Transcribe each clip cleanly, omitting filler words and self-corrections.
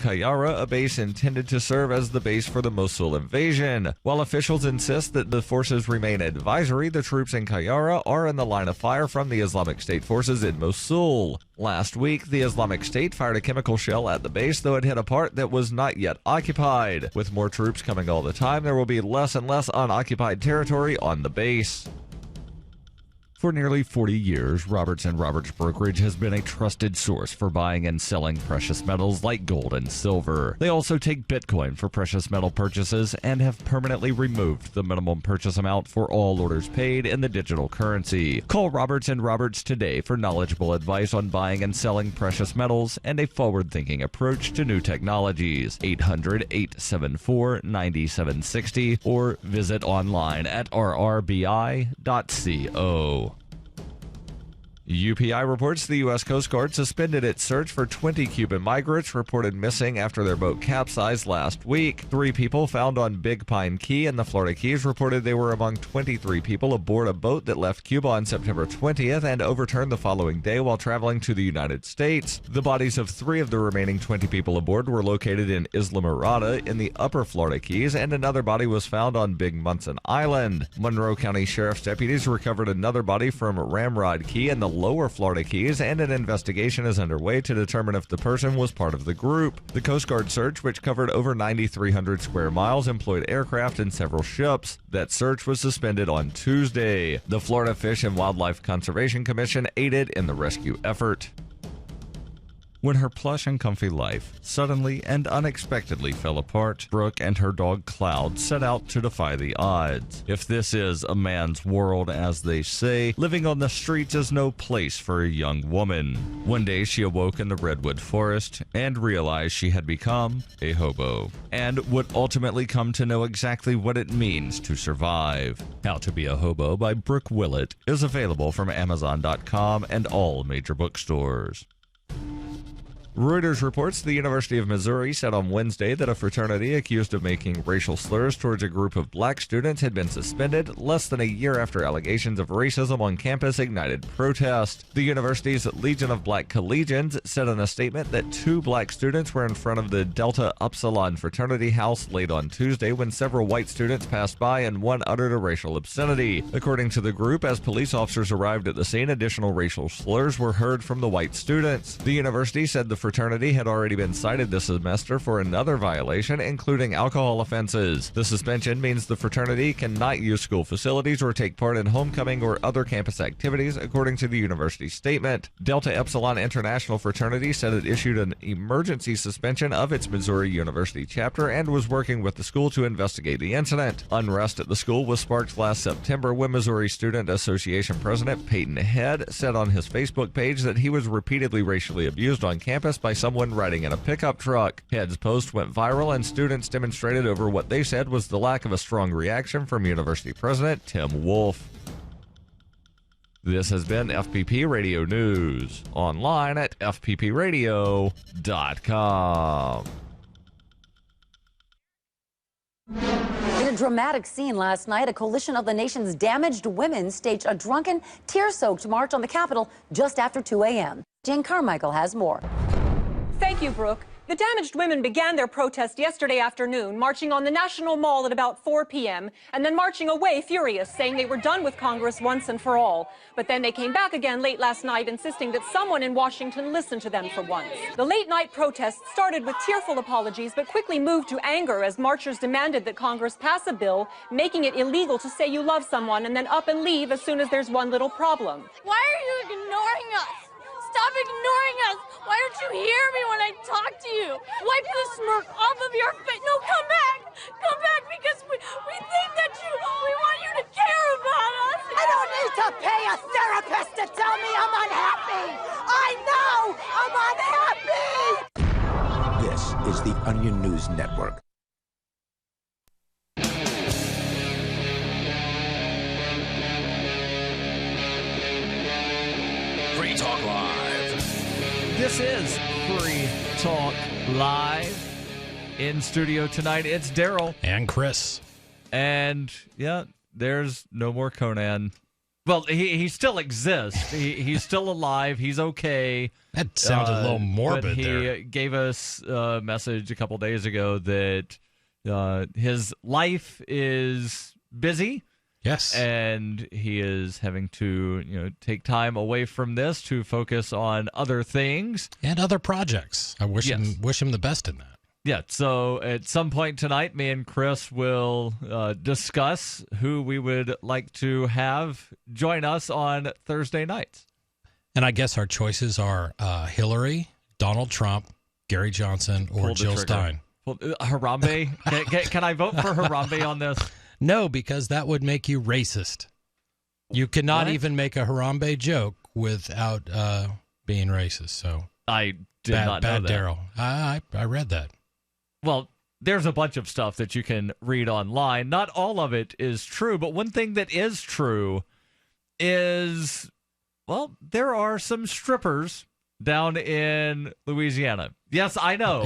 Qayyarah, a base intended to serve as the base for the Mosul invasion. While officials insist that the forces remain advisory, the troops in Qayyarah are in the line of fire from the Islamic State forces in Mosul. Last week, the Islamic State fired a chemical shell at the base, though it hit a part that was not yet occupied. With more troops coming all the time, there will be less and less unoccupied territory on the base. For nearly 40 years, Roberts & Roberts Brokerage has been a trusted source for buying and selling precious metals like gold and silver. They also take Bitcoin for precious metal purchases and have permanently removed the minimum purchase amount for all orders paid in the digital currency. Call Roberts & Roberts today for knowledgeable advice on buying and selling precious metals and a forward-thinking approach to new technologies. 800-874-9760 or visit online at rrbi.co. UPI reports the U.S. Coast Guard suspended its search for 20 Cuban migrants reported missing after their boat capsized last week. 3 people found on Big Pine Key in the Florida Keys reported they were among 23 people aboard a boat that left Cuba on September 20th and overturned the following day while traveling to the United States. The bodies of 3 of the remaining 20 people aboard were located in Isla Mirada in the upper Florida Keys, and another body was found on Big Munson Island. Monroe County Sheriff's deputies recovered another body from Ramrod Key in the lower Florida Keys, and an investigation is underway to determine if the person was part of the group. The Coast Guard search, which covered over 9,300 square miles, employed aircraft and several ships. That search was suspended on Tuesday. The Florida Fish and Wildlife Conservation Commission aided in the rescue effort. When her plush and comfy life suddenly and unexpectedly fell apart, Brooke and her dog Cloud set out to defy the odds. If this is a man's world, as they say, living on the streets is no place for a young woman. One day she awoke in the redwood forest and realized she had become a hobo, and would ultimately come to know exactly what it means to survive. How to Be a Hobo by Brooke Willett is available from Amazon.com and all major bookstores. Reuters reports the University of Missouri said on Wednesday that a fraternity accused of making racial slurs towards a group of black students had been suspended less than a year after allegations of racism on campus ignited protest. The university's Legion of Black Collegians said in a statement that 2 black students were in front of the Delta Upsilon fraternity house late on Tuesday when several white students passed by and one uttered a racial obscenity. According to the group, as police officers arrived at the scene, additional racial slurs were heard from the white students. The university said the fraternity had already been cited this semester for another violation, including alcohol offenses. The suspension means the fraternity cannot use school facilities or take part in homecoming or other campus activities, according to the university statement. Delta Epsilon International Fraternity said it issued an emergency suspension of its Missouri University chapter and was working with the school to investigate the incident. Unrest at the school was sparked last September when Missouri Student Association President Peyton Head said on his Facebook page that he was repeatedly racially abused on campus by someone riding in a pickup truck. Head's post went viral and students demonstrated over what they said was the lack of a strong reaction from University President Tim Wolf. This has been FPP Radio News, online at fppradio.com. In a dramatic scene last night, a coalition of the nation's damaged women staged a drunken, tear-soaked march on the Capitol just after 2 a.m. Jane Carmichael has more. Thank you, Brooke. The damaged women began their protest yesterday afternoon, marching on the National Mall at about 4 p.m., and then marching away furious, saying they were done with Congress once and for all. But then they came back again late last night, insisting that someone in Washington listen to them for once. The late-night protests started with tearful apologies, but quickly moved to anger as marchers demanded that Congress pass a bill making it illegal to say you love someone and then up and leave as soon as there's one little problem. Why are you ignoring us? Stop ignoring us! Why don't you hear me when I talk to you? Wipe the smirk off of your face. No, come back! Come back, because we think that we want you to care about us. I don't need to pay a therapist to tell me I'm unhappy. I know I'm unhappy. This is the Onion News Network. Free Talk Live. This is Free Talk Live. In studio tonight, it's Darryl. And Chris. And, yeah, there's no more Conan. Well, he still exists. He's still alive. He's okay. That sounded a little morbid but there. He gave us a message a couple days ago that his life is busy. Yes. And he is having to, take time away from this to focus on other things. And other projects. I wish him the best in that. Yeah, so at some point tonight, me and Chris will discuss who we would like to have join us on Thursday nights. And I guess our choices are Hillary, Donald Trump, Gary Johnson, or Jill Stein. Harambe? Can I vote for Harambe on this? No, because that would make you racist. You cannot even make a Harambe joke without being racist. So I did not know that. Bad Darryl. I read that. Well, there's a bunch of stuff that you can read online. Not all of it is true, but one thing that is true is, well, there are some strippers down in Louisiana. Yes, I know.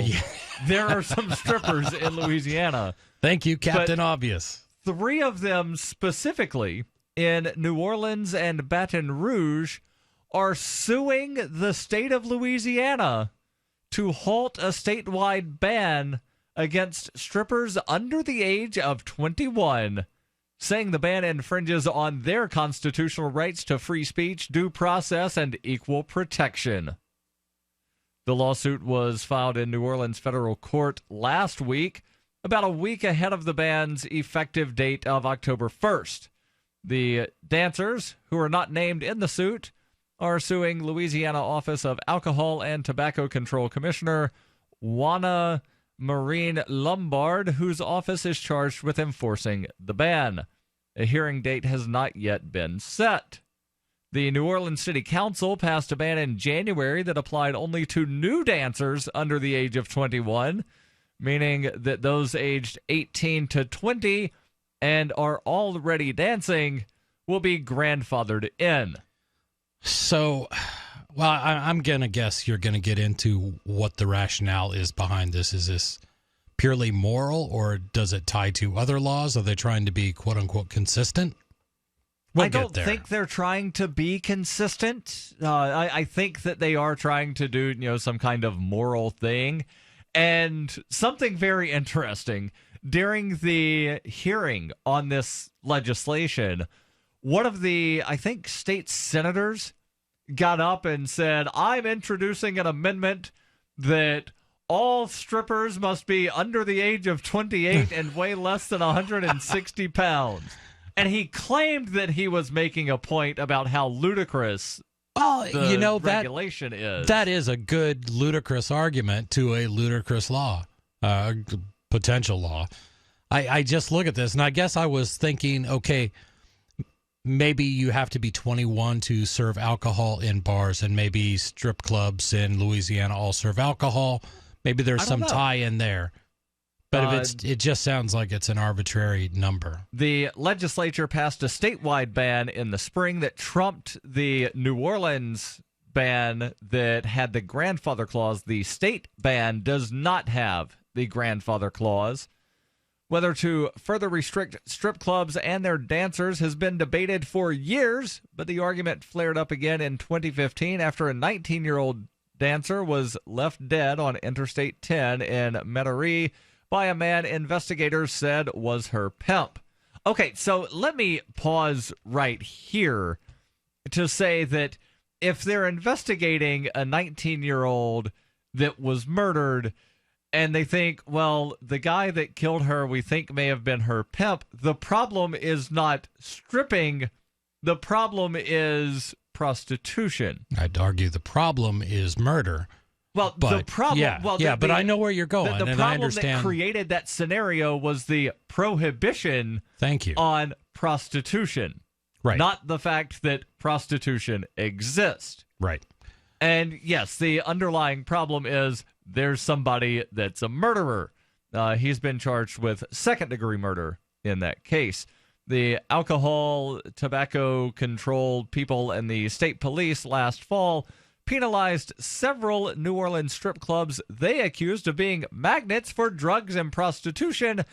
There are some strippers in Louisiana. Thank you, Captain Obvious. 3 of them specifically in New Orleans and Baton Rouge are suing the state of Louisiana to halt a statewide ban against strippers under the age of 21, saying the ban infringes on their constitutional rights to free speech, due process, and equal protection. The lawsuit was filed in New Orleans federal court last week, about a week ahead of the ban's effective date of October 1st. The dancers, who are not named in the suit, are suing Louisiana Office of Alcohol and Tobacco Control Commissioner Juana Marine Lombard, whose office is charged with enforcing the ban. A hearing date has not yet been set. The New Orleans City Council passed a ban in January that applied only to new dancers under the age of 21, meaning that those aged 18 to 20 and are already dancing will be grandfathered in. So, well, I'm going to guess you're going to get into what the rationale is behind this. Is this purely moral, or does it tie to other laws? Are they trying to be, quote-unquote, consistent? I don't think they're trying to be consistent. I think that they are trying to do, some kind of moral thing. And something very interesting, during the hearing on this legislation, one of the, I think, state senators got up and said, I'm introducing an amendment that all strippers must be under the age of 28 and weigh less than 160 pounds. And he claimed that he was making a point about how ludicrous the regulation is. That is a good ludicrous argument to a ludicrous law, potential law. I just look at this, and I guess I was thinking, okay, maybe you have to be 21 to serve alcohol in bars, and maybe strip clubs in Louisiana all serve alcohol. Maybe there's some tie in there. But it just sounds like it's an arbitrary number. The legislature passed a statewide ban in the spring that trumped the New Orleans ban that had the grandfather clause. The state ban does not have the grandfather clause. Whether to further restrict strip clubs and their dancers has been debated for years, but the argument flared up again in 2015 after a 19-year-old dancer was left dead on Interstate 10 in Metairie by a man investigators said was her pimp. Okay, so let me pause right here to say that if they're investigating a 19-year-old that was murdered and they think, well, the guy that killed her we think may have been her pimp, the problem is not stripping. The problem is prostitution. I'd argue the problem is murder. Well, the problem... but I know where you're going, the and I problem understand. that created that scenario was the prohibition on prostitution. Right. Not the fact that prostitution exists. Right. And yes, the underlying problem is there's somebody that's a murderer. He's been charged with second-degree murder in that case. The alcohol, tobacco-controlled people and the state police last fall penalized several New Orleans strip clubs they accused of being magnets for drugs and prostitution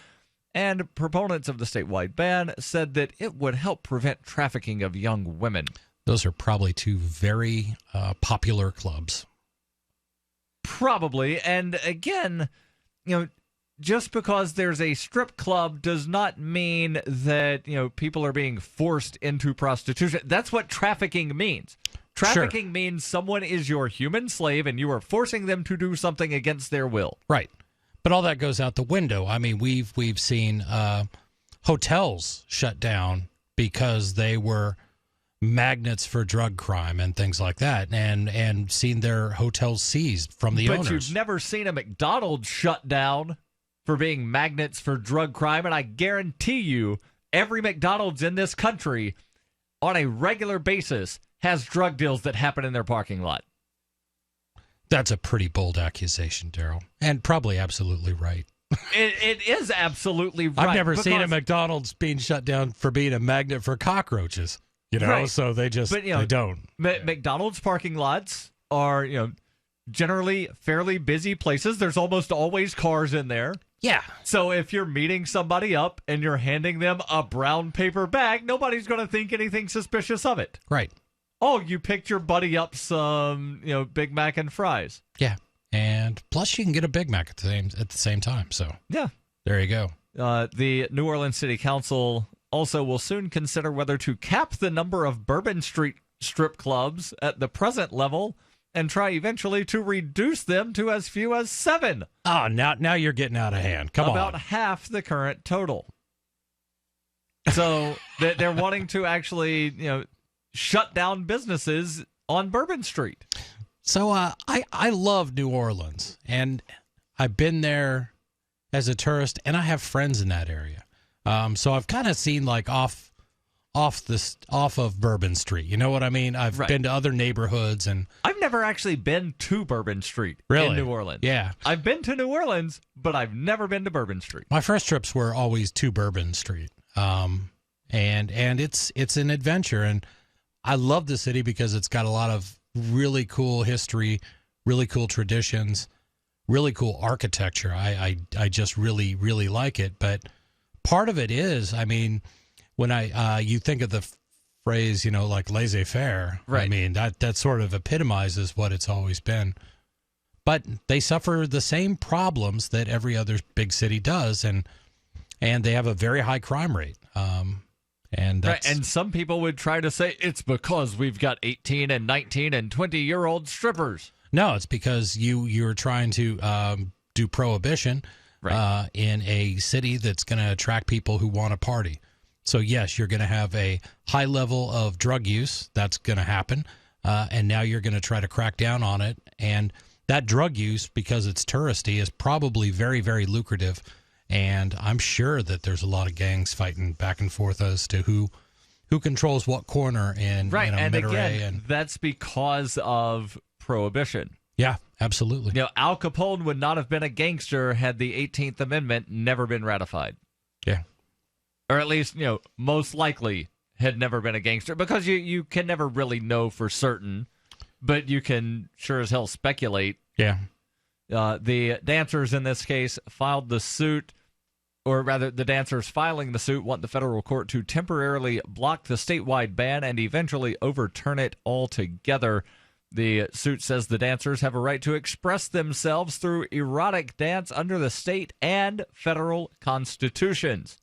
And proponents of the statewide ban said that it would help prevent trafficking of young women. Those are probably two very popular clubs. Probably. And again, just because there's a strip club does not mean that, people are being forced into prostitution. That's what trafficking means. Trafficking means someone is your human slave and you are forcing them to do something against their will. Right. But all that goes out the window. I mean, we've seen hotels shut down because they were magnets for drug crime and things like that, and seen their hotels seized from the owners. But you've never seen a McDonald's shut down for being magnets for drug crime, and I guarantee you every McDonald's in this country on a regular basis has drug deals that happen in their parking lot. That's a pretty bold accusation, Darryl, and probably absolutely right. It is absolutely right. I've never seen a McDonald's being shut down for being a magnet for cockroaches, right. So they just they don't. McDonald's parking lots are, generally fairly busy places. There's almost always cars in there. Yeah. So if you're meeting somebody up and you're handing them a brown paper bag, nobody's going to think anything suspicious of it. Right. Oh, you picked your buddy up some, Big Mac and fries. Yeah, and plus you can get a Big Mac at the same time. So yeah, there you go. The New Orleans City Council also will soon consider whether to cap the number of Bourbon Street strip clubs at the present level and try eventually to reduce them to as few as 7. Oh, now you're getting out of hand. Come on. About half the current total. So they're wanting to actually, shut down businesses on Bourbon Street. So I love New Orleans, and I've been there as a tourist, and I have friends in that area. So I've kind of seen like off of Bourbon Street. You know what I mean? I've been to other neighborhoods, and I've never actually been to Bourbon Street in New Orleans. Yeah, I've been to New Orleans, but I've never been to Bourbon Street. My first trips were always to Bourbon Street, and it's an adventure, and I love the city because it's got a lot of really cool history, really cool traditions, really cool architecture. I just really, really like it. But part of it is, I mean, when you think of the phrase, like laissez-faire, right. I mean, that sort of epitomizes what it's always been. But they suffer the same problems that every other big city does, and they have a very high crime rate. And some people would try to say it's because we've got 18 and 19 and 20-year-old strippers. No, it's because you're trying to do prohibition in a city that's going to attract people who want to party. So, yes, you're going to have a high level of drug use. That's going to happen. And now you're going to try to crack down on it. And that drug use, because it's touristy, is probably very, very lucrative. And I'm sure that there's a lot of gangs fighting back and forth as to who controls what corner in and Monterey. Again, that's because of prohibition. Yeah, absolutely. Al Capone would not have been a gangster had the 18th Amendment never been ratified. Yeah. Or at least, most likely had never been a gangster, because you can never really know for certain, but you can sure as hell speculate. Yeah. The dancers in this case filed the suit, or rather the dancers filing the suit want the federal court to temporarily block the statewide ban and eventually overturn it altogether. The suit says the dancers have a right to express themselves through erotic dance under the state and federal constitutions.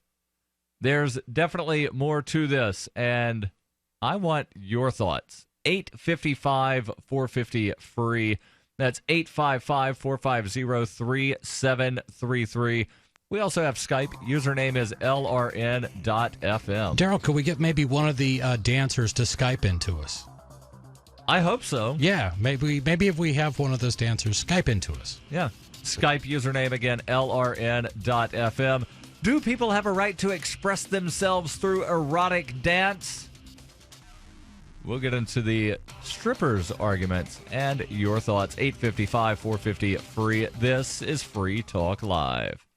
There's definitely more to this, and I want your thoughts. 855-450-FREE. That's 855-450-3733. We also have Skype. Username is LRN.FM. Darryl, could we get maybe one of the dancers to Skype into us? I hope so. Yeah, maybe if we have one of those dancers Skype into us. Yeah. Skype username again, LRN.FM. Do people have a right to express themselves through erotic dance? We'll get into the strippers' arguments and your thoughts. 855-450-FREE. This is Free Talk Live.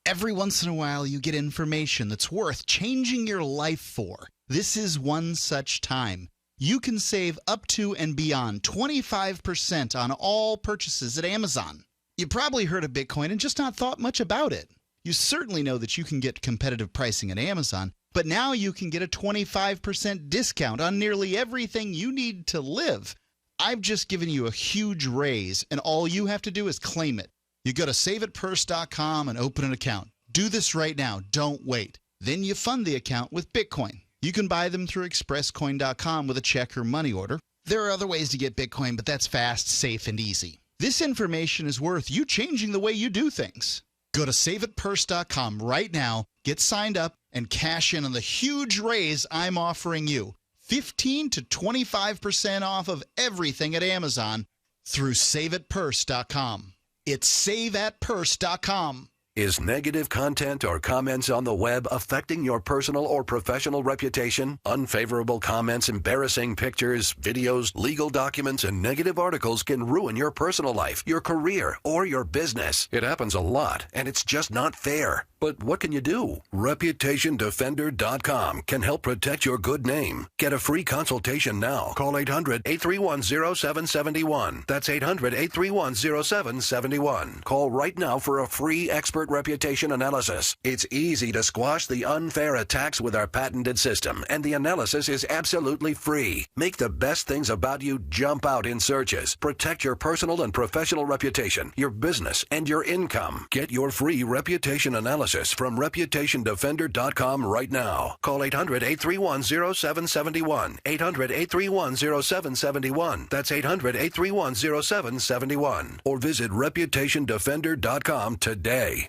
Every once in a while, you get information that's worth changing your life for. This is one such time. You can save up to and beyond 25% on all purchases at Amazon. You probably heard of Bitcoin and just not thought much about it. You certainly know that you can get competitive pricing at Amazon, but now you can get a 25% discount on nearly everything you need to live. I've just given you a huge raise, and all you have to do is claim it. You go to saveitpurse.com and open an account. Do this right now. Don't wait. Then you fund the account with Bitcoin. You can buy them through expresscoin.com with a check or money order. There are other ways to get Bitcoin, but that's fast, safe, and easy. This information is worth you changing the way you do things. Go to saveitpurse.com right now, get signed up, and cash in on the huge raise I'm offering you. 15 to 25% off of everything at Amazon through saveitpurse.com. It's saveatpurse.com. Is negative content or comments on the web affecting your personal or professional reputation? Unfavorable comments, embarrassing pictures, videos, legal documents, and negative articles can ruin your personal life, your career, or your business. It happens a lot, and it's just not fair. But what can you do? ReputationDefender.com can help protect your good name. Get a free consultation now. Call 800-831-0771. That's 800-831-0771. Call right now for a free expert reputation analysis. It's easy to squash the unfair attacks with our patented system, and the analysis is absolutely free. Make the best things about you jump out in searches. Protect your personal and professional reputation, your business, and your income. Get your free reputation analysis from ReputationDefender.com right now. Call 800-831-0771. 800-831-0771. That's 800-831-0771. Or visit ReputationDefender.com today.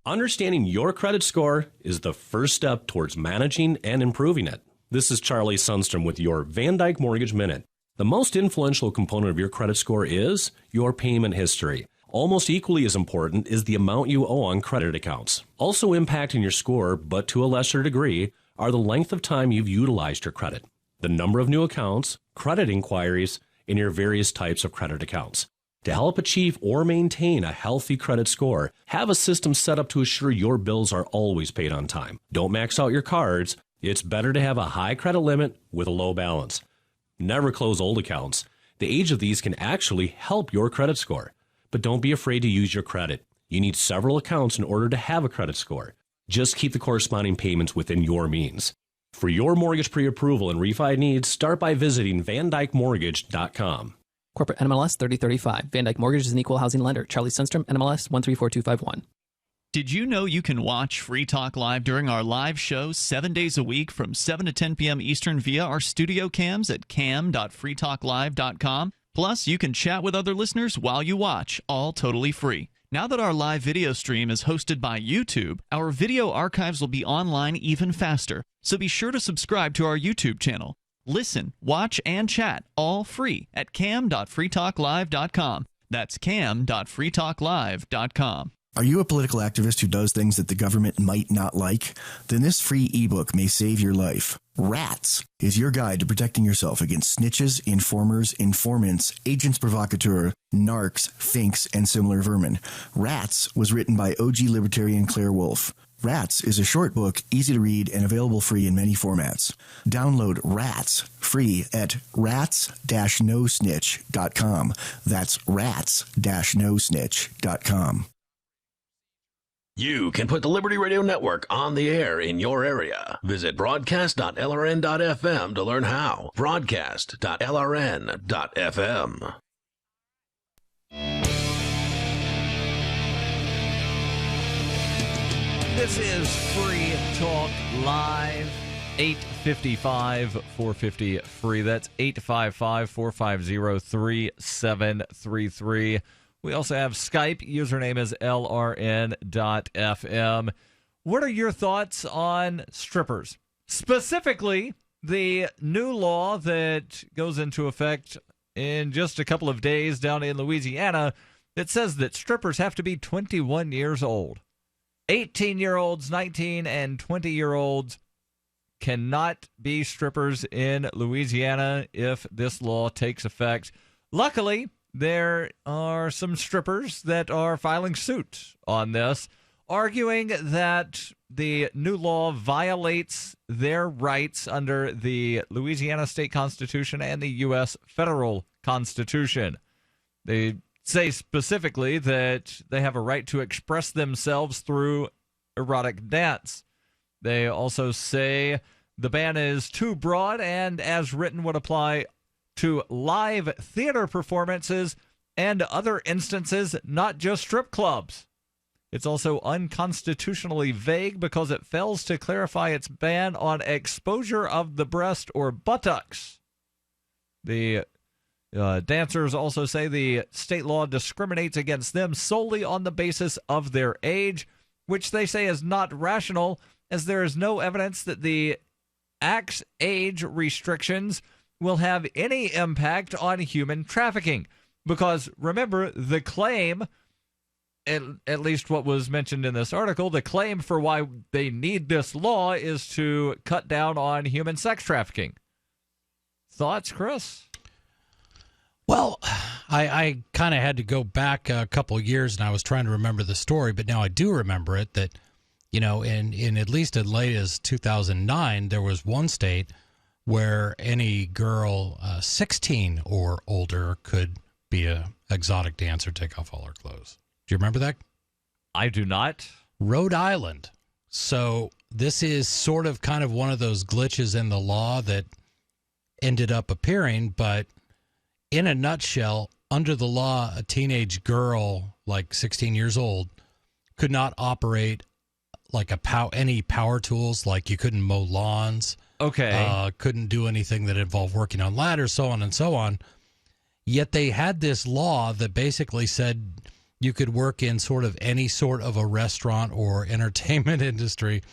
Understanding your credit score is the first step towards managing and improving it. This is Charlie Sundstrom with your Van Dyke Mortgage Minute. The most influential component of your credit score is your payment history. Almost equally as important is the amount you owe on credit accounts. Also impacting your score, but to a lesser degree, are the length of time you've utilized your credit, the number of new accounts, credit inquiries, and your various types of credit accounts. To help achieve or maintain a healthy credit score, have a system set up to assure your bills are always paid on time. Don't max out your cards. It's better to have a high credit limit with a low balance. Never close old accounts. The age of these can actually help your credit score. But don't be afraid to use your credit. You need several accounts in order to have a credit score. Just keep the corresponding payments within your means. For your mortgage pre-approval and refi needs, start by visiting VanDykeMortgage.com. Corporate NMLS 3035. Van Dyke Mortgage is an equal housing lender. Charlie Sundstrom, NMLS 134251. Did you know you can watch Free Talk Live during our live shows 7 days a week from 7 to 10 p.m. Eastern via our studio cams at cam.freetalklive.com? Plus, you can chat with other listeners while you watch, all totally free. Now that our live video stream is hosted by YouTube, our video archives will be online even faster. So be sure to subscribe to our YouTube channel. Listen, watch, and chat all free at cam.freetalklive.com. That's cam.freetalklive.com. Are you a political activist who does things that the government might not like? Then this free ebook may save your life. Rats is your guide to protecting yourself against snitches, informers, informants, agents provocateur, narcs, finks, and similar vermin. Rats was written by OG libertarian Claire Wolfe. Rats is a short book, easy to read, and available free in many formats. Download Rats free at rats-nosnitch.com. That's rats-nosnitch.com. You can put the Liberty Radio Network on the air in your area. Visit broadcast.lrn.fm to learn how. Broadcast.lrn.fm. This is Free Talk Live, 855-450-FREE. That's 855-450-3733. We also have Skype. Username is lrn.fm. What are your thoughts on strippers? Specifically, the new law that goes into effect in just a couple of days down in Louisiana that says that strippers have to be 21 years old. 18-year-olds, 19 and 20-year-olds cannot be strippers in Louisiana if this law takes effect. Luckily, there are some strippers that are filing suit on this, arguing that the new law violates their rights under the Louisiana state constitution and the U.S. federal constitution. They say specifically that they have a right to express themselves through erotic dance. They also say the ban is too broad and, as written, would apply to live theater performances and other instances, not just strip clubs. It's also unconstitutionally vague because it fails to clarify its ban on exposure of the breast or buttocks. The dancers also say the state law discriminates against them solely on the basis of their age, which they say is not rational, as there is no evidence that the Act's age restrictions will have any impact on human trafficking. Because remember, the claim, at least what was mentioned in this article, the claim for why they need this law is to cut down on human sex trafficking. Thoughts, Chris? Well, I kind of had to go back a couple of years, and I was trying to remember the story, but now I do remember it, that, you know, in at least as late as 2009, there was one state where any girl 16 or older could be a exotic dancer, take off all her clothes. Do you remember that? I do not. Rhode Island. So this is sort of kind of one of those glitches in the law that ended up appearing, but in a nutshell, under the law, a teenage girl, like 16 years old, could not operate like any power tools, like you couldn't mow lawns. Okay. Couldn't do anything that involved working on ladders, so on and so on. Yet they had this law that basically said you could work in sort of any sort of a restaurant or entertainment industry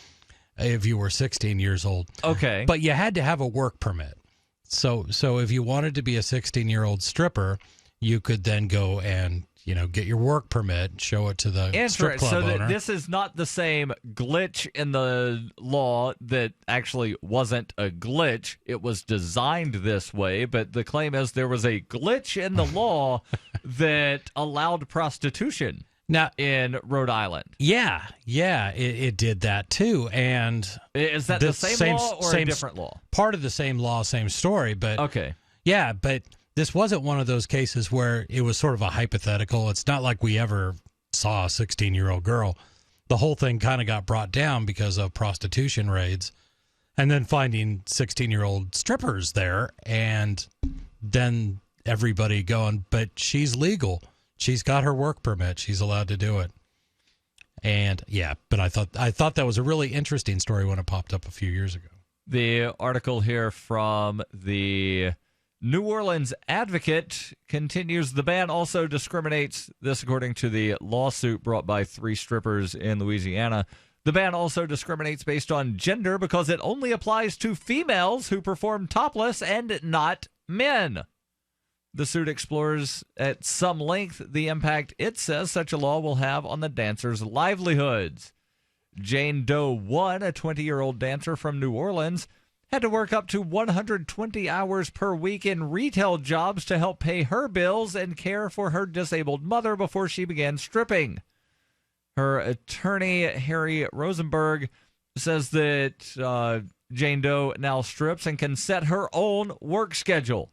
if you were 16 years old. Okay. But you had to have a work permit. So if you wanted to be a 16-year-old stripper, you could then go and, you know, get your work permit, show it to the strip club owner. So this is not the same glitch in the law that actually wasn't a glitch. It was designed this way, but the claim is there was a glitch in the law that allowed prostitution now in Rhode Island. Yeah, it did that too. And is that the same law or a different law? Part of the same law, same story, but okay. Yeah, but this wasn't one of those cases where it was sort of a hypothetical. It's not like we ever saw a 16-year-old girl. The whole thing kind of got brought down because of prostitution raids and then finding 16-year-old strippers there, and then everybody going, but she's legal. She's got her work permit. She's allowed to do it. And yeah, but I thought that was a really interesting story when it popped up a few years ago. The article here from the New Orleans Advocate continues. The ban also discriminates, this according to the lawsuit brought by 3 strippers in Louisiana. The ban also discriminates based on gender because it only applies to females who perform topless and not men. The suit explores at some length the impact it says such a law will have on the dancers' livelihoods. Jane Doe 1, a 20-year-old dancer from New Orleans, had to work up to 120 hours per week in retail jobs to help pay her bills and care for her disabled mother before she began stripping. Her attorney, Harry Rosenberg, says that Jane Doe now strips and can set her own work schedule.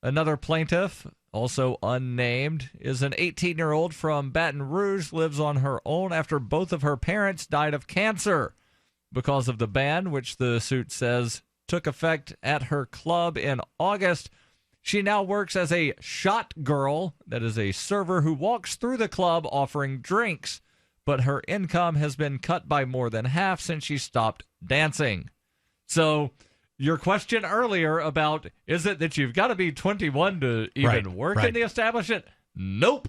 Another plaintiff, also unnamed, is an 18-year-old from Baton Rouge, lives on her own after both of her parents died of cancer. Because of the ban, which the suit says took effect at her club in August, she now works as a shot girl, that is a server who walks through the club offering drinks, but her income has been cut by more than half since she stopped dancing. So your question earlier about, is it that you've got to be 21 to even work in the establishment? Nope.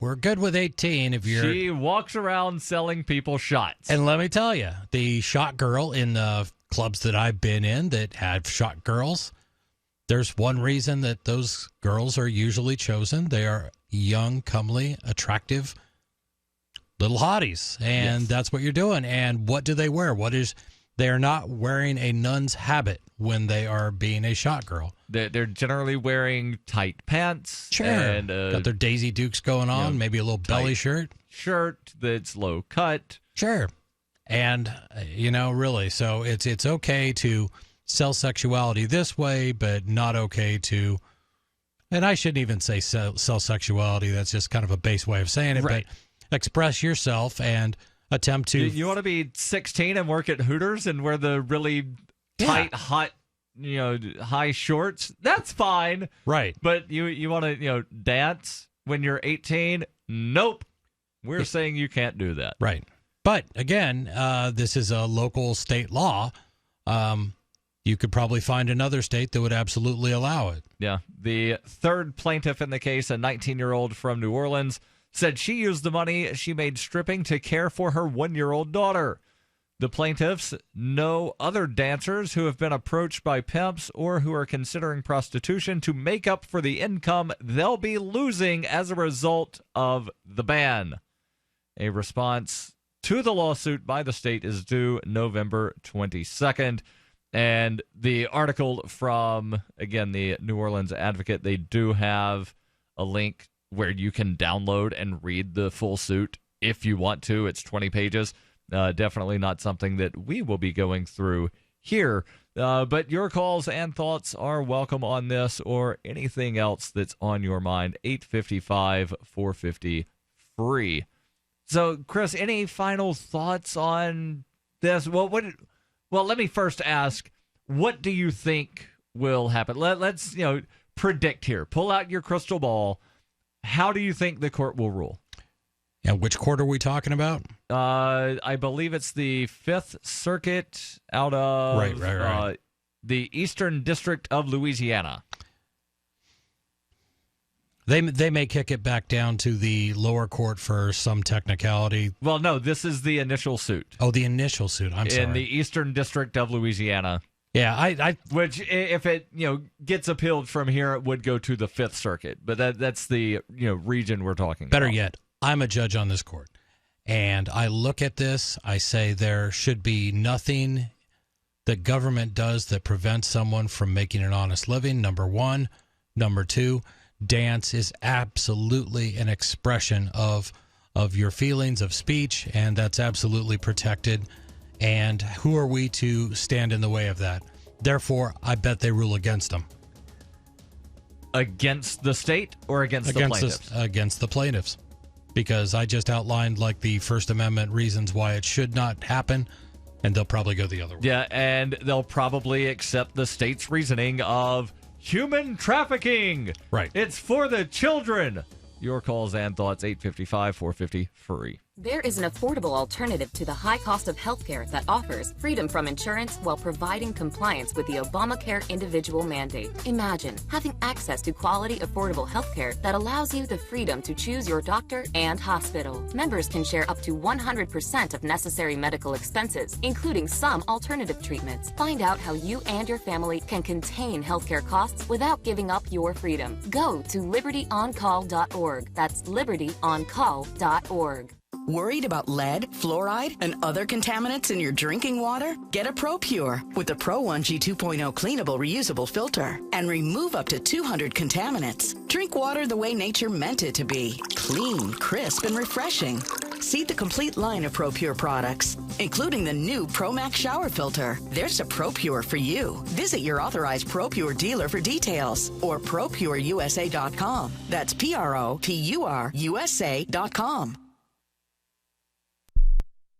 We're good with 18 if you're... She walks around selling people shots. And let me tell you, the shot girl in the clubs that I've been in that have shot girls, there's one reason that those girls are usually chosen. They are young, comely, attractive little hotties. And that's what you're doing. And what do they wear? They are not wearing a nun's habit when they are being a shot girl. They're generally wearing tight pants. Sure. And got their Daisy Dukes going on, maybe a little belly shirt. Shirt that's low cut. Sure. And, really, so it's okay to sell sexuality this way, but not okay to And I shouldn't even say self-sexuality. That's just kind of a base way of saying it. Right. But express yourself and attempt to... You want to be 16 and work at Hooters and wear the really tight, hot, high shorts? That's fine. Right. But you want to, dance when you're 18? Nope. We're saying you can't do that. Right. But again, this is a local state law. You could probably find another state that would absolutely allow it. Yeah. The third plaintiff in the case, a 19-year-old from New Orleans, said she used the money she made stripping to care for her 1-year-old daughter. The plaintiffs know other dancers who have been approached by pimps or who are considering prostitution to make up for the income they'll be losing as a result of the ban. A response to the lawsuit by the state is due November 22nd. And the article from, again, the New Orleans Advocate, they do have a link where you can download and read the full suit if you want to. It's 20 pages. Definitely not something that we will be going through here. But your calls and thoughts are welcome on this or anything else that's on your mind. 855-450-FREE. So, Chris, any final thoughts on this? Well, let me first ask, what do you think will happen? Let's predict here. Pull out your crystal ball. How do you think the court will rule? And which court are we talking about? I believe it's the Fifth Circuit out of right. The Eastern District of Louisiana. They may kick it back down to the lower court for some technicality. Well, no, this is the initial suit. Oh, the initial suit. I'm sorry. In the Eastern District of Louisiana. Yeah, which if it gets appealed from here, it would go to the Fifth Circuit. But that's the region we're talking about. Better yet, I'm a judge on this court, and I look at this. I say there should be nothing that government does that prevents someone from making an honest living. Number one. Number two, dance is absolutely an expression of your feelings of speech, and that's absolutely protected. And who are we to stand in the way of that? Therefore, I bet they rule against them. Against the state or against the plaintiffs? Against the plaintiffs. Because I just outlined the First Amendment reasons why it should not happen, and they'll probably go the other way. Yeah, and they'll probably accept the state's reasoning of human trafficking. Right. It's for the children. Your calls and thoughts, 855-450-FREE. There is an affordable alternative to the high cost of healthcare that offers freedom from insurance while providing compliance with the Obamacare individual mandate. Imagine having access to quality, affordable healthcare that allows you the freedom to choose your doctor and hospital. Members can share up to 100% of necessary medical expenses, including some alternative treatments. Find out how you and your family can contain healthcare costs without giving up your freedom. Go to libertyoncall.org. That's libertyoncall.org. Worried about lead, fluoride, and other contaminants in your drinking water? Get a ProPure with the Pro 1G 2.0 cleanable reusable filter and remove up to 200 contaminants. Drink water the way nature meant it to be. Clean, crisp, and refreshing. See the complete line of ProPure products, including the new ProMax shower filter. There's a ProPure for you. Visit your authorized ProPure dealer for details or ProPureUSA.com. That's ProPureUSA.com.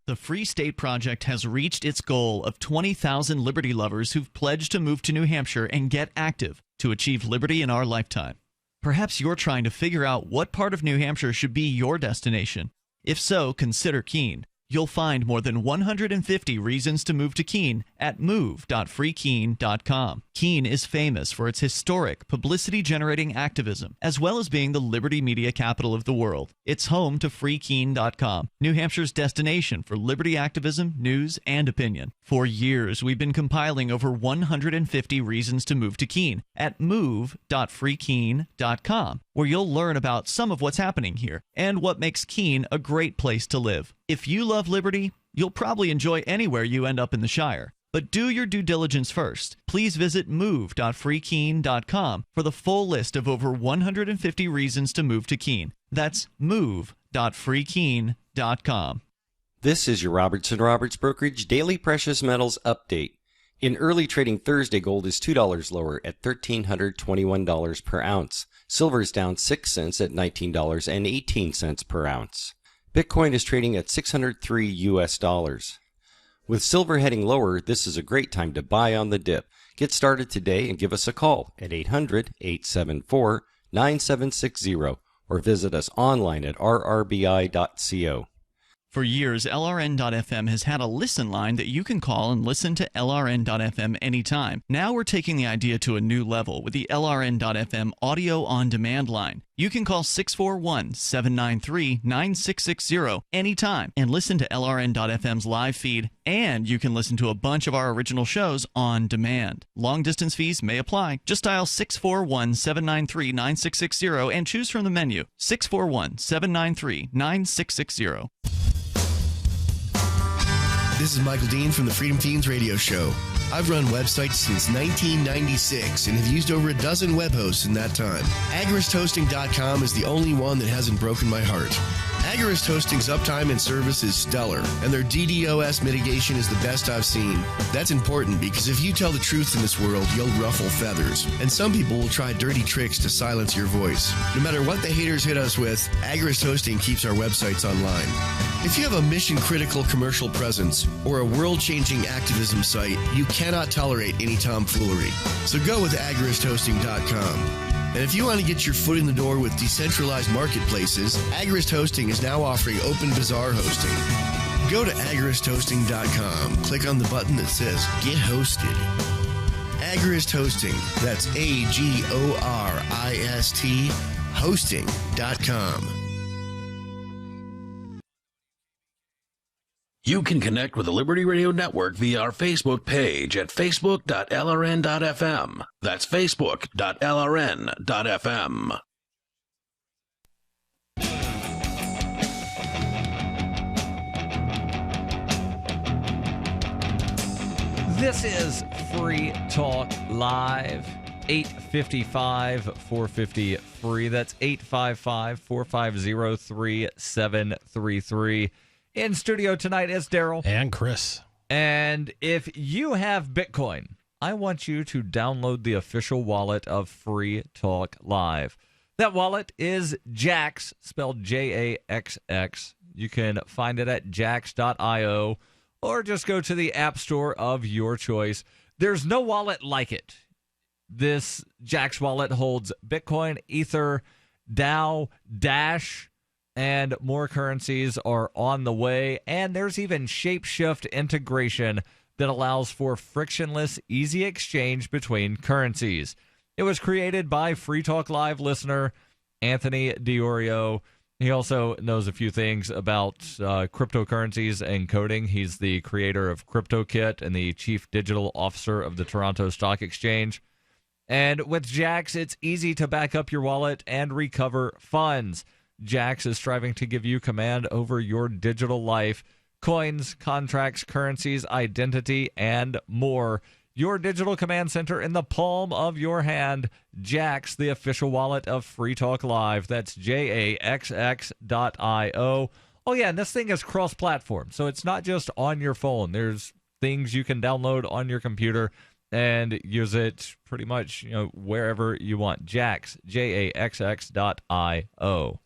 The Free State Project has reached its goal of 20,000 liberty lovers who've pledged to move to New Hampshire and get active to achieve liberty in our lifetime. Perhaps you're trying to figure out what part of New Hampshire should be your destination. If so, consider Keene. You'll find more than 150 reasons to move to Keene at move.freekeene.com. Keene is famous for its historic, publicity-generating activism, as well as being the liberty media capital of the world. It's home to freekeene.com, New Hampshire's destination for liberty activism, news, and opinion. For years, we've been compiling over 150 reasons to move to Keene at move.freekeene.com, where you'll learn about some of what's happening here and what makes Keene a great place to live. If you love liberty, you'll probably enjoy anywhere you end up in the Shire. But do your due diligence first. Please visit move.freekeene.com for the full list of over 150 reasons to move to Keene. That's move.freekeene.com. This is your Robertson Roberts Brokerage Daily Precious Metals Update. In early trading Thursday, gold is $2 lower at $1,321 per ounce. Silver is down 6 cents at $19.18 per ounce. Bitcoin is trading at $603 US. With silver heading lower, this is a great time to buy on the dip. Get started today and give us a call at 800-874-9760 or visit us online at rrbi.co. For years, LRN.FM has had a listen line that you can call and listen to LRN.FM anytime. Now we're taking the idea to a new level with the LRN.FM audio on demand line. You can call 641-793-9660 anytime and listen to LRN.FM's live feed, and you can listen to a bunch of our original shows on demand. Long distance fees may apply. Just dial 641-793-9660 and choose from the menu. 641-793-9660. This is Michael Dean from the Freedom Feens radio show. I've run websites since 1996 and have used over a dozen web hosts in that time. AgoristHosting.com is the only one that hasn't broken my heart. Agorist Hosting's uptime and service is stellar, and their DDoS mitigation is the best I've seen. That's important because if you tell the truth in this world, you'll ruffle feathers, and some people will try dirty tricks to silence your voice. No matter what the haters hit us with, Agorist Hosting keeps our websites online. If you have a mission-critical commercial presence or a world-changing activism site, you cannot tolerate any tomfoolery. So go with AgoristHosting.com. And if you want to get your foot in the door with decentralized marketplaces, Agorist Hosting is now offering Open Bazaar hosting. Go to agoristhosting.com, click on the button that says Get Hosted. Agorist Hosting, that's AGORIST hosting.com. You can connect with the Liberty Radio Network via our Facebook page at facebook.lrn.fm. That's facebook.lrn.fm. This is Free Talk Live. 855-450-FREE. That's 855-450-3733. In studio tonight is Darryl. And Chris. And if you have Bitcoin, I want you to download the official wallet of Free Talk Live. That wallet is Jaxx, spelled Jaxx. You can find it at jaxx.io or just go to the app store of your choice. There's no wallet like it. This Jaxx wallet holds Bitcoin, Ether, DAO, Dash, and more currencies are on the way. And there's even Shapeshift integration that allows for frictionless, easy exchange between currencies. It was created by Free Talk Live listener Anthony DiOrio. He also knows a few things about cryptocurrencies and coding. He's the creator of CryptoKit and the chief digital officer of the Toronto Stock Exchange. And with Jaxx, it's easy to back up your wallet and recover funds. Jaxx is striving to give you command over your digital life, coins, contracts, currencies, identity, and more. Your digital command center in the palm of your hand. Jaxx, the official wallet of Free Talk Live. That's jaxx.io. Oh, yeah, and this thing is cross-platform, so it's not just on your phone. There's things you can download on your computer and use it pretty much, wherever you want. Jaxx, jaxx.io.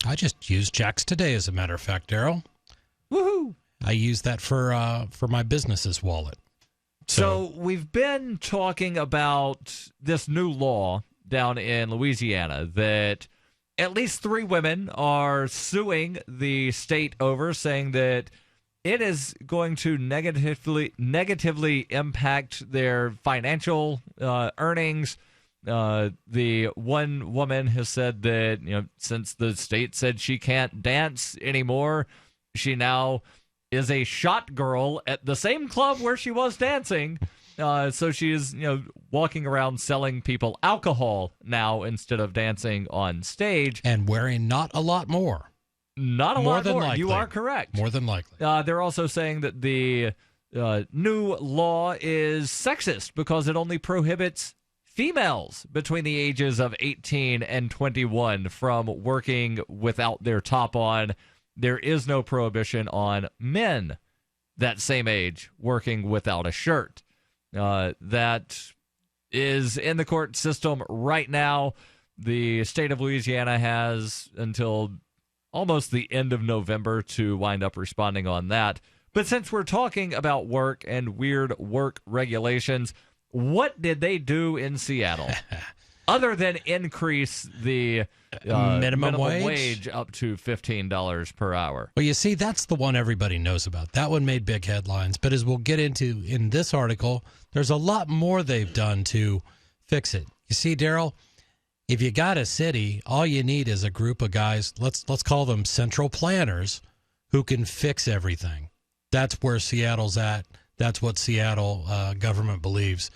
I just used Jaxx today, as a matter of fact, Darryl. Woohoo! I use that for my business's wallet. So we've been talking about this new law down in Louisiana that at least 3 women are suing the state over, saying that it is going to negatively impact their financial earnings. The one woman has said that, since the state said she can't dance anymore, she now is a shot girl at the same club where she was dancing. So she is, walking around selling people alcohol now instead of dancing on stage. And wearing not a lot more. Not a more lot than more. Likely. You are correct. More than likely. They're also saying that the new law is sexist because it only prohibits females between the ages of 18 and 21 from working without their top on. There is no prohibition on men that same age working without a shirt. that is in the court system right now. The state of Louisiana has until almost the end of November to wind up responding on that. But since we're talking about work and weird work regulations, what did they do in Seattle other than increase the minimum wage up to $15 per hour? Well, you see, that's the one everybody knows about. That one made big headlines. But as we'll get into in this article, there's a lot more they've done to fix it. You see, Darryl, if you got a city, all you need is a group of guys, let's call them central planners, who can fix everything. That's where Seattle's at. That's what Seattle government believes.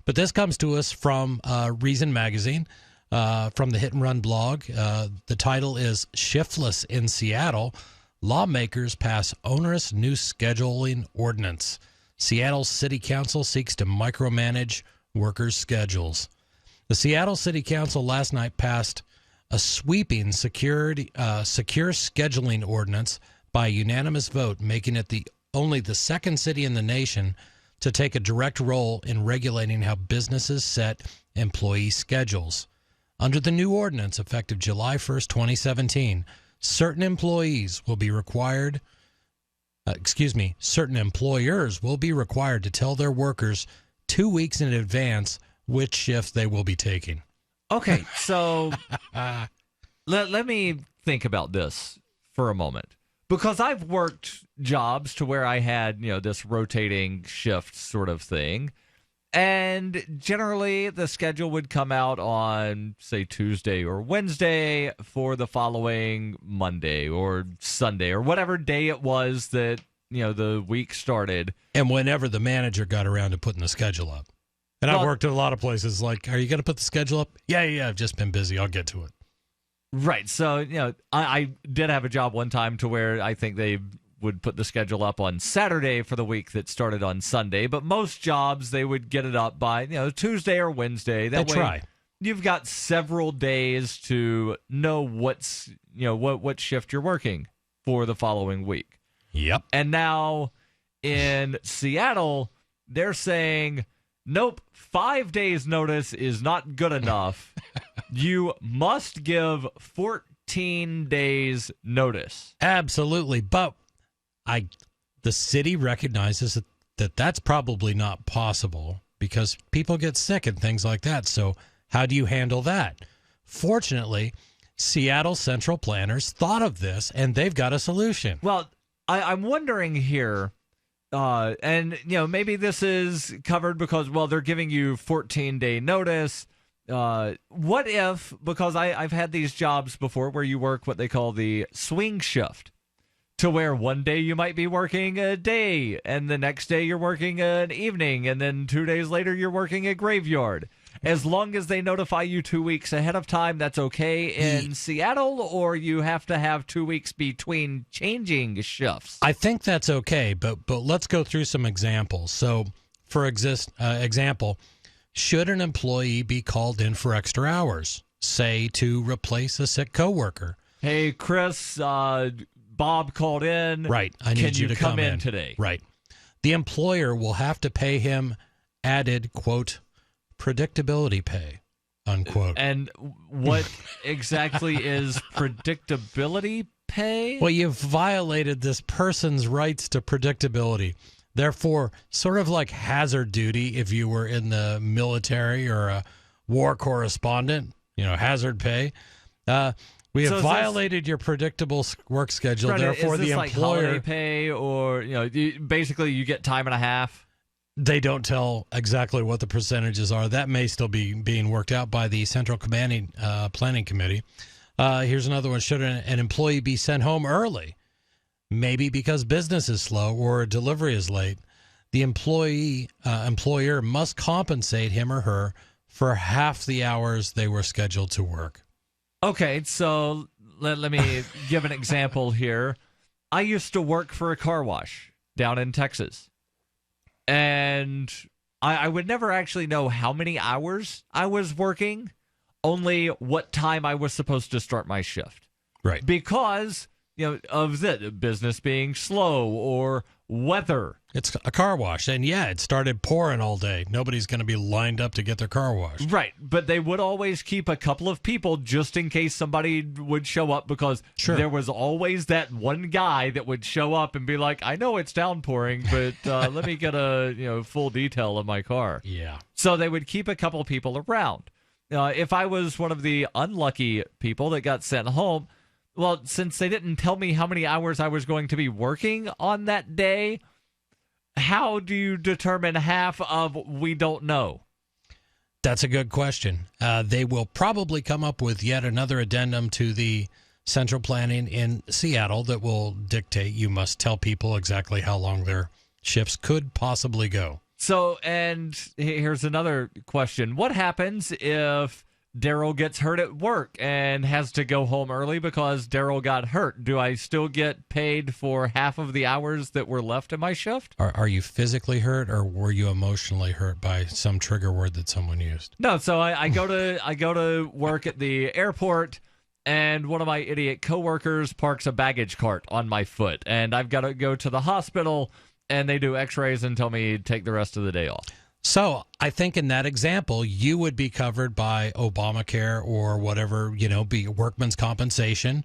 But this comes to us from Reason Magazine, from the Hit and Run blog. The title is Shiftless in Seattle. Lawmakers pass onerous new scheduling ordinance. Seattle City Council seeks to micromanage workers' schedules. The Seattle City Council last night passed a sweeping secure scheduling ordinance by unanimous vote, making it only the second city in the nation to take a direct role in regulating how businesses set employee schedules. Under the new ordinance, effective July 1st, 2017, certain employers will be required to tell their workers 2 weeks in advance which shift they will be taking. Okay, so let me think about this for a moment. Because I've worked jobs to where I had, this rotating shift sort of thing. And generally, the schedule would come out on, say, Tuesday or Wednesday for the following Monday or Sunday or whatever day it was that, the week started. And whenever the manager got around to putting the schedule up. And I've worked at a lot of places like, are you going to put the schedule up? Yeah, I've just been busy. I'll get to it. Right. So, I did have a job one time to where I think they would put the schedule up on Saturday for the week that started on Sunday. But most jobs, they would get it up by, Tuesday or Wednesday. That way, try. You've got several days to know what shift you're working for the following week. Yep. And now in Seattle, they're saying, nope, 5 days notice is not good enough. You must give 14 days notice. Absolutely. But the city recognizes that that's probably not possible because people get sick and things like that. So how do you handle that? Fortunately, Seattle Central Planners thought of this, and they've got a solution. Well, I'm wondering here, and maybe this is covered because, they're giving you 14-day notice. What if, because I've had these jobs before where you work what they call the swing shift, to where one day you might be working a day, and the next day you're working an evening, and then 2 days later you're working a graveyard. As long as they notify you 2 weeks ahead of time, that's okay in Seattle, or you have to have 2 weeks between changing shifts? I think that's okay, but let's go through some examples. So, for example, should an employee be called in for extra hours, say to replace a sick coworker? Hey, Chris, Bob called in. Right, I need you to come in today. Right. The employer will have to pay him added, quote, predictability pay, unquote. And what exactly is predictability pay? Well, you've violated this person's rights to predictability. Therefore, sort of like hazard duty if you were in the military or a war correspondent, hazard pay. We have violated your predictable work schedule. Therefore, is this the like employer holiday pay, or basically you get time and a half. They don't tell exactly what the percentages are. That may still be being worked out by the Central Planning Committee. Here's another one. Should an employee be sent home early? Maybe because business is slow or a delivery is late. The employer must compensate him or her for half the hours they were scheduled to work. Okay, so let me give an example here. I used to work for a car wash down in Texas. And I would never actually know how many hours I was working, only what time I was supposed to start my shift. Right. Because, of the business being slow or weather. It's a car wash, and it started pouring all day. Nobody's going to be lined up to get their car washed. Right, but they would always keep a couple of people just in case somebody would show up, because there was always that one guy that would show up and be like, I know it's downpouring, but let me get a full detail of my car. Yeah. So they would keep a couple of people around. If I was one of the unlucky people that got sent home, well, since they didn't tell me how many hours I was going to be working on that day, how do you determine half of we don't know? That's a good question. They will probably come up with yet another addendum to the central planning in Seattle that will dictate you must tell people exactly how long their shifts could possibly go. So, and here's another question. What happens if Darryl gets hurt at work and has to go home early because Darryl got hurt? Do I still get paid for half of the hours that were left in my shift? Are you physically hurt, or were you emotionally hurt by some trigger word that someone used? No, so I go to work at the airport, and one of my idiot coworkers parks a baggage cart on my foot, and I've got to go to the hospital, and they do x-rays and tell me to take the rest of the day off. So I think in that example, you would be covered by Obamacare or whatever, be workman's compensation.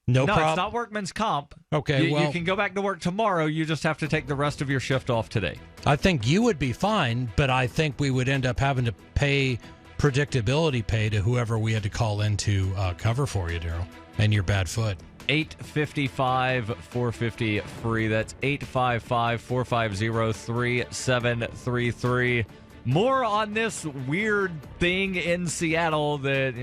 No problem. It's not workman's comp. Okay, you can go back to work tomorrow. You just have to take the rest of your shift off today. I think you would be fine, but I think we would end up having to pay predictability pay to whoever we had to call in to cover for you, Darryl, and your bad foot. 855-450 free. That's 855-450-3733. More on this weird thing in Seattle that,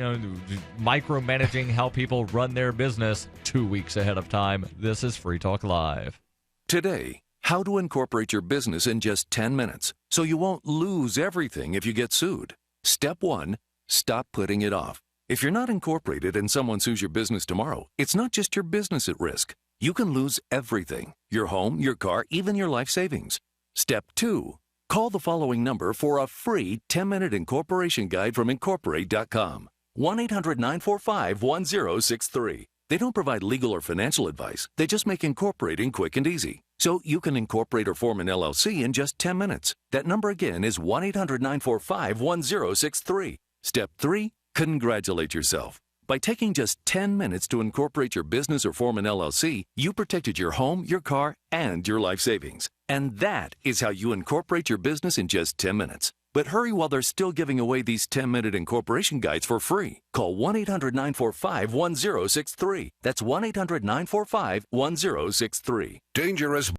micromanaging how people run their business 2 weeks ahead of time. This is Free Talk Live. Today, how to incorporate your business in just 10 minutes so you won't lose everything if you get sued. Step 1, stop putting it off. If you're not incorporated and someone sues your business tomorrow, it's not just your business at risk. You can lose everything: your home, your car, even your life savings. Step 2, call the following number for a free 10-minute incorporation guide from Incorporate.com. 1-800-945-1063. They don't provide legal or financial advice. They just make incorporating quick and easy. So you can incorporate or form an LLC in just 10 minutes. That number again is 1-800-945-1063. Step 3, congratulate yourself. By taking just 10 minutes to incorporate your business or form an LLC, you protected your home, your car, and your life savings. And that is how you incorporate your business in just 10 minutes. But hurry while they're still giving away these 10-minute incorporation guides for free. Call 1-800-945-1063. That's 1-800-945-1063. Dangerous.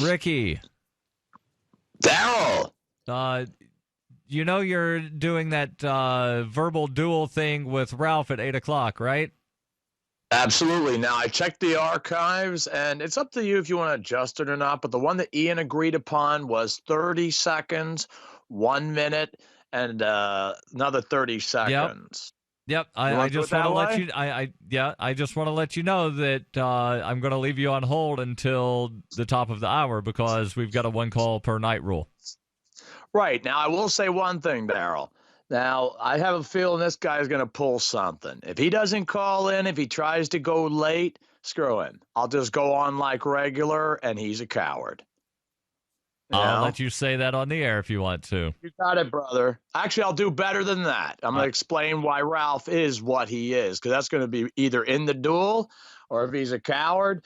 Ricky. Darryl. You're doing that verbal duel thing with Ralph at 8 o'clock, right? Absolutely. Now, I checked the archives, and it's up to you if you want to adjust it or not, but the one that Ian agreed upon was 30 seconds, 1 minute, and another 30 seconds. Yep. I just want to let you. I just want to let you know that I'm going to leave you on hold until the top of the hour because we've got a 1 call per night rule. Right. Now, I will say one thing, Darryl. Now, I have a feeling this guy's going to pull something. If he doesn't call in, if he tries to go late, screw him. I'll just go on like regular, and he's a coward. I'll let you say that on the air if you want to. You got it, brother. Actually, I'll do better than that. I'm going to explain why Ralph is what he is, because that's going to be either in the duel or if he's a coward.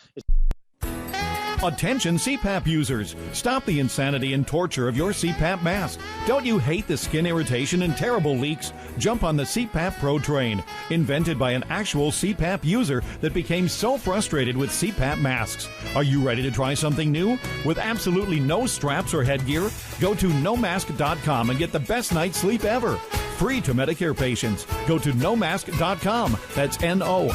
Attention CPAP users, stop the insanity and torture of your CPAP mask. Don't you hate the skin irritation and terrible leaks? Jump on the CPAP Pro train, invented by an actual CPAP user that became so frustrated with CPAP masks. Are you ready to try something new? With absolutely no straps or headgear? Go to nomask.com and get the best night's sleep ever. Free to Medicare patients. Go to nomask.com. That's NOMASK.com.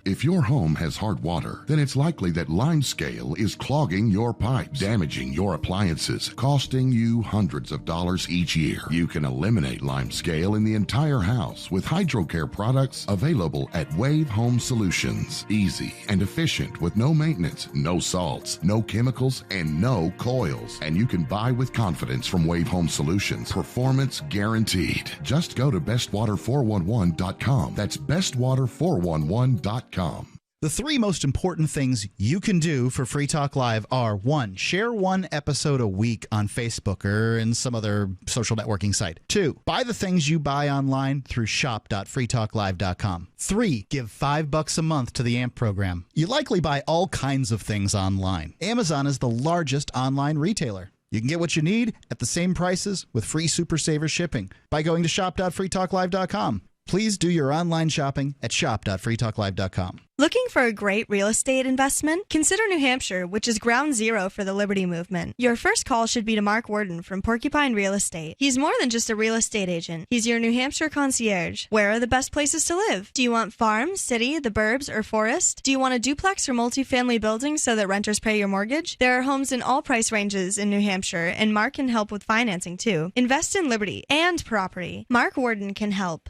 If your home has hard water, then it's likely that limescale is clogging your pipes, damaging your appliances, costing you hundreds of dollars each year. You can eliminate limescale in the entire house with HydroCare products available at Wave Home Solutions. Easy and efficient with no maintenance, no salts, no chemicals, and no coils. And you can buy with confidence from Wave Home Solutions. Performance guaranteed. Just go to bestwater411.com. That's bestwater411.com. The three most important things you can do for Free Talk Live are: 1, share one episode a week on Facebook or in some other social networking site. 2, buy the things you buy online through shop.freetalklive.com. 3, give $5 a month to the AMP program. You likely buy all kinds of things online. Amazon is the largest online retailer. You can get what you need at the same prices with free Super Saver shipping by going to shop.freetalklive.com. Please do your online shopping at shop.freetalklive.com. Looking for a great real estate investment? Consider New Hampshire, which is ground zero for the Liberty Movement. Your first call should be to Mark Worden from Porcupine Real Estate. He's more than just a real estate agent. He's your New Hampshire concierge. Where are the best places to live? Do you want farm, city, the burbs, or forest? Do you want a duplex or multifamily building so that renters pay your mortgage? There are homes in all price ranges in New Hampshire, and Mark can help with financing too. Invest in liberty and property. Mark Worden can help.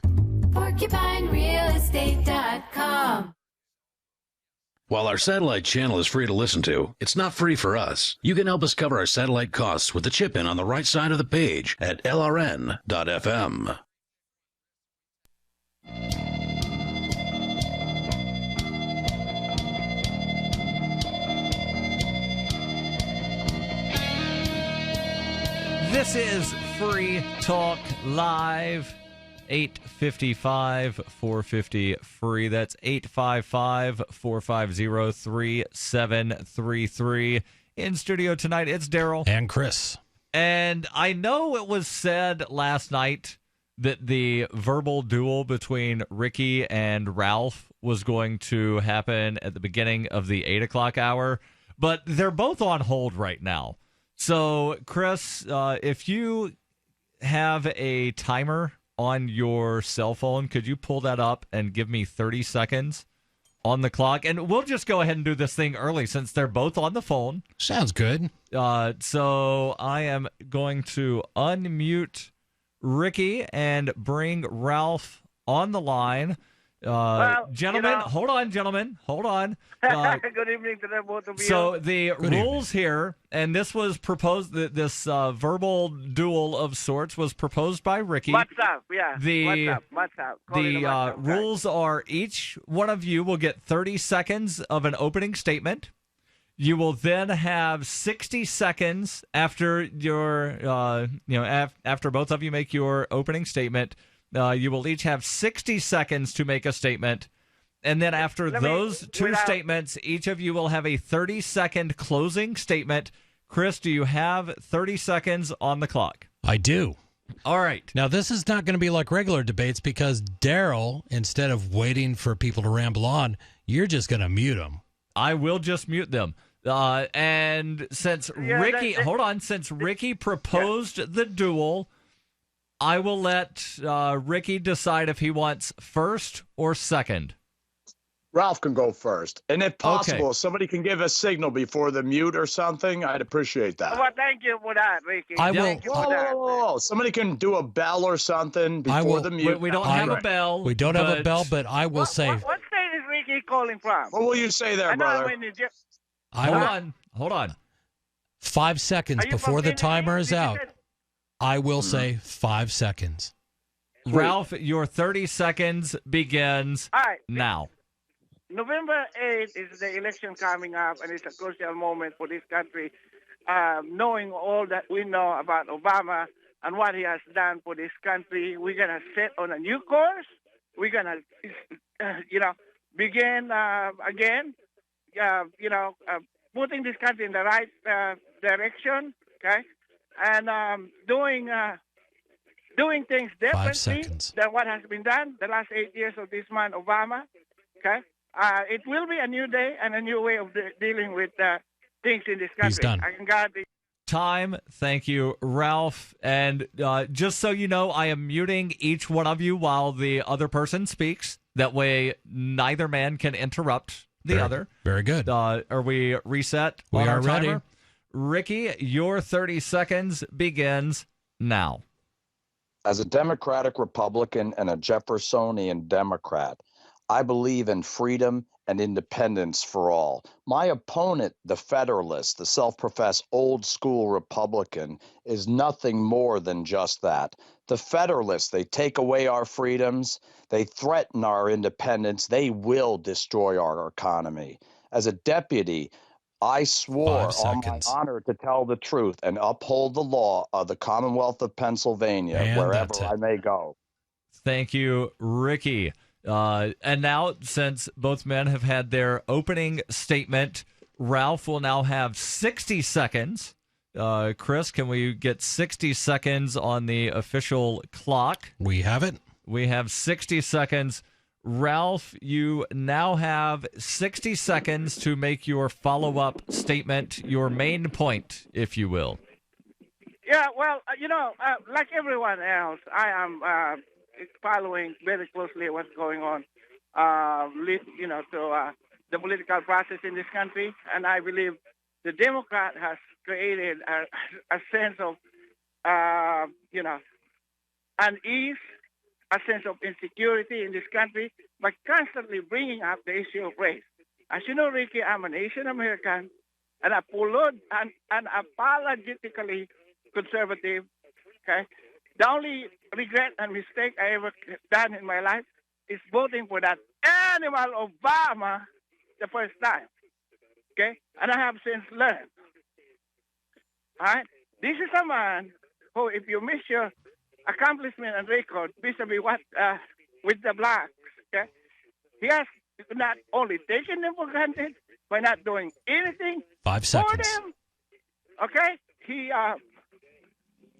PorcupineRealEstate.com. While our satellite channel is free to listen to, it's not free for us. You can help us cover our satellite costs with the chip-in on the right side of the page at lrn.fm. This is Free Talk Live. 855-450-FREE. That's 855-450-3733. In studio tonight, it's Darryl. And Chris. And I know it was said last night that the verbal duel between Ricky and Ralph was going to happen at the beginning of the 8 o'clock hour, but they're both on hold right now. So, Chris, if you have a timer on your cell phone, could you pull that up and give me 30 seconds on the clock? And we'll just go ahead and do this thing early since they're both on the phone. Sounds good. So I am going to unmute Ricky and bring Ralph on the line. Gentlemen, hold on, hold on. Good evening to them, both of you. So the rules here, and this was proposed, this verbal duel of sorts was proposed by Ricky. What's up? Yeah. What's up? The rules are each one of you will get 30 seconds of an opening statement. You will then have 60 seconds after your, after both of you make your opening statement. You will each have 60 seconds to make a statement. And then after those two statements, each of you will have a 30-second closing statement. Chris, do you have 30 seconds on the clock? I do. All right. Now, this is not going to be like regular debates because Darryl, instead of waiting for people to ramble on, you're just going to mute them. I will just mute them. And since since Ricky proposed the duel, I will let Ricky decide if he wants first or second. Ralph can go first. And if possible, somebody can give a signal before the mute or something, I'd appreciate that. Well, thank you for that, Ricky. Whoa. Somebody can do a bell or something before the mute. We don't have a bell. We don't have a bell, but I will say... What state is Ricky calling from? What will you say there, brother? Hold on. 5 seconds before the timer is out. I will say 5 seconds. Ralph, your 30 seconds begins now. November 8th is the election coming up, and it's a crucial moment for this country. Knowing all that we know about Obama and what he has done for this country, we're going to set on a new course. We're going to, begin again, putting this country in the right direction, okay? And doing things differently than what has been done the last 8 years of this man, Obama, okay? It will be a new day and a new way of dealing with things in this country. He's done. I can guarantee. time. Thank you, Ralph. And just so you know, I am muting each one of you while the other person speaks. That way, neither man can interrupt the other. Very good. Are we reset? We on are our ready. timer? Ricky, your 30 seconds begins now. As a Democratic Republican and a Jeffersonian Democrat, I believe in freedom and independence for all. My opponent, the Federalist, the self-professed old school Republican, is nothing more than just that. The Federalists, they take away our freedoms, they threaten our independence, they will destroy our economy. As a deputy, I swore on my honor to tell the truth and uphold the law of the Commonwealth of Pennsylvania And wherever that's it. I may go. Thank you, Ricky. And now, since both men have had their opening statement, Ralph will now have 60 seconds. Chris, can we get 60 seconds on the official clock? We have it. We have 60 seconds. Ralph, you now have 60 seconds to make your follow-up statement, your main point, if you will. Yeah, well, like everyone else, I am following very closely what's going on, to the political process in this country. And I believe the Democrat has created a sense of, unease, a sense of insecurity in this country by constantly bringing up the issue of race. As you know, Ricky, I'm an Asian American, and I followed and unapologetically conservative. Okay, the only regret and mistake I ever done in my life is voting for that animal Obama the first time. Okay, and I have since learned. All right, this is a man who, if you miss your accomplishment and record vis-a-vis what with the blacks, okay, he has not only taken them for granted by not doing anything 5 for seconds. them. Okay,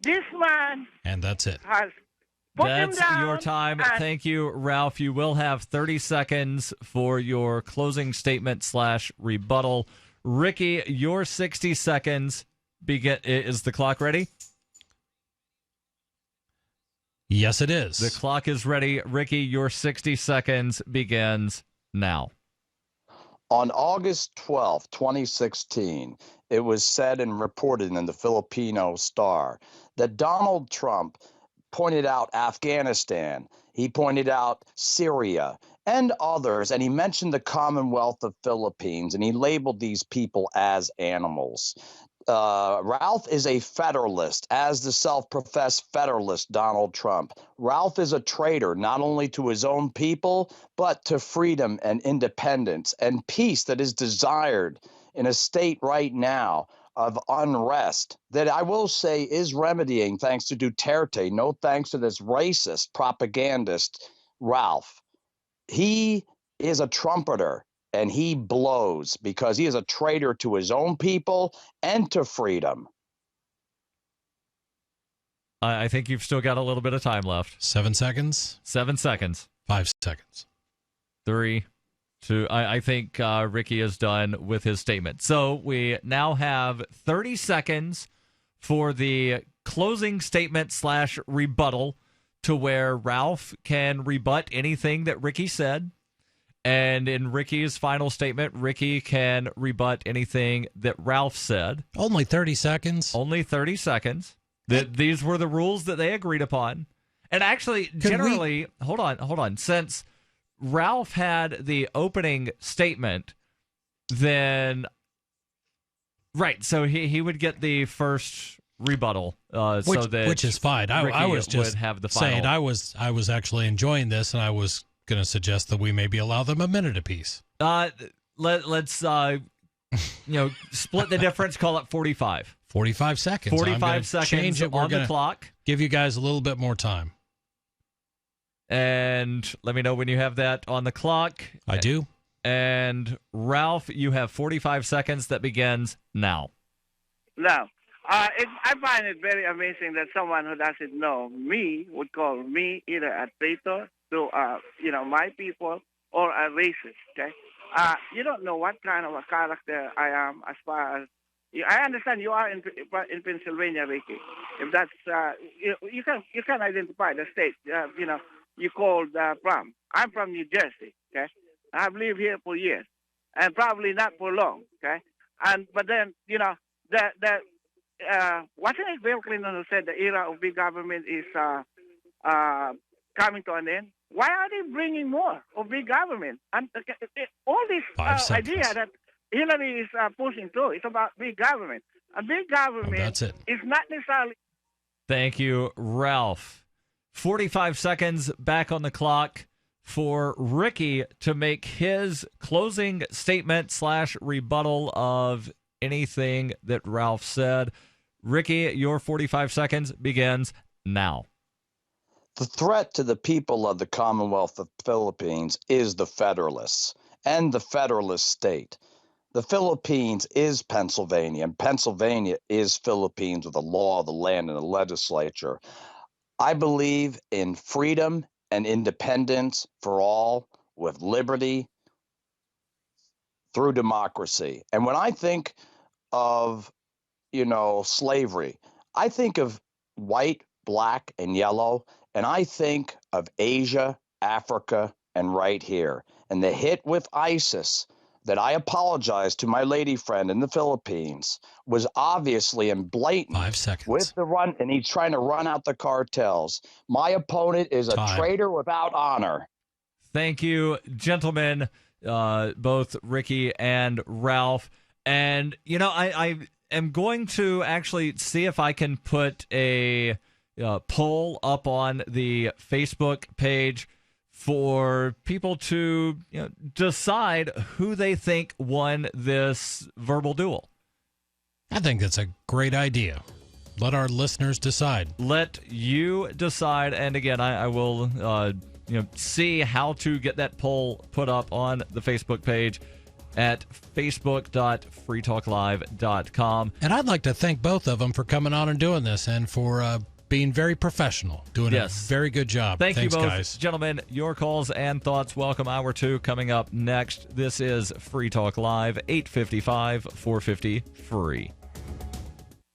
this man And that's it. has put them That's down. your time. and- Thank you, Ralph. You will have 30 seconds for your closing statement / rebuttal. Ricky, your 60 seconds begin. Is the clock ready? Yes, it is. The clock is ready. Ricky, your 60 seconds begins now. On August 12, 2016, it was said and reported in the Filipino Star that Donald Trump pointed out Afghanistan, he pointed out Syria, and others, and he mentioned the Commonwealth of Philippines, and he labeled these people as animals. Ralph is a Federalist, as the self-professed Federalist Donald Trump. Ralph is a traitor, not only to his own people, but to freedom and independence and peace that is desired in a state right now of unrest that I will say is remedying thanks to Duterte, no thanks to this racist propagandist, Ralph. He is a trumpeter. And he blows because he is a traitor to his own people and to freedom. I think you've still got a little bit of time left. 7 seconds. 7 seconds. 5 seconds. 3, 2. I think Ricky is done with his statement. So we now have 30 seconds for the closing statement / rebuttal, to where Ralph can rebut anything that Ricky said. And in Ricky's final statement, Ricky can rebut anything that Ralph said. Only 30 seconds. Only 30 seconds. These were the rules that they agreed upon. And actually, generally, hold on. Since Ralph had the opening statement, then, right, so he would get the first rebuttal. Which is fine. I was just have the saying final. I was actually enjoying this, and I was going to suggest that we maybe allow them a minute apiece. Let's split the difference. Call it 45. 45 seconds. 45 seconds change it. We're on the clock. Give you guys a little bit more time. And let me know when you have that on the clock. I do. And Ralph, you have 45 seconds that begins now. No. I find it very amazing that someone who doesn't know me would call me either a traitor to, my people or a racist, okay? You don't know what kind of a character I am as far as I understand you are in Pennsylvania, Ricky. If that's you can identify the state. You called from. I'm from New Jersey. Okay, I've lived here for years, and probably not for long. Okay, but then wasn't it Bill Clinton who said the era of big government is coming to an end? Why are they bringing more of big government? And all this idea that Hillary is pushing through, it's about big government. And big government that's it. is not necessarily... Thank you, Ralph. 45 seconds back on the clock for Ricky to make his closing statement / rebuttal of anything that Ralph said. Ricky, your 45 seconds begins now. The threat to the people of the Commonwealth of the Philippines is the Federalists and the Federalist state. The Philippines is Pennsylvania, and Pennsylvania is Philippines with the law, the land, and the legislature. I believe in freedom and independence for all, with liberty through democracy. And when I think of, slavery, I think of white, black, and yellow, and I think of Asia, Africa, and right here. And the hit with ISIS that I apologize to my lady friend in the Philippines was obviously and blatant. 5 seconds. With the run, and he's trying to run out the cartels. My opponent is a traitor without honor. Thank you, gentlemen, both Ricky and Ralph. And, I am going to actually see if I can put a poll up on the Facebook page for people to decide who they think won this verbal duel. I think that's a great idea. Let our listeners decide. Let you decide. And again, I will see how to get that poll put up on the Facebook page at facebook.freetalklive.com. And I'd like to thank both of them for coming on and doing this, and for being very professional, doing a very good job. Thanks, you both, guys. Gentlemen. Your calls and thoughts welcome. Hour 2 coming up next. This is Free Talk Live, 855-450-FREE.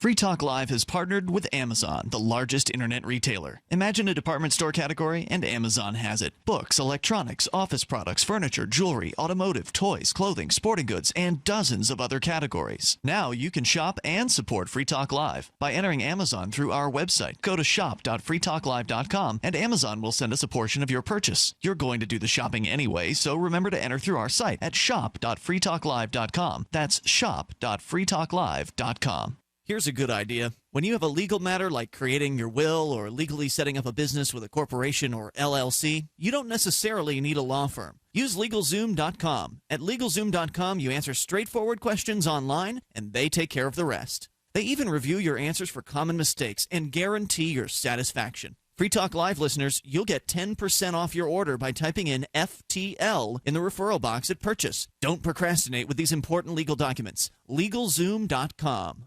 Free Talk Live has partnered with Amazon, the largest internet retailer. Imagine a department store category, and Amazon has it. Books, electronics, office products, furniture, jewelry, automotive, toys, clothing, sporting goods, and dozens of other categories. Now you can shop and support Free Talk Live by entering Amazon through our website. Go to shop.freetalklive.com, and Amazon will send us a portion of your purchase. You're going to do the shopping anyway, so remember to enter through our site at shop.freetalklive.com. That's shop.freetalklive.com. Here's a good idea. When you have a legal matter like creating your will or legally setting up a business with a corporation or LLC, you don't necessarily need a law firm. Use LegalZoom.com. At LegalZoom.com, you answer straightforward questions online, and they take care of the rest. They even review your answers for common mistakes and guarantee your satisfaction. Free Talk Live listeners, you'll get 10% off your order by typing in FTL in the referral box at purchase. Don't procrastinate with these important legal documents. LegalZoom.com.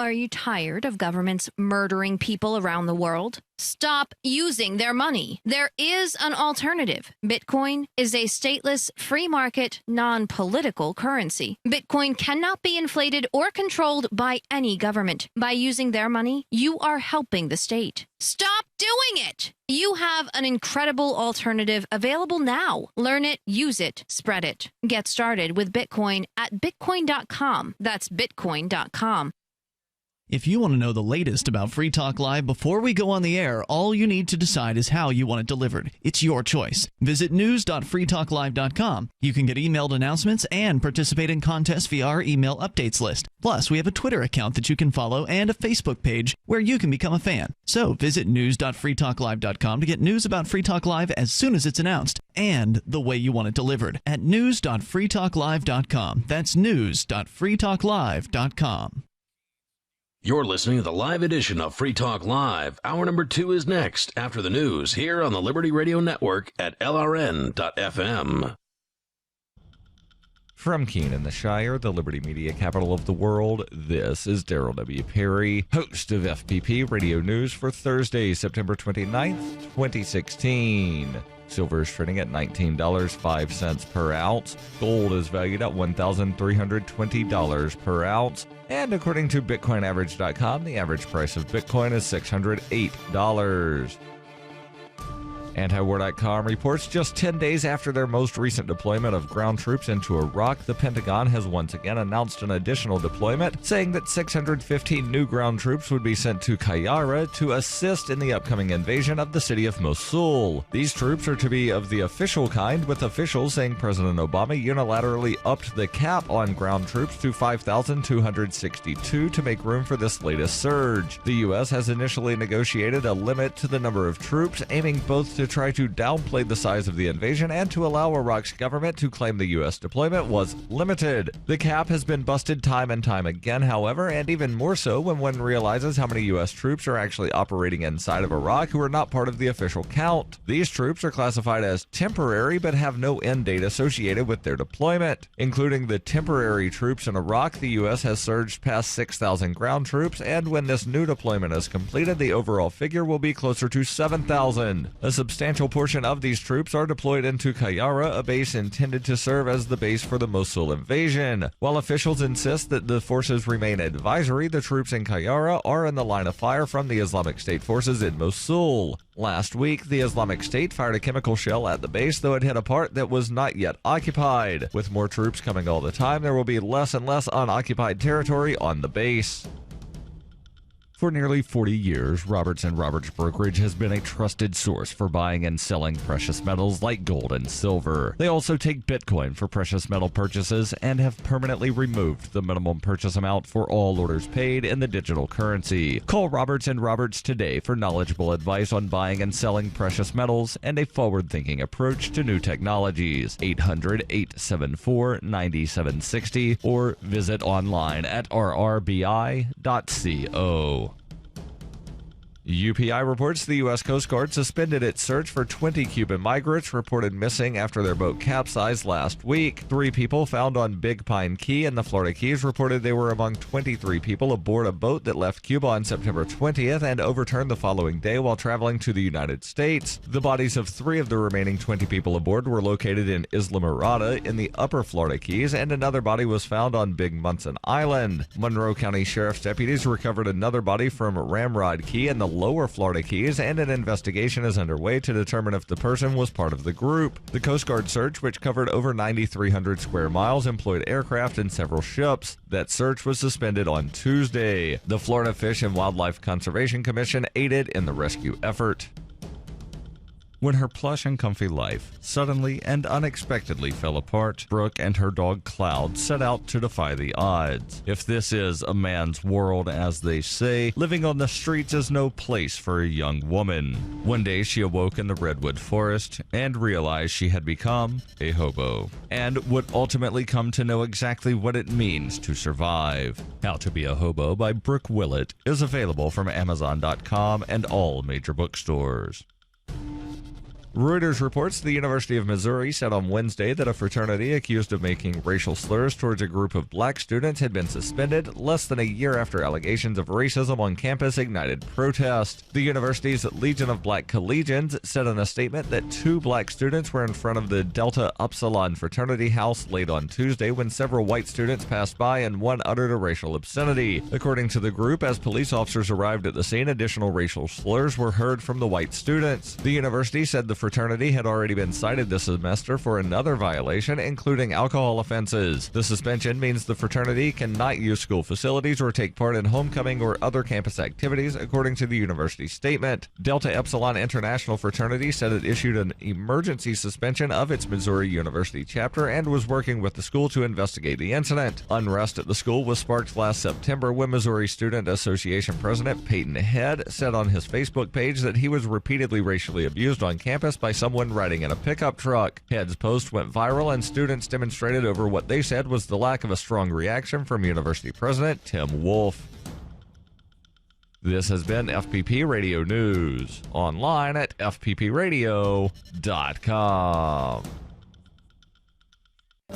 Are you tired of governments murdering people around the world? Stop using their money. There is an alternative. Bitcoin is a stateless, free market, non-political currency. Bitcoin cannot be inflated or controlled by any government. By using their money, you are helping the state. Stop doing it! You have an incredible alternative available now. Learn it, use it, spread it. Get started with Bitcoin at bitcoin.com. That's bitcoin.com. If you want to know the latest about Free Talk Live before we go on the air, all you need to decide is how you want it delivered. It's your choice. Visit news.freetalklive.com. You can get emailed announcements and participate in contests via our email updates list. Plus, we have a Twitter account that you can follow and a Facebook page where you can become a fan. So visit news.freetalklive.com to get news about Free Talk Live as soon as it's announced and the way you want it delivered at news.freetalklive.com. That's news.freetalklive.com. You're listening to the live edition of Free Talk Live. Hour number 2 is next after the news here on the Liberty Radio Network at LRN.FM. From Keene in the Shire, the Liberty Media capital of the world, this is Darryl W. Perry, host of FPP Radio News for Thursday, September 29th, 2016. Silver is trading at $19.05 per ounce. Gold is valued at $1,320 per ounce. And according to BitcoinAverage.com, the average price of Bitcoin is $608. Antiwar.com reports just 10 days after their most recent deployment of ground troops into Iraq, the Pentagon has once again announced an additional deployment, saying that 615 new ground troops would be sent to Qayyarah to assist in the upcoming invasion of the city of Mosul. These troops are to be of the official kind, with officials saying President Obama unilaterally upped the cap on ground troops to 5,262 to make room for this latest surge. The U.S. has initially negotiated a limit to the number of troops, aiming both to try to downplay the size of the invasion and to allow Iraq's government to claim the U.S. deployment was limited. The cap has been busted time and time again, however, and even more so when one realizes how many U.S. troops are actually operating inside of Iraq who are not part of the official count. These troops are classified as temporary but have no end date associated with their deployment. Including the temporary troops in Iraq, the U.S. has surged past 6,000 ground troops, and when this new deployment is completed, the overall figure will be closer to 7,000. A substantial portion of these troops are deployed into Qayyarah, a base intended to serve as the base for the Mosul invasion. While officials insist that the forces remain advisory, the troops in Qayyarah are in the line of fire from the Islamic State forces in Mosul. Last week, the Islamic State fired a chemical shell at the base, though it hit a part that was not yet occupied. With more troops coming all the time, there will be less and less unoccupied territory on the base. For nearly 40 years, Roberts & Roberts Brokerage has been a trusted source for buying and selling precious metals like gold and silver. They also take Bitcoin for precious metal purchases and have permanently removed the minimum purchase amount for all orders paid in the digital currency. Call Roberts & Roberts today for knowledgeable advice on buying and selling precious metals and a forward-thinking approach to new technologies. 800-874-9760 or visit online at rrbi.co. UPI reports the U.S. Coast Guard suspended its search for 20 Cuban migrants reported missing after their boat capsized last week. 3 people found on Big Pine Key in the Florida Keys reported they were among 23 people aboard a boat that left Cuba on September 20th and overturned the following day while traveling to the United States. The bodies of 3 of the remaining 20 people aboard were located in Isla Mirada in the upper Florida Keys, and another body was found on Big Munson Island. Monroe County Sheriff's deputies recovered another body from Ramrod Key in the lower Florida Keys, and an investigation is underway to determine if the person was part of the group. The Coast Guard search, which covered over 9,300 square miles, employed aircraft and several ships. That search was suspended on Tuesday. The Florida Fish and Wildlife Conservation Commission aided in the rescue effort. When her plush and comfy life suddenly and unexpectedly fell apart, Brooke and her dog Cloud set out to defy the odds. If this is a man's world, as they say, living on the streets is no place for a young woman. One day she awoke in the redwood forest and realized she had become a hobo, and would ultimately come to know exactly what it means to survive. How to Be a Hobo by Brooke Willett is available from Amazon.com and all major bookstores. Reuters reports the University of Missouri said on Wednesday that a fraternity accused of making racial slurs towards a group of black students had been suspended less than a year after allegations of racism on campus ignited protest. The university's Legion of Black Collegians said in a statement that 2 black students were in front of the Delta Upsilon fraternity house late on Tuesday when several white students passed by and one uttered a racial obscenity. According to the group, as police officers arrived at the scene, additional racial slurs were heard from the white students. The university said the fraternity had already been cited this semester for another violation, including alcohol offenses. The suspension means the fraternity cannot use school facilities or take part in homecoming or other campus activities, according to the university statement. Delta Epsilon International Fraternity said it issued an emergency suspension of its Missouri University chapter and was working with the school to investigate the incident. Unrest at the school was sparked last September when Missouri Student Association President Peyton Head said on his Facebook page that he was repeatedly racially abused on campus by someone riding in a pickup truck. Head's post went viral and students demonstrated over what they said was the lack of a strong reaction from University President Tim Wolf. This has been FPP Radio News, online at fppradio.com.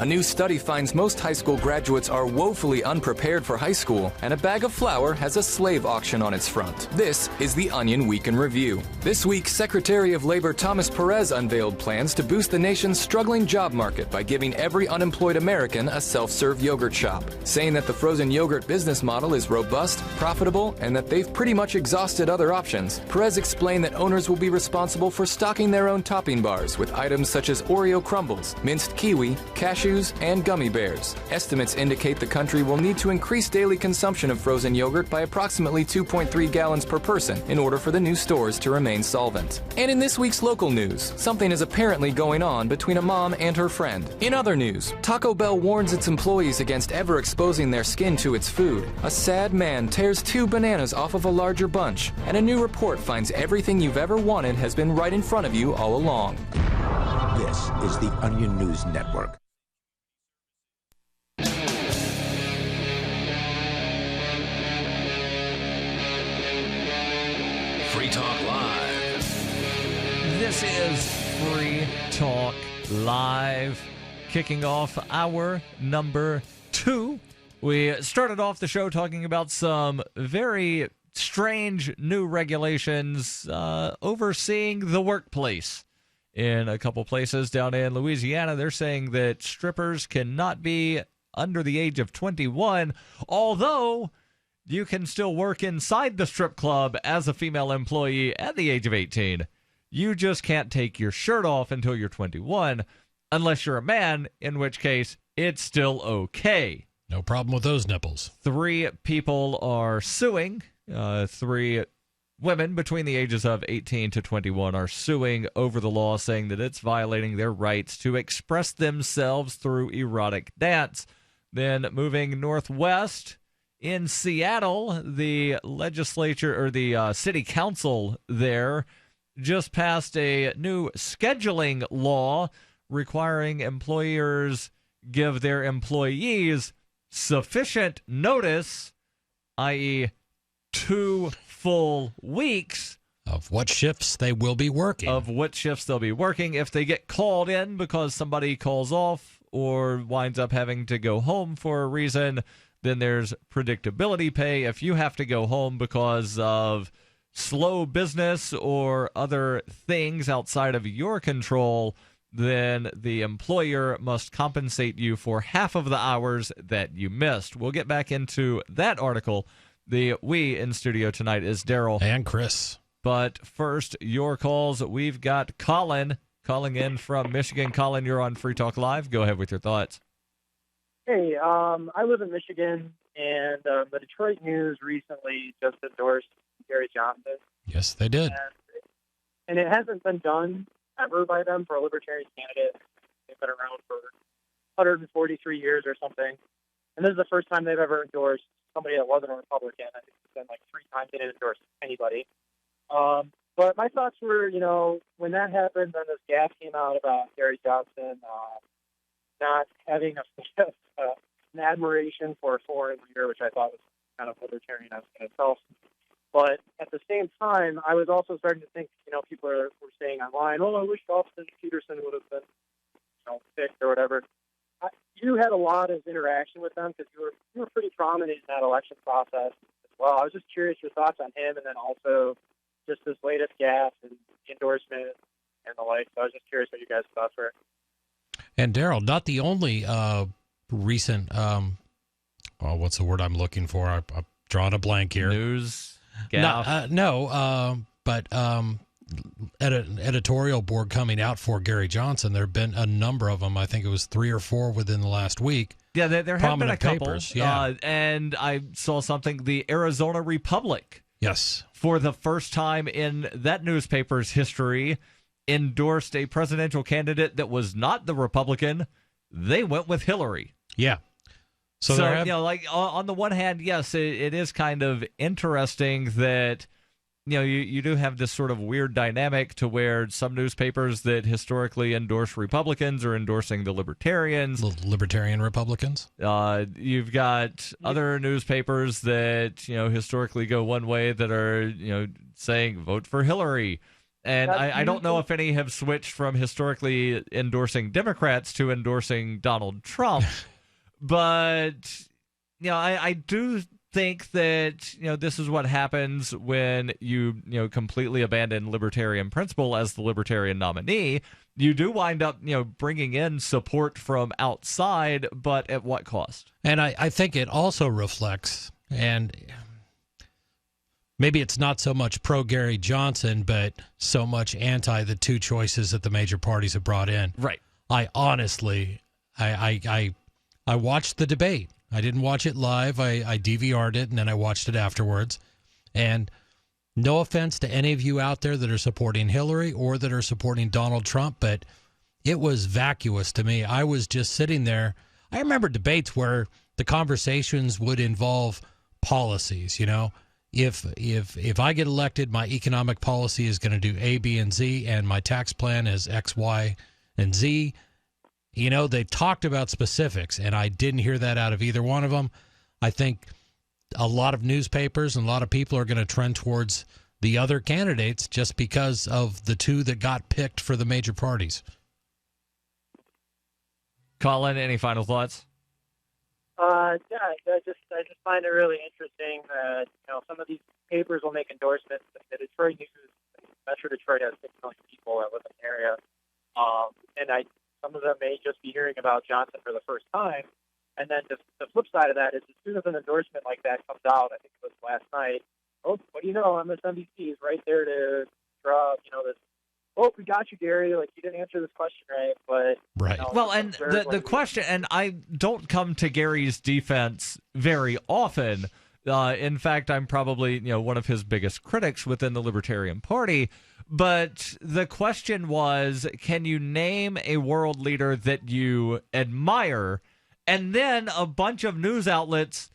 A new study finds most high school graduates are woefully unprepared for high school, and a bag of flour has a slave auction on its front. This is the Onion Week in Review. This week, Secretary of Labor Thomas Perez unveiled plans to boost the nation's struggling job market by giving every unemployed American a self-serve yogurt shop, saying that the frozen yogurt business model is robust, profitable, and that they've pretty much exhausted other options. Perez explained that owners will be responsible for stocking their own topping bars with items such as Oreo crumbles, minced kiwi, cashews, and gummy bears. Estimates indicate the country will need to increase daily consumption of frozen yogurt by approximately 2.3 gallons per person in order for the new stores to remain solvent. And in this week's local news, something is apparently going on between a mom and her friend. In other news, Taco Bell warns its employees against ever exposing their skin to its food. A sad man tears 2 bananas off of a larger bunch, and a new report finds everything you've ever wanted has been right in front of you all along. This is the Onion News Network. Free Talk Live. This is Free Talk Live, kicking off hour number 2. We started off the show talking about some very strange new regulations overseeing the workplace. In a couple places down in Louisiana, they're saying that strippers cannot be under the age of 21, although you can still work inside the strip club as a female employee at the age of 18. You just can't take your shirt off until you're 21, unless you're a man, in which case it's still okay. No problem with those nipples. 3 people are suing. 3 women between the ages of 18 to 21 are suing over the law, saying that it's violating their rights to express themselves through erotic dance. Then moving northwest, in Seattle, the legislature, or the city council there, just passed a new scheduling law requiring employers give their employees sufficient notice, i.e., 2 full weeks of what shifts they will be working. If they get called in because somebody calls off or winds up having to go home for a reason, then there's predictability pay. If you have to go home because of slow business or other things outside of your control, then the employer must compensate you for half of the hours that you missed. We'll get back into that article. We in studio tonight is Darryl and Chris. But first, your calls. We've got Colin calling in from Michigan. Colin, you're on Free Talk Live. Go ahead with your thoughts. Hey, I live in Michigan, and the Detroit News recently just endorsed Gary Johnson. Yes, they did. And it hasn't been done ever by them for a Libertarian candidate. They've been around for 143 years or something. And this is the first time they've ever endorsed somebody that wasn't a Republican. I think it's been like 3 times they didn't endorse anybody. But my thoughts were, when that happened, then this gaffe came out about Gary Johnson not having an admiration for a foreign leader, which I thought was kind of libertarian in itself. But at the same time, I was also starting to think, people were saying online, oh, I wish Austin Peterson would have been, picked or whatever. You had a lot of interaction with them because you were pretty prominent in that election process as well. I was just curious your thoughts on him, and then also just this latest gaffe and endorsement and the like. So I was just curious what you guys' thoughts were. And Darryl, not the only recent, what's the word I'm looking for? I've drawn a blank here. News gaffe? But at an editorial board coming out for Gary Johnson, there have been a number of them. I think it was 3 or 4 within the last week. Yeah, there have been a couple. Papers, yeah. And I saw something, the Arizona Republic. Yes. For the first time in that newspaper's history, endorsed a presidential candidate that was not the Republican. They went with Hillary. Yeah. So on the one hand, yes, it is kind of interesting that, you do have this sort of weird dynamic to where some newspapers that historically endorse Republicans are endorsing the Libertarians. The Libertarian Republicans. You've got other newspapers that, historically go one way that are, saying vote for Hillary. And I don't know if any have switched from historically endorsing Democrats to endorsing Donald Trump, but I do think that this is what happens when you completely abandon libertarian principle as the libertarian nominee. You do wind up bringing in support from outside, but at what cost? And I think it also reflects, and maybe it's not so much pro Gary Johnson, but so much anti the two choices that the major parties have brought in. Right. I honestly, I watched the debate. I didn't watch it live. I DVR'd it, and then I watched it afterwards. And no offense to any of you out there that are supporting Hillary or that are supporting Donald Trump, but it was vacuous to me. I was just sitting there. I remember debates where the conversations would involve policies. If I get elected, my economic policy is going to do A, B, and Z, and my tax plan is X, Y, and Z. They talked about specifics, and I didn't hear that out of either one of them. I think a lot of newspapers and a lot of people are going to trend towards the other candidates just because of the two that got picked for the major parties. Colin, any final thoughts? I just find it really interesting that some of these papers will make endorsements. The Detroit News, Metro Detroit has 6 million people that live in the area, and some of them may just be hearing about Johnson for the first time. And then the flip side of that is as soon as an endorsement like that comes out, I think it was last night, what do you know, MSNBC is right there to draw, this, we got you, Gary, like you didn't answer this question right. But right. Well, and the question, and I don't come to Gary's defense very often. In fact, I'm probably, one of his biggest critics within the Libertarian Party. But the question was, can you name a world leader that you admire? And then a bunch of news outlets,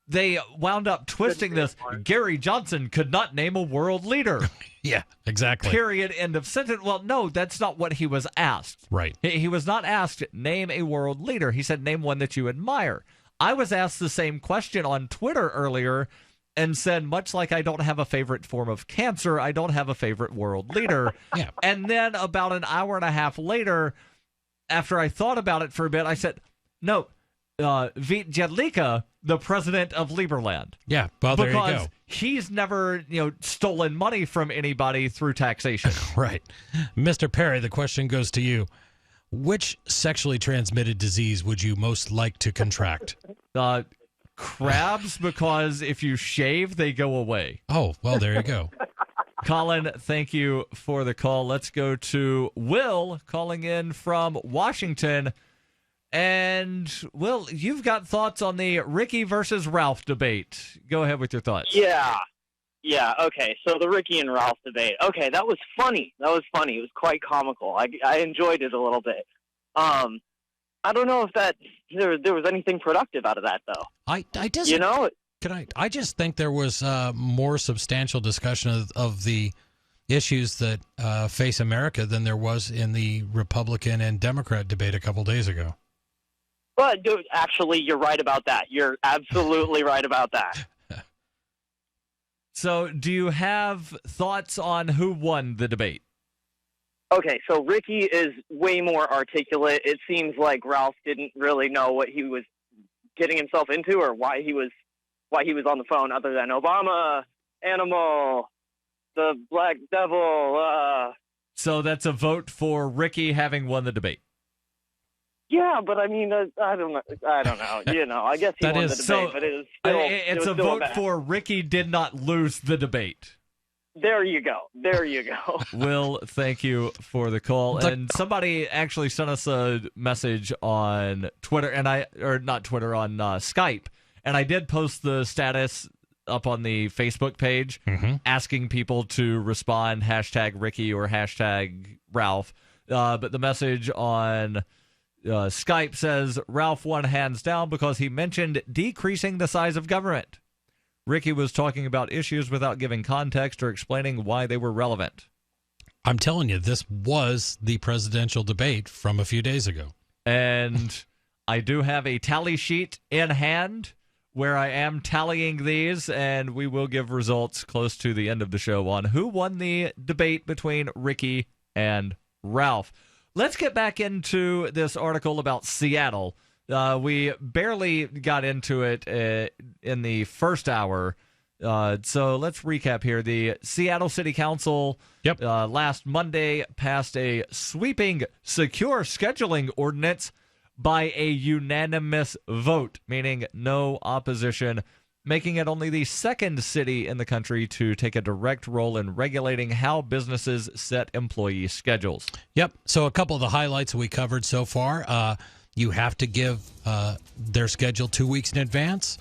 they wound up twisting this. Gary Johnson could not name a world leader. Yeah, exactly. Period. End of sentence. Well, no, that's not what he was asked. Right. He was not asked, name a world leader. He said, name one that you admire. I was asked the same question on Twitter earlier and said, much like I don't have a favorite form of cancer, I don't have a favorite world leader. Yeah. And then about an hour and a half later, after I thought about it for a bit, I said, no, Vít Jedlička, the president of Liberland. Yeah, well, there you go. Because he's never, stolen money from anybody through taxation. Right. Mr. Perry, the question goes to you. Which sexually transmitted disease would you most like to contract? Crabs, because if you shave, they go away. Oh, well, there you go. Colin, thank you for the call. Let's go to Will calling in from Washington. And, Will, you've got thoughts on the Ricky versus Ralph debate. Go ahead with your thoughts. Yeah, okay. So the Ricky and Ralph debate. Okay, that was funny. It was quite comical. I enjoyed it a little bit. I don't know if there was anything productive out of that, though. I just I just think there was more substantial discussion of the issues that face America than there was in the Republican and Democrat debate a couple days ago. But dude, actually, you're right about that. You're absolutely right about that. So, do you have thoughts on who won the debate? Okay, so Ricky is way more articulate. It seems like Ralph didn't really know what he was getting himself into or why he was on the phone, other than Obama, animal, the black devil. So that's a vote for Ricky having won the debate. Yeah, but I mean, I don't know. I guess he won the debate, but it was still, it's a vote for Ricky did not lose the debate. There you go. Will, thank you for the call. And somebody actually sent us a message on Twitter, on Skype, and I did post the status up on the Facebook page asking people to respond hashtag Ricky or hashtag Ralph. But the message on Skype says Ralph won hands down because he mentioned decreasing the size of government. Ricky was talking about issues without giving context or explaining why they were relevant. I'm telling you, this was the presidential debate from a few days ago. And I do have a tally sheet in hand where I am tallying these, and we will give results close to the end of the show on who won the debate between Ricky and Ralph. Let's get back into this article about Seattle. We barely got into it in the first hour, so let's recap here. The Seattle City Council last Monday passed a sweeping secure scheduling ordinance by a unanimous vote, meaning no opposition, making it only the second city in the country to take a direct role in regulating how businesses set employee schedules. Yep. So a couple of the highlights we covered so far. You have to give their schedule 2 weeks in advance.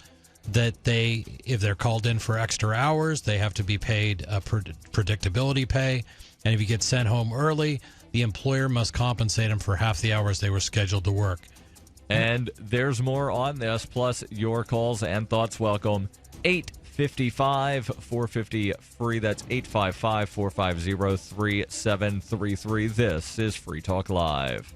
That if they're called in for extra hours, they have to be paid predictability pay. And if you get sent home early, the employer must compensate them for half the hours they were scheduled to work. And there's more on this, plus your calls and thoughts welcome. 855-450-FREE. That's 855-450-3733. This is Free Talk Live.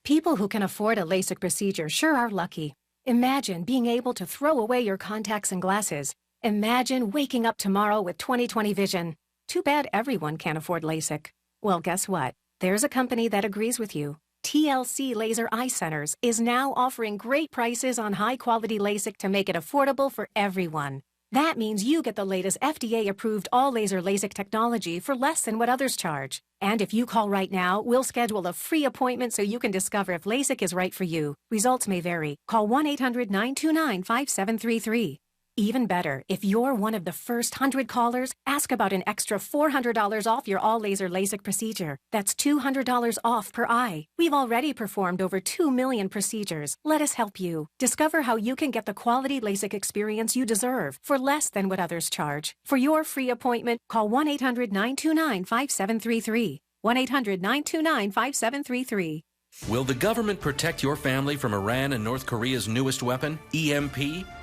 People who can afford a LASIK procedure sure are lucky. Imagine being able to throw away your contacts and glasses. Imagine waking up tomorrow with 20/20 vision. Too bad everyone can't afford LASIK. Well, guess what? There's a company that agrees with you. TLC Laser Eye Centers is now offering great prices on high-quality LASIK to make it affordable for everyone. That means you get the latest FDA-approved all-laser LASIK technology for less than what others charge. And if you call right now, we'll schedule a free appointment so you can discover if LASIK is right for you. Results may vary. Call 1-800-929-5733. Even better, if you're one of the first 100 callers, ask about an extra $400 off your all-laser LASIK procedure. That's $200 off per eye. We've already performed over 2 million procedures. Let us help you. Discover how you can get the quality LASIK experience you deserve for less than what others charge. For your free appointment, call 1-800-929-5733. 1-800-929-5733. Will the government protect your family from Iran and North Korea's newest weapon, EMP?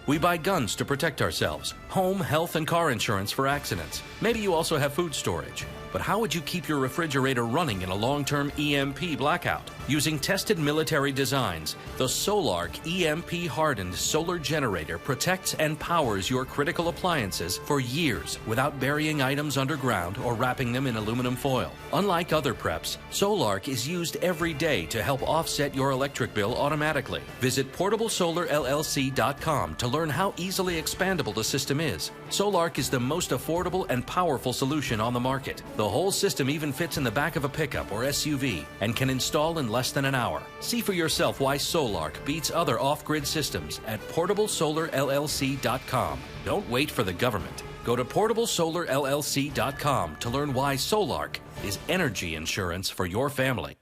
We buy guns to protect ourselves, home, health, and car insurance for accidents. Maybe you also have food storage. But how would you keep your refrigerator running in a long-term EMP blackout? Using tested military designs, the Solarc EMP-hardened solar generator protects and powers your critical appliances for years without burying items underground or wrapping them in aluminum foil. Unlike other preps, Solarc is used every day to help offset your electric bill automatically. Visit PortableSolarLLC.com to learn how easily expandable the system is. Solarc is the most affordable and powerful solution on the market. The whole system even fits in the back of a pickup or SUV and can install in less than an hour. See for yourself why Solarc beats other off-grid systems at PortableSolarLLC.com. Don't wait for the government. Go to PortableSolarLLC.com to learn why Solarc is energy insurance for your family.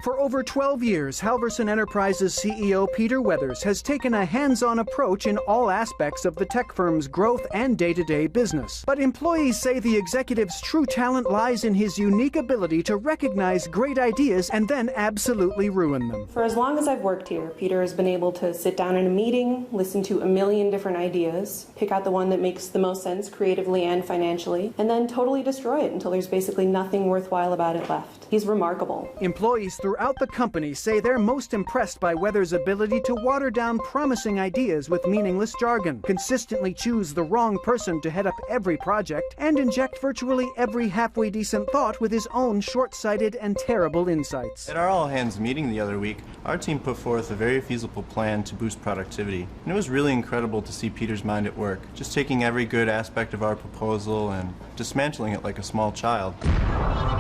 For over 12 years, Halverson Enterprises CEO Peter Weathers has taken a hands-on approach in all aspects of the tech firm's growth and day-to-day business. But employees say the executive's true talent lies in his unique ability to recognize great ideas and then absolutely ruin them. For as long as I've worked here, Peter has been able to sit down in a meeting, listen to a million different ideas, pick out the one that makes the most sense creatively and financially, and then totally destroy it until there's basically nothing worthwhile about it left. He's remarkable. Employees throughout the company say they're most impressed by Weathers' ability to water down promising ideas with meaningless jargon, consistently choose the wrong person to head up every project, and inject virtually every halfway decent thought with his own short-sighted and terrible insights. At our all-hands meeting the other week, our team put forth a very feasible plan to boost productivity, and it was really incredible to see Peter's mind at work, just taking every good aspect of our proposal and dismantling it like a small child.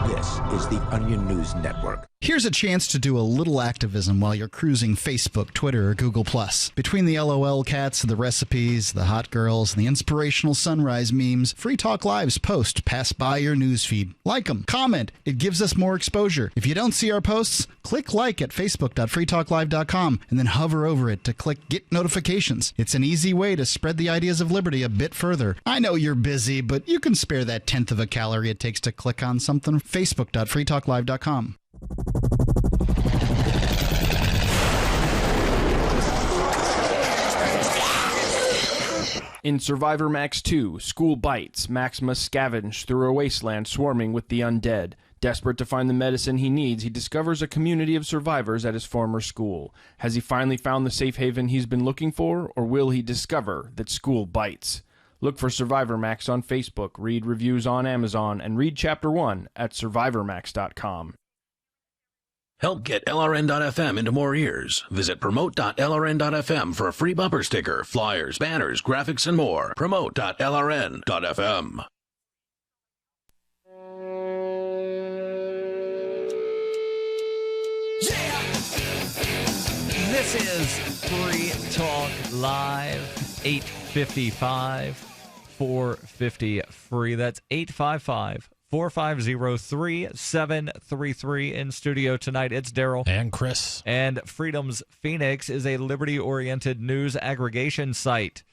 This is the Onion News Network. Here's a chance to do a little activism while you're cruising Facebook, Twitter, or Google+. Between the LOL cats, the recipes, the hot girls, and the inspirational sunrise memes, Free Talk Live's posts pass by your newsfeed. Like them, comment. It gives us more exposure. If you don't see our posts, click like at facebook.freetalklive.com and then hover over it to click Get Notifications. It's an easy way to spread the ideas of liberty a bit further. I know you're busy, but you can spare that 1/10 of a calorie it takes to click on something. Facebook.freetalklive.com. In Survivor Max 2, School Bites, Max must scavenge through a wasteland swarming with the undead. Desperate to find the medicine he needs, he discovers a community of survivors at his former school. Has he finally found the safe haven he's been looking for, or will he discover that school bites? Look for Survivor Max on Facebook, read reviews on Amazon, and read Chapter 1 at survivormax.com. Help get LRN.FM into more ears. Visit promote.lrn.fm for a free bumper sticker, flyers, banners, graphics, and more. Promote.lrn.fm. This is Free Talk Live, 855 450 free. That's 855-450-3733. In studio tonight, it's Darryl. And Chris. And Freedom's Phoenix is a liberty-oriented news aggregation site.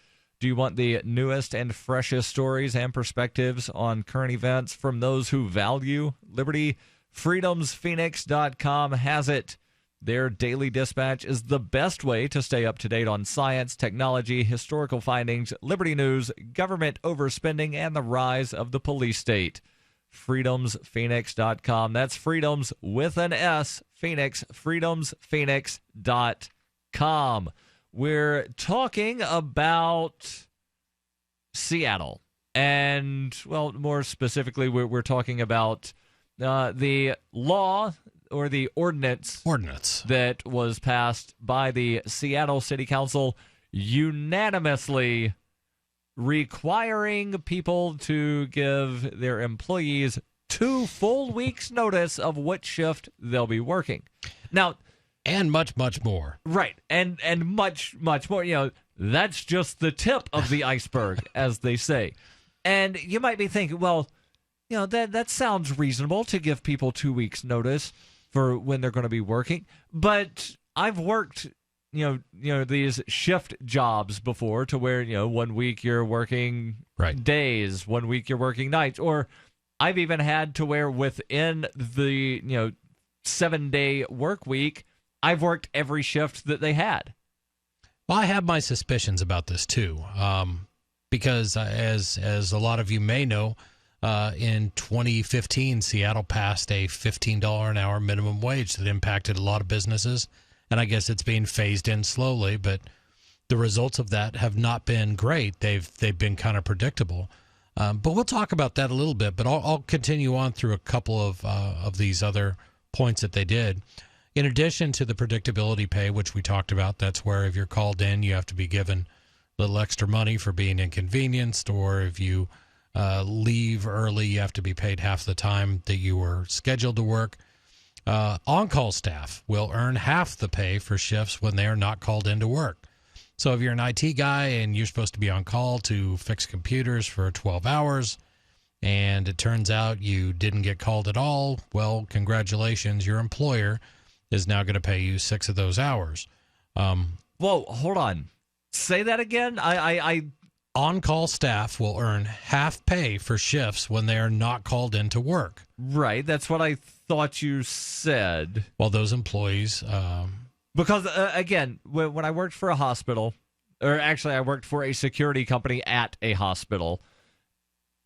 Do you want the newest and freshest stories and perspectives on current events from those who value liberty? freedomsphoenix.com has it. Their daily dispatch is the best way to stay up to date on science, technology, historical findings, liberty news, government overspending, and the rise of the police state. freedomsphoenix.com. That's freedoms with an S, Phoenix, freedomsphoenix.com. We're talking about Seattle. And, well, more specifically, we're talking about the law or the ordinance that was passed by the Seattle City Council unanimously requiring people to give their employees 2 full weeks' notice of what shift they'll be working. Now, and much, much more. Right. And much, much more. You know, that's just the tip of the iceberg, as they say. And you might be thinking, well, you know, that sounds reasonable to give people 2 weeks' notice for when they're going to be working. But I've worked, you know, these shift jobs before to where, 1 week you're working days, 1 week you're working nights. Or I've even had to where within the, 7-day work week, I've worked every shift that they had. Well, I have my suspicions about this too, because as a lot of you may know, in 2015, Seattle passed a $15 an hour minimum wage that impacted a lot of businesses, and I guess it's being phased in slowly, but the results of that have not been great. They've been kind of predictable. But we'll talk about that a little bit, but I'll continue on through a couple of these other points that they did. In addition to the predictability pay, which we talked about, that's where if you're called in, you have to be given a little extra money for being inconvenienced, or if you leave early, you have to be paid half the time that you were scheduled to work. On-call staff will earn half the pay for shifts when they are not called in to work. So if you're an IT guy and you're supposed to be on call to fix computers for 12 hours, and it turns out you didn't get called at all, well, congratulations, your employer is now going to pay you 6 of those hours. Whoa, hold on. Say that again? On-call staff will earn half pay for shifts when they are not called in to work. Right, that's what I thought you said. Well, those employees... Because, again, when I worked for a hospital, or actually I worked for a security company at a hospital,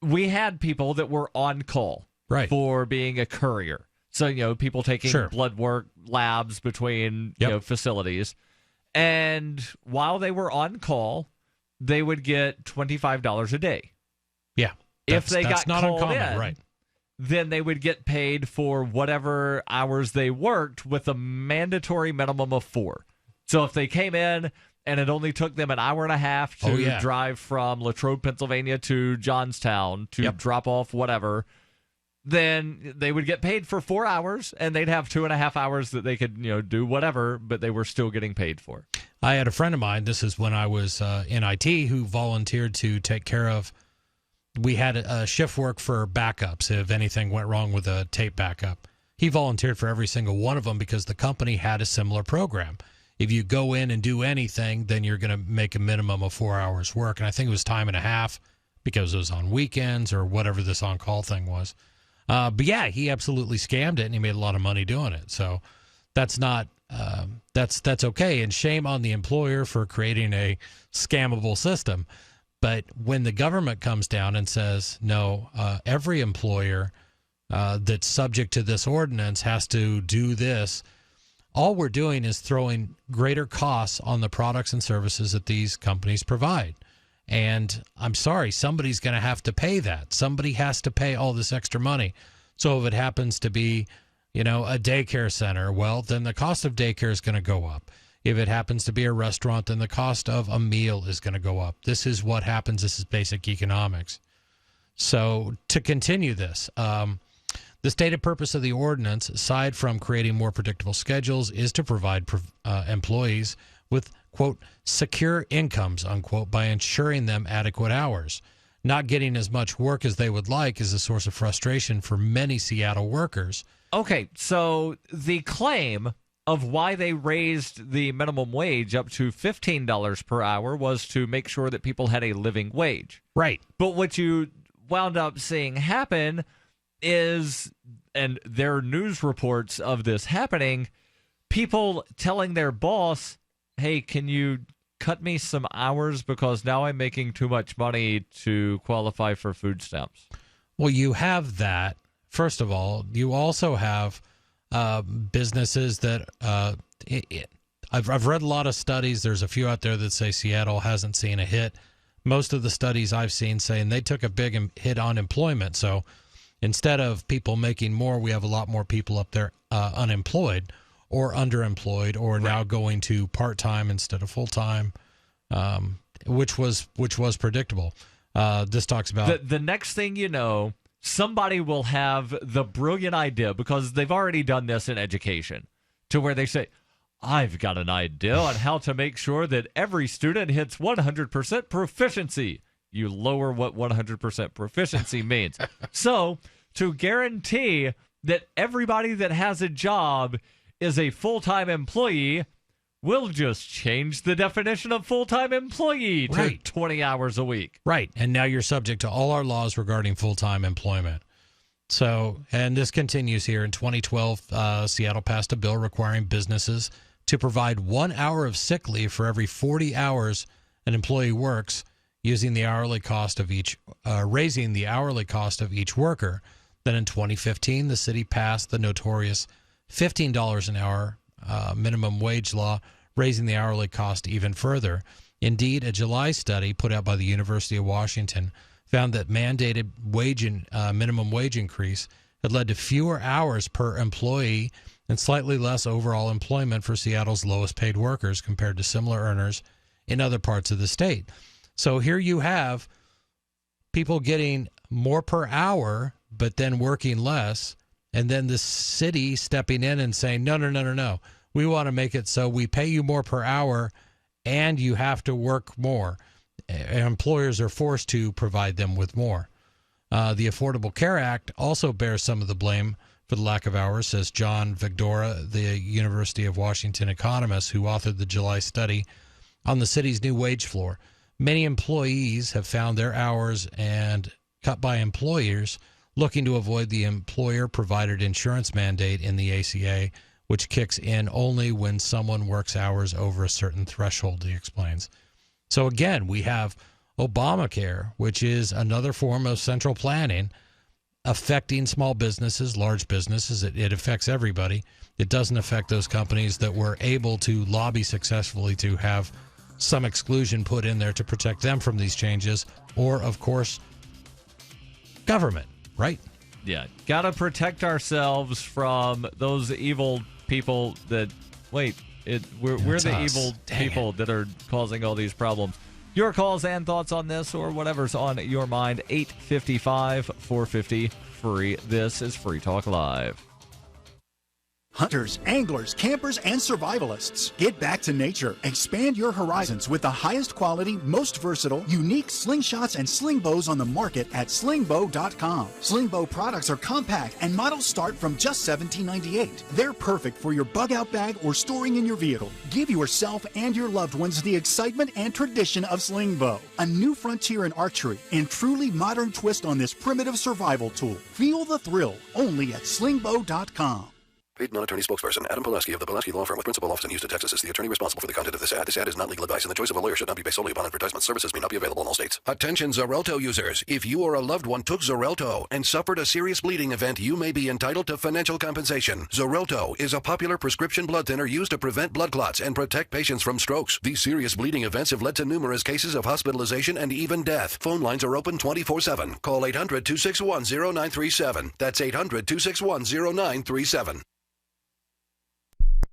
we had people that were on call for being a courier. So, people taking blood work, labs between facilities. And while they were on call, they would get $25 a day. Yeah. If they got not called uncommon, in, right. Then they would get paid for whatever hours they worked with a mandatory minimum of 4. So if they came in and it only took them an hour and a half to drive from Latrobe, Pennsylvania to Johnstown to drop off whatever, then they would get paid for 4 hours, and they'd have 2.5 hours that they could, do whatever, but they were still getting paid for. I had a friend of mine, this is when I was in IT, who volunteered to take care of, we had a shift work for backups if anything went wrong with a tape backup. He volunteered for every single one of them because the company had a similar program. If you go in and do anything, then you're going to make a minimum of 4 hours work. And I think it was time and a half because it was on weekends or whatever this on-call thing was. But yeah, he absolutely scammed it, and he made a lot of money doing it. So that's not that's okay. And shame on the employer for creating a scammable system. But when the government comes down and says, no, every employer that's subject to this ordinance has to do this, all we're doing is throwing greater costs on the products and services that these companies provide. And I'm sorry, somebody's going to have to pay that. Somebody has to pay all this extra money. So if it happens to be, a daycare center, well, then the cost of daycare is going to go up. If it happens to be a restaurant, then the cost of a meal is going to go up. This is what happens. This is basic economics. So to continue this, the stated purpose of the ordinance, aside from creating more predictable schedules, is to provide employees with, quote, secure incomes, unquote, by ensuring them adequate hours. Not getting as much work as they would like is a source of frustration for many Seattle workers. Okay, so the claim of why they raised the minimum wage up to $15 per hour was to make sure that people had a living wage. Right. But what you wound up seeing happen is, and there are news reports of this happening, people telling their boss, hey, can you cut me some hours because now I'm making too much money to qualify for food stamps. Well, you have that. First of all, you also have businesses that I've read a lot of studies. There's a few out there that say Seattle hasn't seen a hit. Most of the studies I've seen saying they took a big hit on employment. So instead of people making more, we have a lot more people up there unemployed or underemployed, or now going to part-time instead of full-time, which was predictable. This talks about the next thing you know, somebody will have the brilliant idea, because they've already done this in education, to where they say, I've got an idea on how to make sure that every student hits 100% proficiency. You lower what 100% proficiency means. So to guarantee that everybody that has a job is a full-time employee, we'll just change the definition of full-time employee to 20 hours a week. Right. And now you're subject to all our laws regarding full-time employment. So, and this continues here. In 2012, Seattle passed a bill requiring businesses to provide 1 hour of sick leave for every 40 hours an employee works, using the hourly cost of each, raising the hourly cost of each worker. Then in 2015, the city passed the notorious $15 an hour minimum wage law, raising the hourly cost even further. Indeed, a July study put out by the University of Washington found that mandated minimum wage increase had led to fewer hours per employee and slightly less overall employment for Seattle's lowest paid workers compared to similar earners in other parts of the state. So here you have people getting more per hour, but then working less, and then the city stepping in and saying, no. We want to make it so we pay you more per hour and you have to work more. Employers are forced to provide them with more. The Affordable Care Act also bears some of the blame for the lack of hours, says John Vigdora, the University of Washington economist who authored the July study on the city's new wage floor. Many employees have found their hours and cut by employers looking to avoid the employer-provided insurance mandate in the ACA, which kicks in only when someone works hours over a certain threshold, he explains. So again, we have Obamacare, which is another form of central planning affecting small businesses, large businesses. It affects everybody. It doesn't affect those companies that were able to lobby successfully to have some exclusion put in there to protect them from these changes, or, of course, government. Right? Yeah. Got to protect ourselves from those evil people that, we're the evil people that are causing all these problems. Your calls and thoughts on this or whatever's on your mind, 855-450-FREE. This is Free Talk Live. Hunters, anglers, campers, and survivalists. Get back to nature. Expand your horizons with the highest quality, most versatile, unique slingshots and sling bows on the market at slingbow.com. Sling bow products are compact and models start from just $17.98. They're perfect for your bug out bag or storing in your vehicle. Give yourself and your loved ones the excitement and tradition of sling bow. A new frontier in archery and truly modern twist on this primitive survival tool. Feel the thrill only at slingbow.com. Paid non-attorney spokesperson Adam Pulaski of the Pulaski Law Firm with principal office in Houston, Texas is the attorney responsible for the content of this ad. This ad is not legal advice, and the choice of a lawyer should not be based solely upon advertisement. Services may not be available in all states. Attention Xarelto users. If you or a loved one took Xarelto and suffered a serious bleeding event, you may be entitled to financial compensation. Xarelto is a popular prescription blood thinner used to prevent blood clots and protect patients from strokes. These serious bleeding events have led to numerous cases of hospitalization and even death. Phone lines are open 24/7. Call 800-261-0937. That's 800-261-0937.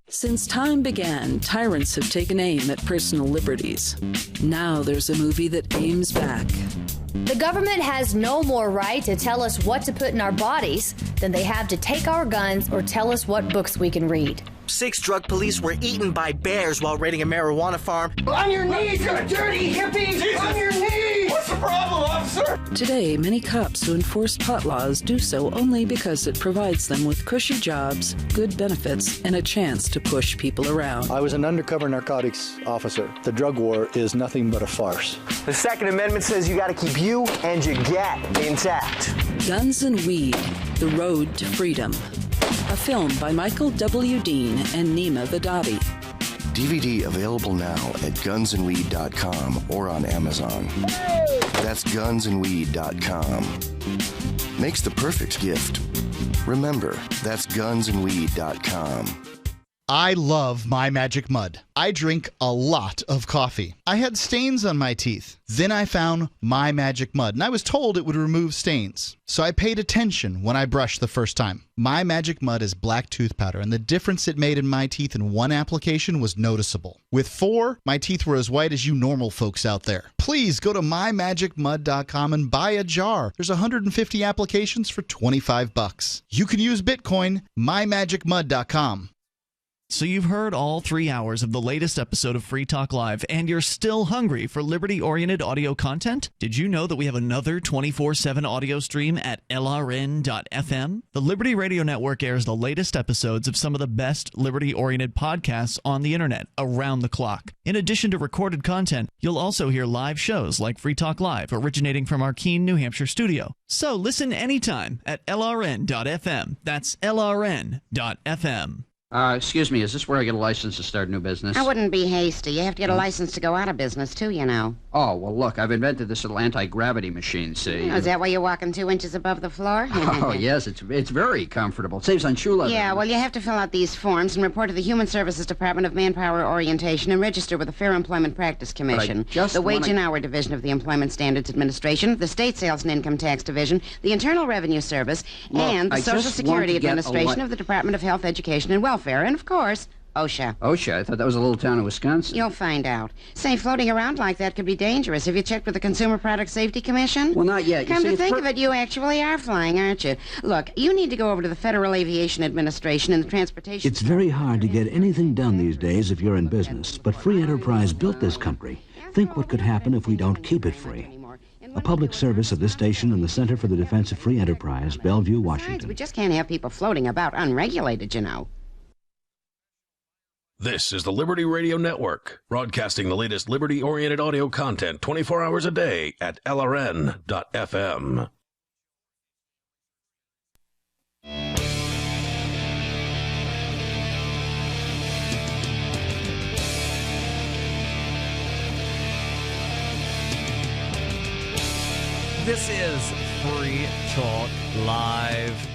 Since time began, tyrants have taken aim at personal liberties. Now there's a movie that aims back. The government has no more right to tell us what to put in our bodies than they have to take our guns or tell us what books we can read. 6 drug police were eaten by bears while raiding a marijuana farm. On your knees, you dirty hippies! Jesus. On your knees! What's the problem, officer? Today, many cops who enforce pot laws do so only because it provides them with cushy jobs, good benefits, and a chance to push people around. I was an undercover narcotics officer. The drug war is nothing but a farce. The Second Amendment says you got to keep you and your gat intact. Guns and Weed, The Road to Freedom. A film by Michael W. Dean and Nima Vadadi. DVD available now at gunsandweed.com or on Amazon. That's gunsandweed.com. Makes the perfect gift. Remember, that's gunsandweed.com. I love My Magic Mud. I drink a lot of coffee. I had stains on my teeth. Then I found My Magic Mud, and I was told it would remove stains. So I paid attention when I brushed the first time. My Magic Mud is black tooth powder, and the difference it made in my teeth in one application was noticeable. With 4, my teeth were as white as you normal folks out there. Please go to mymagicmud.com and buy a jar. There's 150 applications for $25. You can use Bitcoin, mymagicmud.com. So you've heard all 3 hours of the latest episode of Free Talk Live, and you're still hungry for liberty-oriented audio content? Did you know that we have another 24/7 audio stream at LRN.FM? The Liberty Radio Network airs the latest episodes of some of the best liberty-oriented podcasts on the internet around the clock. In addition to recorded content, you'll also hear live shows like Free Talk Live, originating from our Keene, New Hampshire studio. So listen anytime at LRN.FM. That's LRN.FM. Excuse me, is this where I get a license to start a new business? I wouldn't be hasty. You have to get a license to go out of business, too, you know. Oh, well, look, I've invented this little anti-gravity machine, see? Oh, is that why you're walking 2 inches above the floor? Oh, yes, it's very comfortable. It saves on shoe leather. Yeah, well, you have to fill out these forms and report to the Human Services Department of Manpower Orientation and register with the Fair Employment Practice Commission, the Wage and Hour Division of the Employment Standards Administration, the State Sales and Income Tax Division, the Internal Revenue Service, and the Social Security Administration of the Department of Health, Education, and Welfare, and, of course, OSHA. OSHA? I thought that was a little town in Wisconsin. You'll find out. Say, floating around like that could be dangerous. Have you checked with the Consumer Product Safety Commission? Well, not yet. Come to think of it, you actually are flying, aren't you? Look, you need to go over to the Federal Aviation Administration and the Transportation... It's very hard to get anything done these days if you're in business, but free enterprise built this country. Think what could happen if we don't keep it free. A public service of this station and the Center for the Defense of Free Enterprise, Bellevue, Washington. We just can't have people floating about unregulated, you know. This is the Liberty Radio Network, broadcasting the latest liberty-oriented audio content 24 hours a day at LRN.FM. This is Free Talk Live.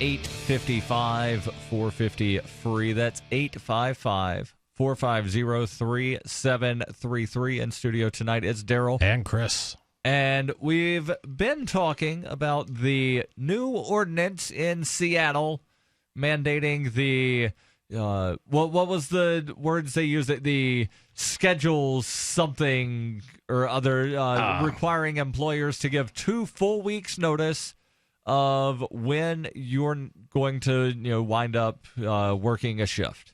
855-450-FREE. That's 855-450-3733. In studio tonight, it's Darryl. And Chris. And we've been talking about the new ordinance in Seattle mandating the, what was the words they used? The schedule something or other, requiring employers to give 2 full weeks notice of when you're going to, wind up working a shift.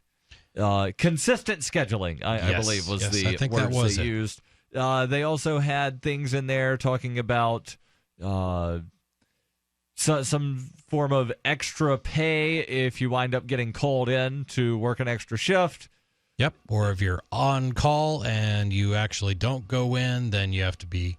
Consistent scheduling, I believe, was the words they used. They also had things in there talking about some form of extra pay if you wind up getting called in to work an extra shift. Yep, or if you're on call and you actually don't go in, then you have to be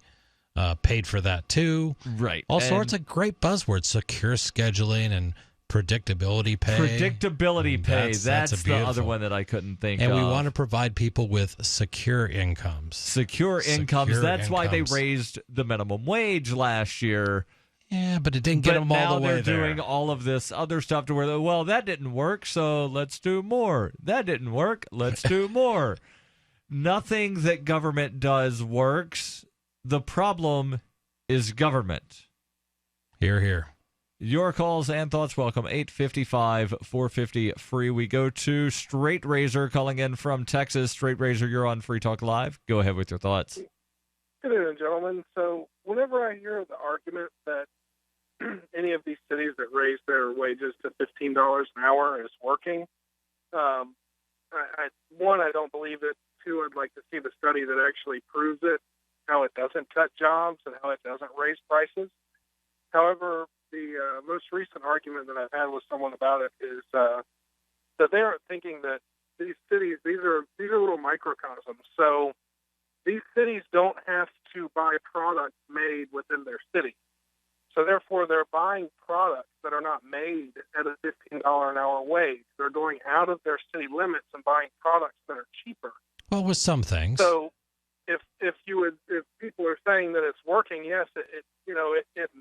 paid for that too. Right. All sorts of great buzzwords, secure scheduling and predictability pay. Predictability pay. That's the other one that I couldn't think of. And we want to provide people with secure incomes. Secure incomes. That's why they raised the minimum wage last year. Yeah, but it didn't get them all the way there. Now they're doing all of this other stuff to where, well, that didn't work, so let's do more. That didn't work, let's do more. Nothing that government does works. The problem is government. Hear, hear. Your calls and thoughts welcome. 855-450-FREE. We go to Straight Razor calling in from Texas. Straight Razor, you're on Free Talk Live. Go ahead with your thoughts. Good evening, gentlemen. So whenever I hear the argument that any of these cities that raise their wages to $15 an hour is working, I don't believe it. Two, I'd like to see the study that actually proves it, how it doesn't cut jobs and how it doesn't raise prices. However, the most recent argument that I've had with someone about it is that they are thinking that these cities, these are little microcosms. So these cities don't have to buy products made within their city. So therefore, they're buying products that are not made at a $15 an hour wage. They're going out of their city limits and buying products that are cheaper. Well, with some things. So if people are saying that it's working, yes, it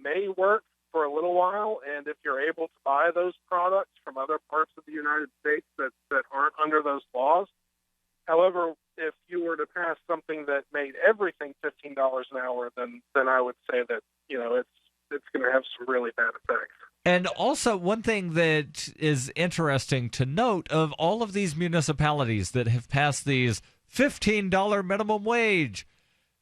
may work for a little while, and if you're able to buy those products from other parts of the United States that aren't under those laws. However, if you were to pass something that made everything $15 an hour, then I would say that it's going to have some really bad effects. And also, one thing that is interesting to note, of all of these municipalities that have passed these $15 minimum wage,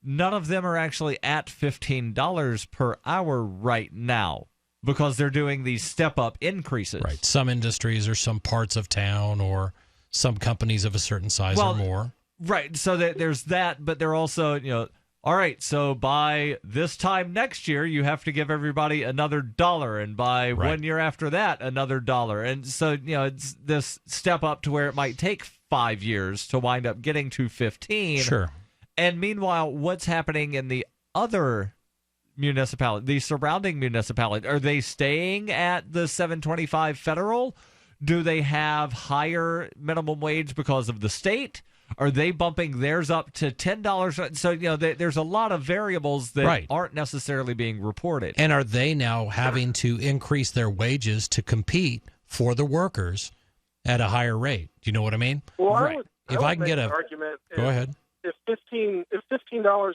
none of them are actually at $15 per hour right now because they're doing these step-up increases. Right. Some industries or some parts of town or some companies of a certain size or more. Right. So there's that, but they're also, all right, so by this time next year, you have to give everybody another $1, and by 1 year after that, another $1. And so, it's this step up to where it might take 5 years to wind up getting to 15. Sure. And meanwhile, what's happening in the other municipalities, the surrounding municipalities? Are they staying at the $7.25 federal? Do they have higher minimum wage because of the state? Are they bumping theirs up to $10? So, there's a lot of variables that aren't necessarily being reported. And are they now having to increase their wages to compete for the workers at a higher rate? Do you know what I mean? Well, If I can get an argument, go ahead. If $15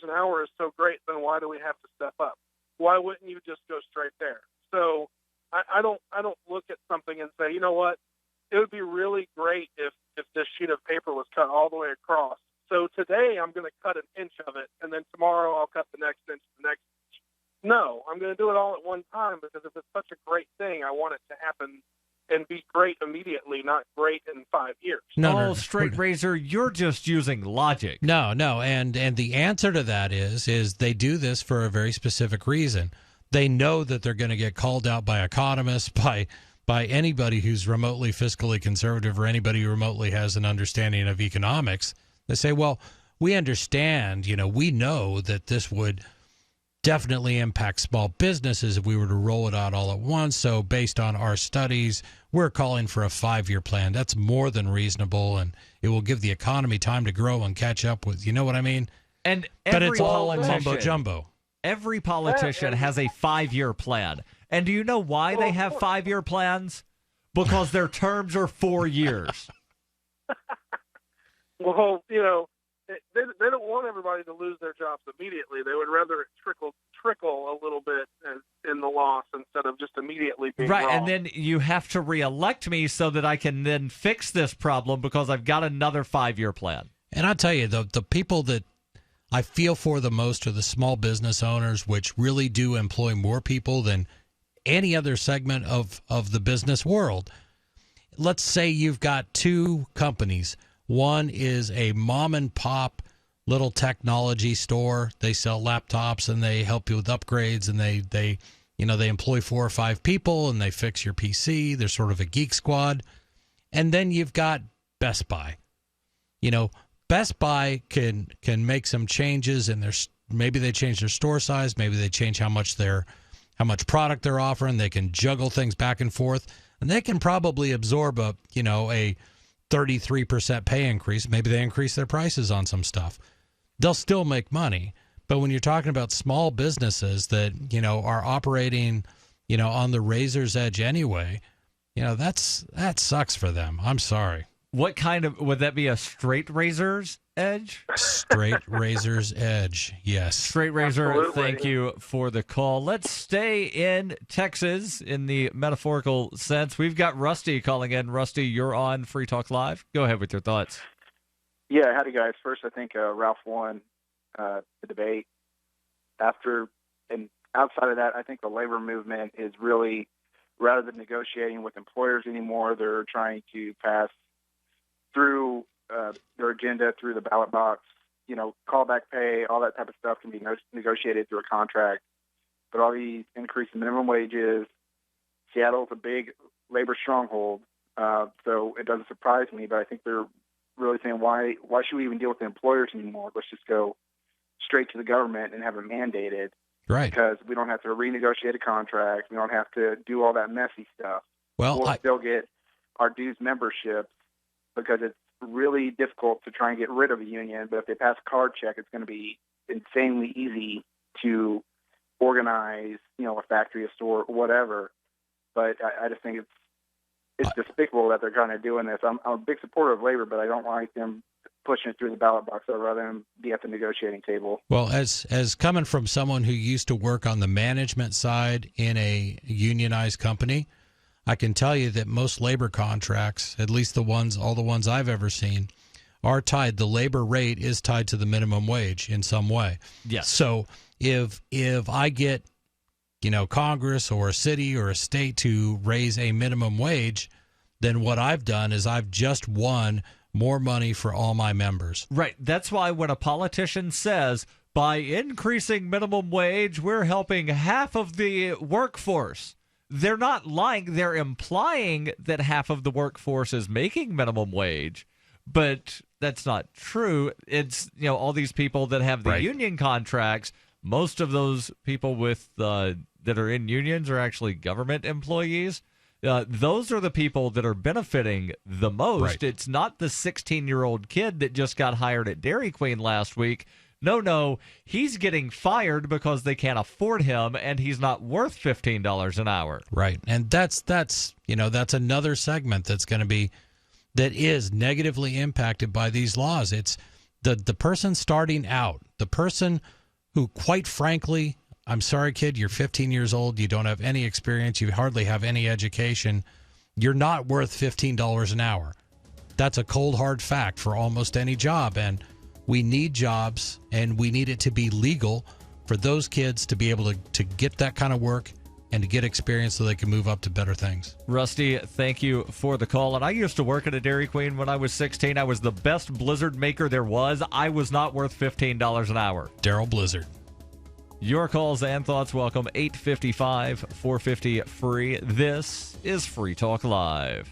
an hour is so great, then why do we have to step up? Why wouldn't you just go straight there? So I don't look at something and say, you know what? It would be really great if this sheet of paper was cut all the way across. So today I'm going to cut an inch of it, and then tomorrow I'll cut the next inch, the next inch. No, I'm going to do it all at one time, because if it's such a great thing, I want it to happen and be great immediately, not great in 5 years. No, Straight Razor, you're just using logic. No, and the answer to that is they do this for a very specific reason. They know that they're going to get called out by economists, by anybody who's remotely fiscally conservative or anybody who remotely has an understanding of economics. They say, well, we understand, we know that this would definitely impact small businesses if we were to roll it out all at once. So based on our studies, we're calling for a 5-year plan. That's more than reasonable, and it will give the economy time to grow and catch up with, you know what I mean? But it's all mumbo jumbo. Every politician has a 5-year plan. And do you know why they have 5-year plans? Because their terms are 4 years. Well, they don't want everybody to lose their jobs immediately. They would rather it trickle a little bit in the loss instead of just immediately being right. wrong. And then you have to reelect me so that I can then fix this problem because I've got another 5-year plan. And I'll tell you, the people that I feel for the most are the small business owners, which really do employ more people than any other segment of the business world. Let's say you've got two companies. One is a mom and pop little technology store. They sell laptops and they help you with upgrades, and they employ 4 or 5 people and they fix your PC. They're sort of a geek squad. And then you've got Best Buy. Best Buy can make some changes in their, maybe they change their store size, maybe they change how much product they're offering. They can juggle things back and forth. and they can probably absorb a 33% pay increase. Maybe they increase their prices on some stuff. They'll still make money. But when you're talking about small businesses that, are operating, on the razor's edge anyway, that sucks for them. I'm sorry. What kind of, would that be a straight razor's edge? Straight razor's edge, yes. Straight razor, Absolutely. Thank you for the call. Let's stay in Texas in the metaphorical sense. We've got Rusty calling in. Rusty, you're on Free Talk Live. Go ahead with your thoughts. Yeah, howdy, guys. First, I think Ralph won the debate. And outside of that, I think the labor movement is really, rather than negotiating with employers anymore, they're trying to pass through their agenda through the ballot box. Callback pay, all that type of stuff can be negotiated through a contract. But all these increased minimum wages, Seattle's a big labor stronghold, so it doesn't surprise me. But I think they're really saying, why should we even deal with the employers anymore? Let's just go straight to the government and have it mandated. Right. Because we don't have to renegotiate a contract. We don't have to do all that messy stuff. Well, we'll still get our dues memberships, because it's really difficult to try and get rid of a union. But if they pass a card check, it's going to be insanely easy to organize, a factory, a store, whatever. But I just think it's despicable that they're kind of doing this. I'm a big supporter of labor, but I don't like them pushing it through the ballot box. I'd rather them be at the negotiating table. Well, as coming from someone who used to work on the management side in a unionized company, I can tell you that most labor contracts, at least all the ones I've ever seen, are tied. The labor rate is tied to the minimum wage in some way. Yes. So if I get, Congress or a city or a state to raise a minimum wage, then what I've done is I've just won more money for all my members. Right. That's why when a politician says, by increasing minimum wage, we're helping half of the workforce, they're not lying. They're implying that half of the workforce is making minimum wage, but that's not true. It's, all these people that have the union contracts, most of those people that are in unions are actually government employees. Those are the people that are benefiting the most. Right. It's not the 16-year-old kid that just got hired at Dairy Queen last week. No, he's getting fired because they can't afford him, and he's not worth $15 an hour. Right, and that's another segment that is negatively impacted by these laws. It's the person starting out, the person who, quite frankly, I'm sorry, kid, you're 15 years old, you don't have any experience, you hardly have any education, you're not worth $15 an hour. That's a cold, hard fact for almost any job, and we need jobs, and we need it to be legal for those kids to be able to get that kind of work and to get experience so they can move up to better things. Rusty, thank you for the call. And I used to work at a Dairy Queen when I was 16. I was the best Blizzard maker there was. I was not worth $15 an hour. Darryl Blizzard. Your calls and thoughts welcome. 855-450-FREE. This is Free Talk Live.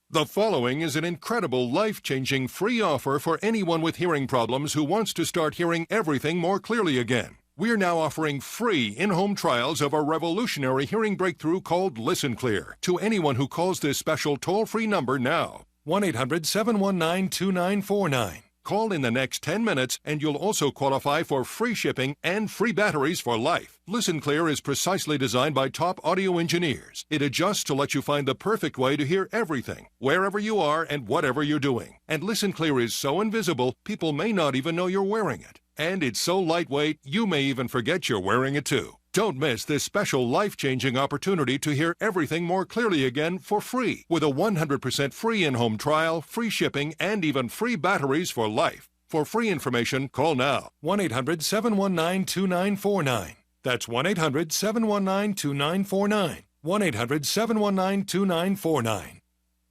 The following is an incredible, life-changing free offer for anyone with hearing problems who wants to start hearing everything more clearly again. We're now offering free in-home trials of a revolutionary hearing breakthrough called Listen Clear to anyone who calls this special toll-free number now. 1-800-719-2949. Call in the next 10 minutes and you'll also qualify for free shipping and free batteries for life. Listen Clear is precisely designed by top audio engineers. It adjusts to let you find the perfect way to hear everything, wherever you are and whatever you're doing. And Listen Clear is so invisible, people may not even know you're wearing it. And it's so lightweight, you may even forget you're wearing it too. Don't miss this special life-changing opportunity to hear everything more clearly again for free with a 100% free in-home trial, free shipping, and even free batteries for life. For free information, call now. 1-800-719-2949. That's 1-800-719-2949. 1-800-719-2949.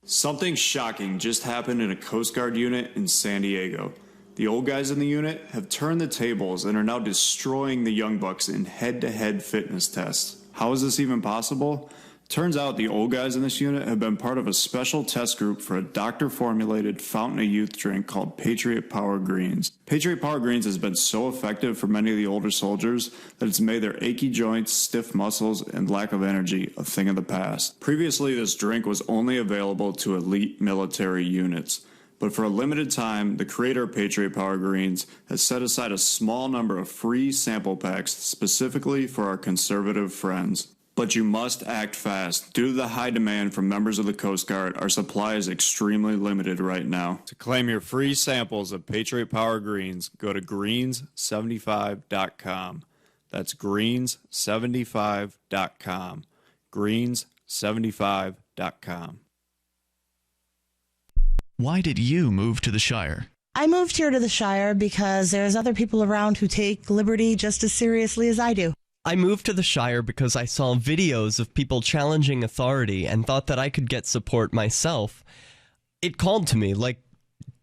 Something shocking just happened in a Coast Guard unit in San Diego. The old guys in the unit have turned the tables and are now destroying the young bucks in head-to-head fitness tests. How is this even possible? Turns out the old guys in this unit have been part of a special test group for a doctor-formulated fountain of youth drink called Patriot Power Greens. Patriot Power Greens has been so effective for many of the older soldiers that it's made their achy joints, stiff muscles, and lack of energy a thing of the past. Previously, this drink was only available to elite military units. But for a limited time, the creator of Patriot Power Greens has set aside a small number of free sample packs specifically for our conservative friends. But you must act fast. Due to the high demand from members of the Coast Guard, our supply is extremely limited right now. To claim your free samples of Patriot Power Greens, go to greens75.com. That's greens75.com. greens75.com. Why did you move to the Shire? I moved here to the Shire because there's other people around who take liberty just as seriously as I do. I moved to the Shire because I saw videos of people challenging authority and thought that I could get support myself. It called to me, like,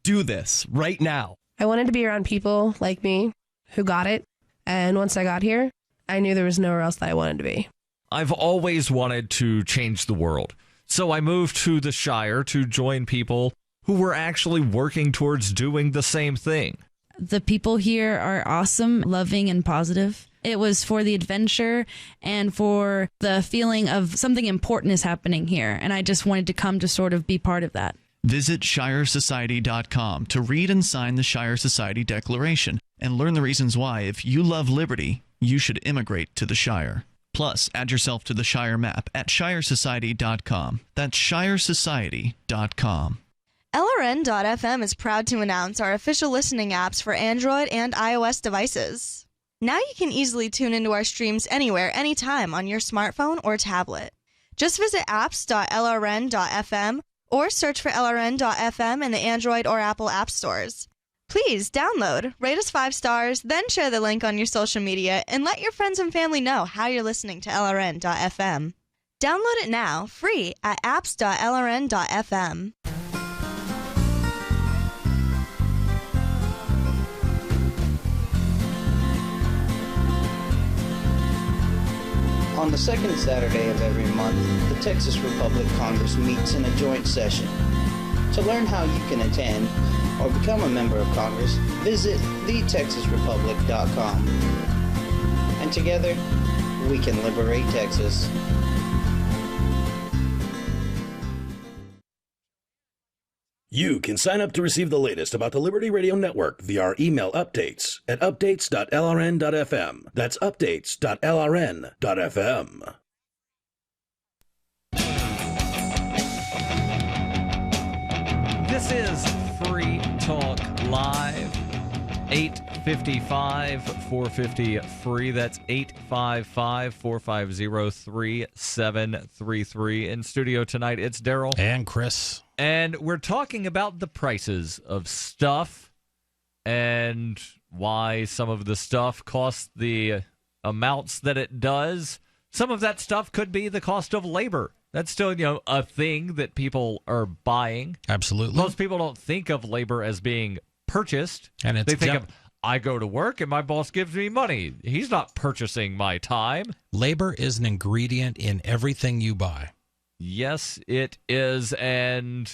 do this right now. I wanted to be around people like me who got it, and once I got here, I knew there was nowhere else that I wanted to be. I've always wanted to change the world, so I moved to the Shire to join people who were actually working towards doing the same thing. The people here are awesome, loving, and positive. It was for the adventure and for the feeling of something important is happening here. And I just wanted to come to sort of be part of that. Visit ShireSociety.com to read and sign the Shire Society Declaration and learn the reasons why, if you love liberty, you should immigrate to the Shire. Plus, add yourself to the Shire map at ShireSociety.com. That's ShireSociety.com. LRN.FM is proud to announce our official listening apps for Android and iOS devices. Now you can easily tune into our streams anywhere, anytime on your smartphone or tablet. Just visit apps.lrn.fm or search for LRN.FM in the Android or Apple app stores. Please download, rate us 5 stars, then share the link on your social media and let your friends and family know how you're listening to LRN.FM. Download it now, free at apps.lrn.fm. On the second Saturday of every month, the Texas Republic Congress meets in a joint session. To learn how you can attend or become a member of Congress, visit thetexasrepublic.com. And together, we can liberate Texas. You can sign up to receive the latest about the Liberty Radio Network via our email updates at updates.lrn.fm. That's updates.lrn.fm. This is Free Talk Live. 855-450-FREE. That's 855-450-3733. In studio tonight, it's Darryl. And Chris. And we're talking about the prices of stuff and why some of the stuff costs the amounts that it does. Some of that stuff could be the cost of labor. That's still, a thing that people are buying. Absolutely. Most people don't think of labor as being purchased. And they think of, I go to work and my boss gives me money. He's not purchasing my time. Labor is an ingredient in everything you buy. Yes, it is. And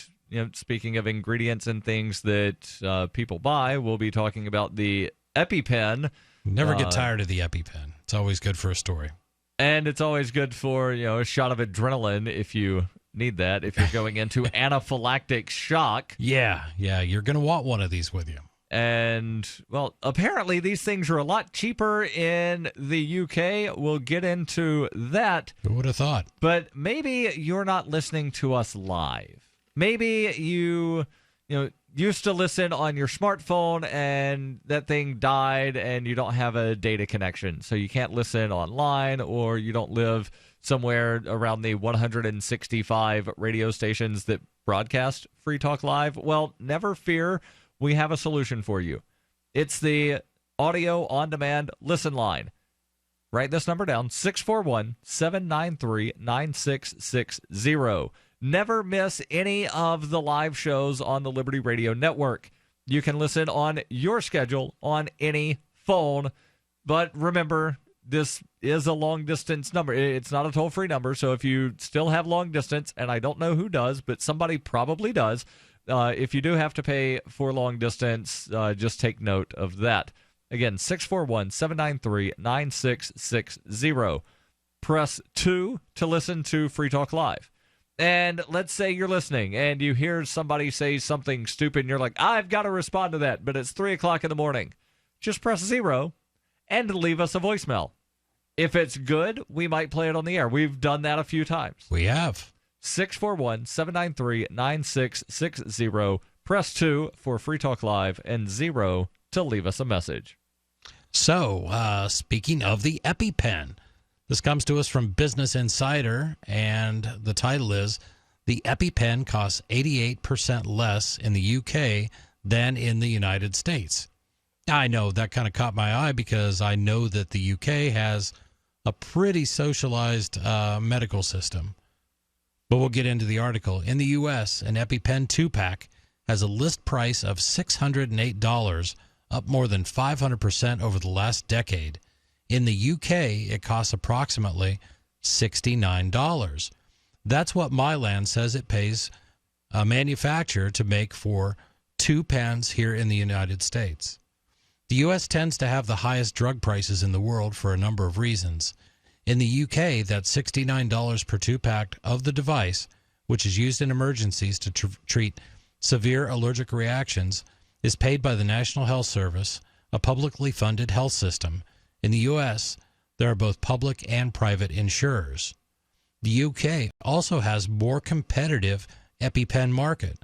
speaking of ingredients and things that people buy, we'll be talking about the EpiPen. Never get tired of the EpiPen. It's always good for a story. And it's always good for, a shot of adrenaline if you need that, if you're going into anaphylactic shock. Yeah, you're going to want one of these with you. And, well, apparently these things are a lot cheaper in the UK. We'll get into that. Who would have thought? But maybe you're not listening to us live. Maybe you used to listen on your smartphone and that thing died and you don't have a data connection. So you can't listen online, or you don't live somewhere around the 165 radio stations that broadcast Free Talk Live. Well, never fear. We have a solution for you. It's the audio on-demand listen line. Write this number down, 641-793-9660. Never miss any of the live shows on the Liberty Radio Network. You can listen on your schedule on any phone. But remember, this is a long-distance number. It's not a toll-free number, so if you still have long distance, and I don't know who does, but somebody probably does, if you do have to pay for long distance, just take note of that. Again, 641-793-9660. Press 2 to listen to Free Talk Live. And let's say you're listening and you hear somebody say something stupid and you're like, I've got to respond to that, but it's 3 o'clock in the morning. Just press 0 and leave us a voicemail. If it's good, we might play it on the air. We've done that a few times. We have. 641-793-9660. Press 2 for Free Talk Live and 0 to leave us a message. So, speaking of the EpiPen, this comes to us from Business Insider, and the title is, The EpiPen costs 88% less in the UK than in the United States. I know that kind of caught my eye because I know that the UK has a pretty socialized medical system. But we'll get into the article. In the U.S., an EpiPen 2-pack has a list price of $608, up more than 500% over the last decade. In the UK, it costs approximately $69. That's what Mylan says it pays a manufacturer to make for 2 pens here in the United States. The U.S. tends to have the highest drug prices in the world for a number of reasons. In the UK, that's $69 per 2-pack of the device, which is used in emergencies to treat severe allergic reactions, is paid by the National Health Service, a publicly funded health system. In the U.S., there are both public and private insurers. The UK also has more competitive EpiPen market.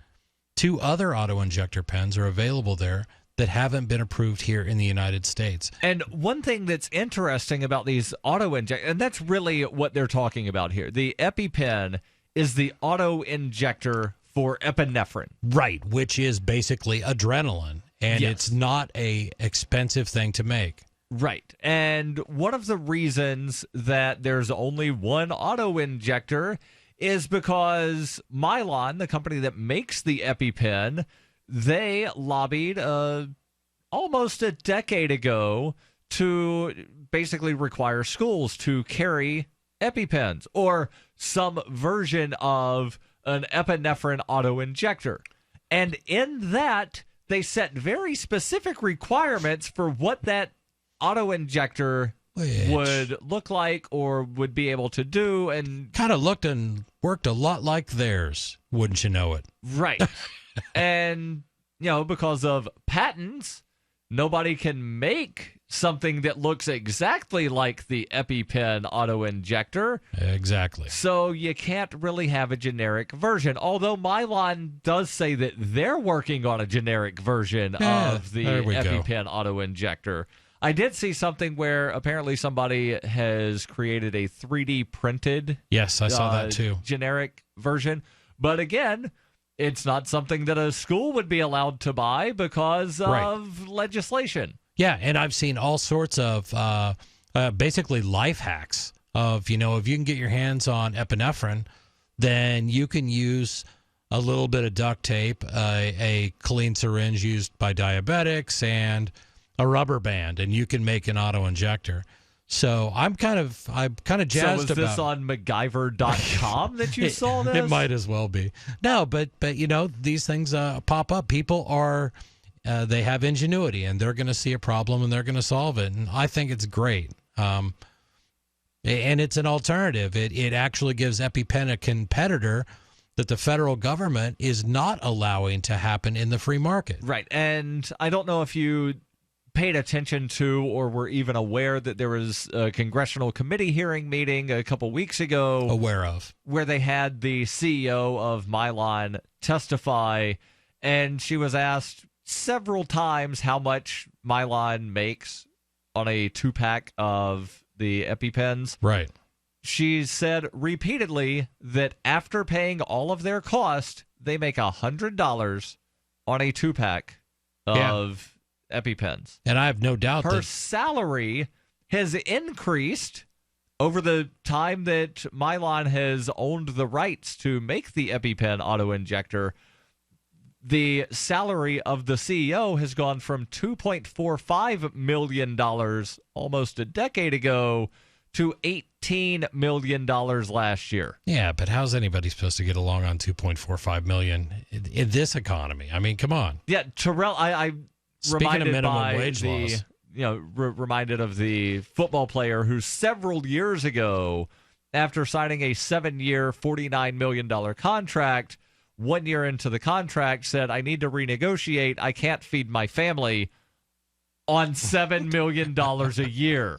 2 other auto-injector pens are available there that haven't been approved here in the United States. And one thing that's interesting about these auto-injectors, and that's really what they're talking about here, the EpiPen is the auto-injector for epinephrine. Right, which is basically adrenaline, and Yes. it's not a expensive thing to make. Right. And one of the reasons that there's only one auto-injector is because Mylan, the company that makes the EpiPen, they lobbied almost a decade ago to basically require schools to carry EpiPens or some version of an epinephrine auto-injector. And in that, they set very specific requirements for what that auto-injector would look like or would be able to do. And kind of looked and worked a lot like theirs, wouldn't you know it? Right. And, you know, because of patents, nobody can make something that looks exactly like the EpiPen auto-injector. Exactly. So you can't really have a generic version, although Mylan does say that they're working on a generic version of the EpiPen auto-injector. I did see something where apparently somebody has created a 3D printed Yes, I saw that too. generic version. But again, it's not something that a school would be allowed to buy because of legislation. Yeah, and I've seen all sorts of basically life hacks of, you know, if you can get your hands on epinephrine, then you can use a little bit of duct tape, a clean syringe used by diabetics, and a rubber band, and you can make an auto-injector. So I'm kind of jazzed about. So was this on MacGyver.com that you saw this? It might as well be. No, but you know, these things pop up. People are they have ingenuity, and they're going to see a problem and they're going to solve it. And I think it's great. And it's an alternative. It actually gives EpiPen a competitor that the federal government is not allowing to happen in the free market. Right. And I don't know if you paid attention to or were even aware that there was a congressional committee hearing meeting a couple weeks ago. Aware of. Where they had the CEO of Mylan testify, and she was asked several times how much Mylan makes on a 2-pack of the EpiPens. Right. She said repeatedly that after paying all of their cost, they make $100 on a 2-pack of EpiPens. And I have no doubt her that salary has increased over the time that Mylan has owned the rights to make the EpiPen auto-injector. the salary of the CEO has gone from $2.45 million almost a decade ago to $18 million last year. Yeah, but how's anybody supposed to get along on $2.45 million in this economy? I mean, come on. Yeah, Terrell, I Speaking of reminded minimum by wage the, laws. Reminded of the football player who several years ago, after signing a 7-year, $49 million contract, 1 year into the contract said, I need to renegotiate. I can't feed my family on $7 million a year.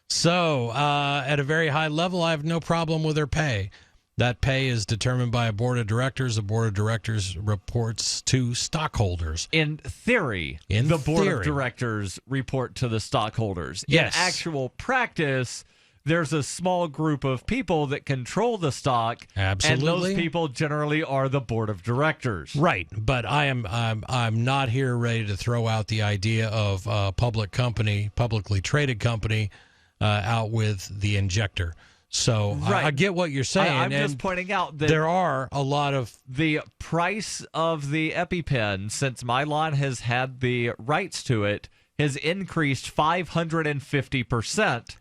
So, at a very high level, I have no problem with her pay. That pay is determined by a board of directors. The board of directors reports to stockholders. In theory, the board of directors report to the stockholders. Yes. In actual practice, there's a small group of people that control the stock. Absolutely. And those people generally are the board of directors. Right, but I'm not here ready to throw out the idea of a publicly traded company out with the injector. So right. I get what you're saying. I'm just pointing out that there are a lot of the price of the EpiPen, since my lawn has had the rights to it, has increased 550%.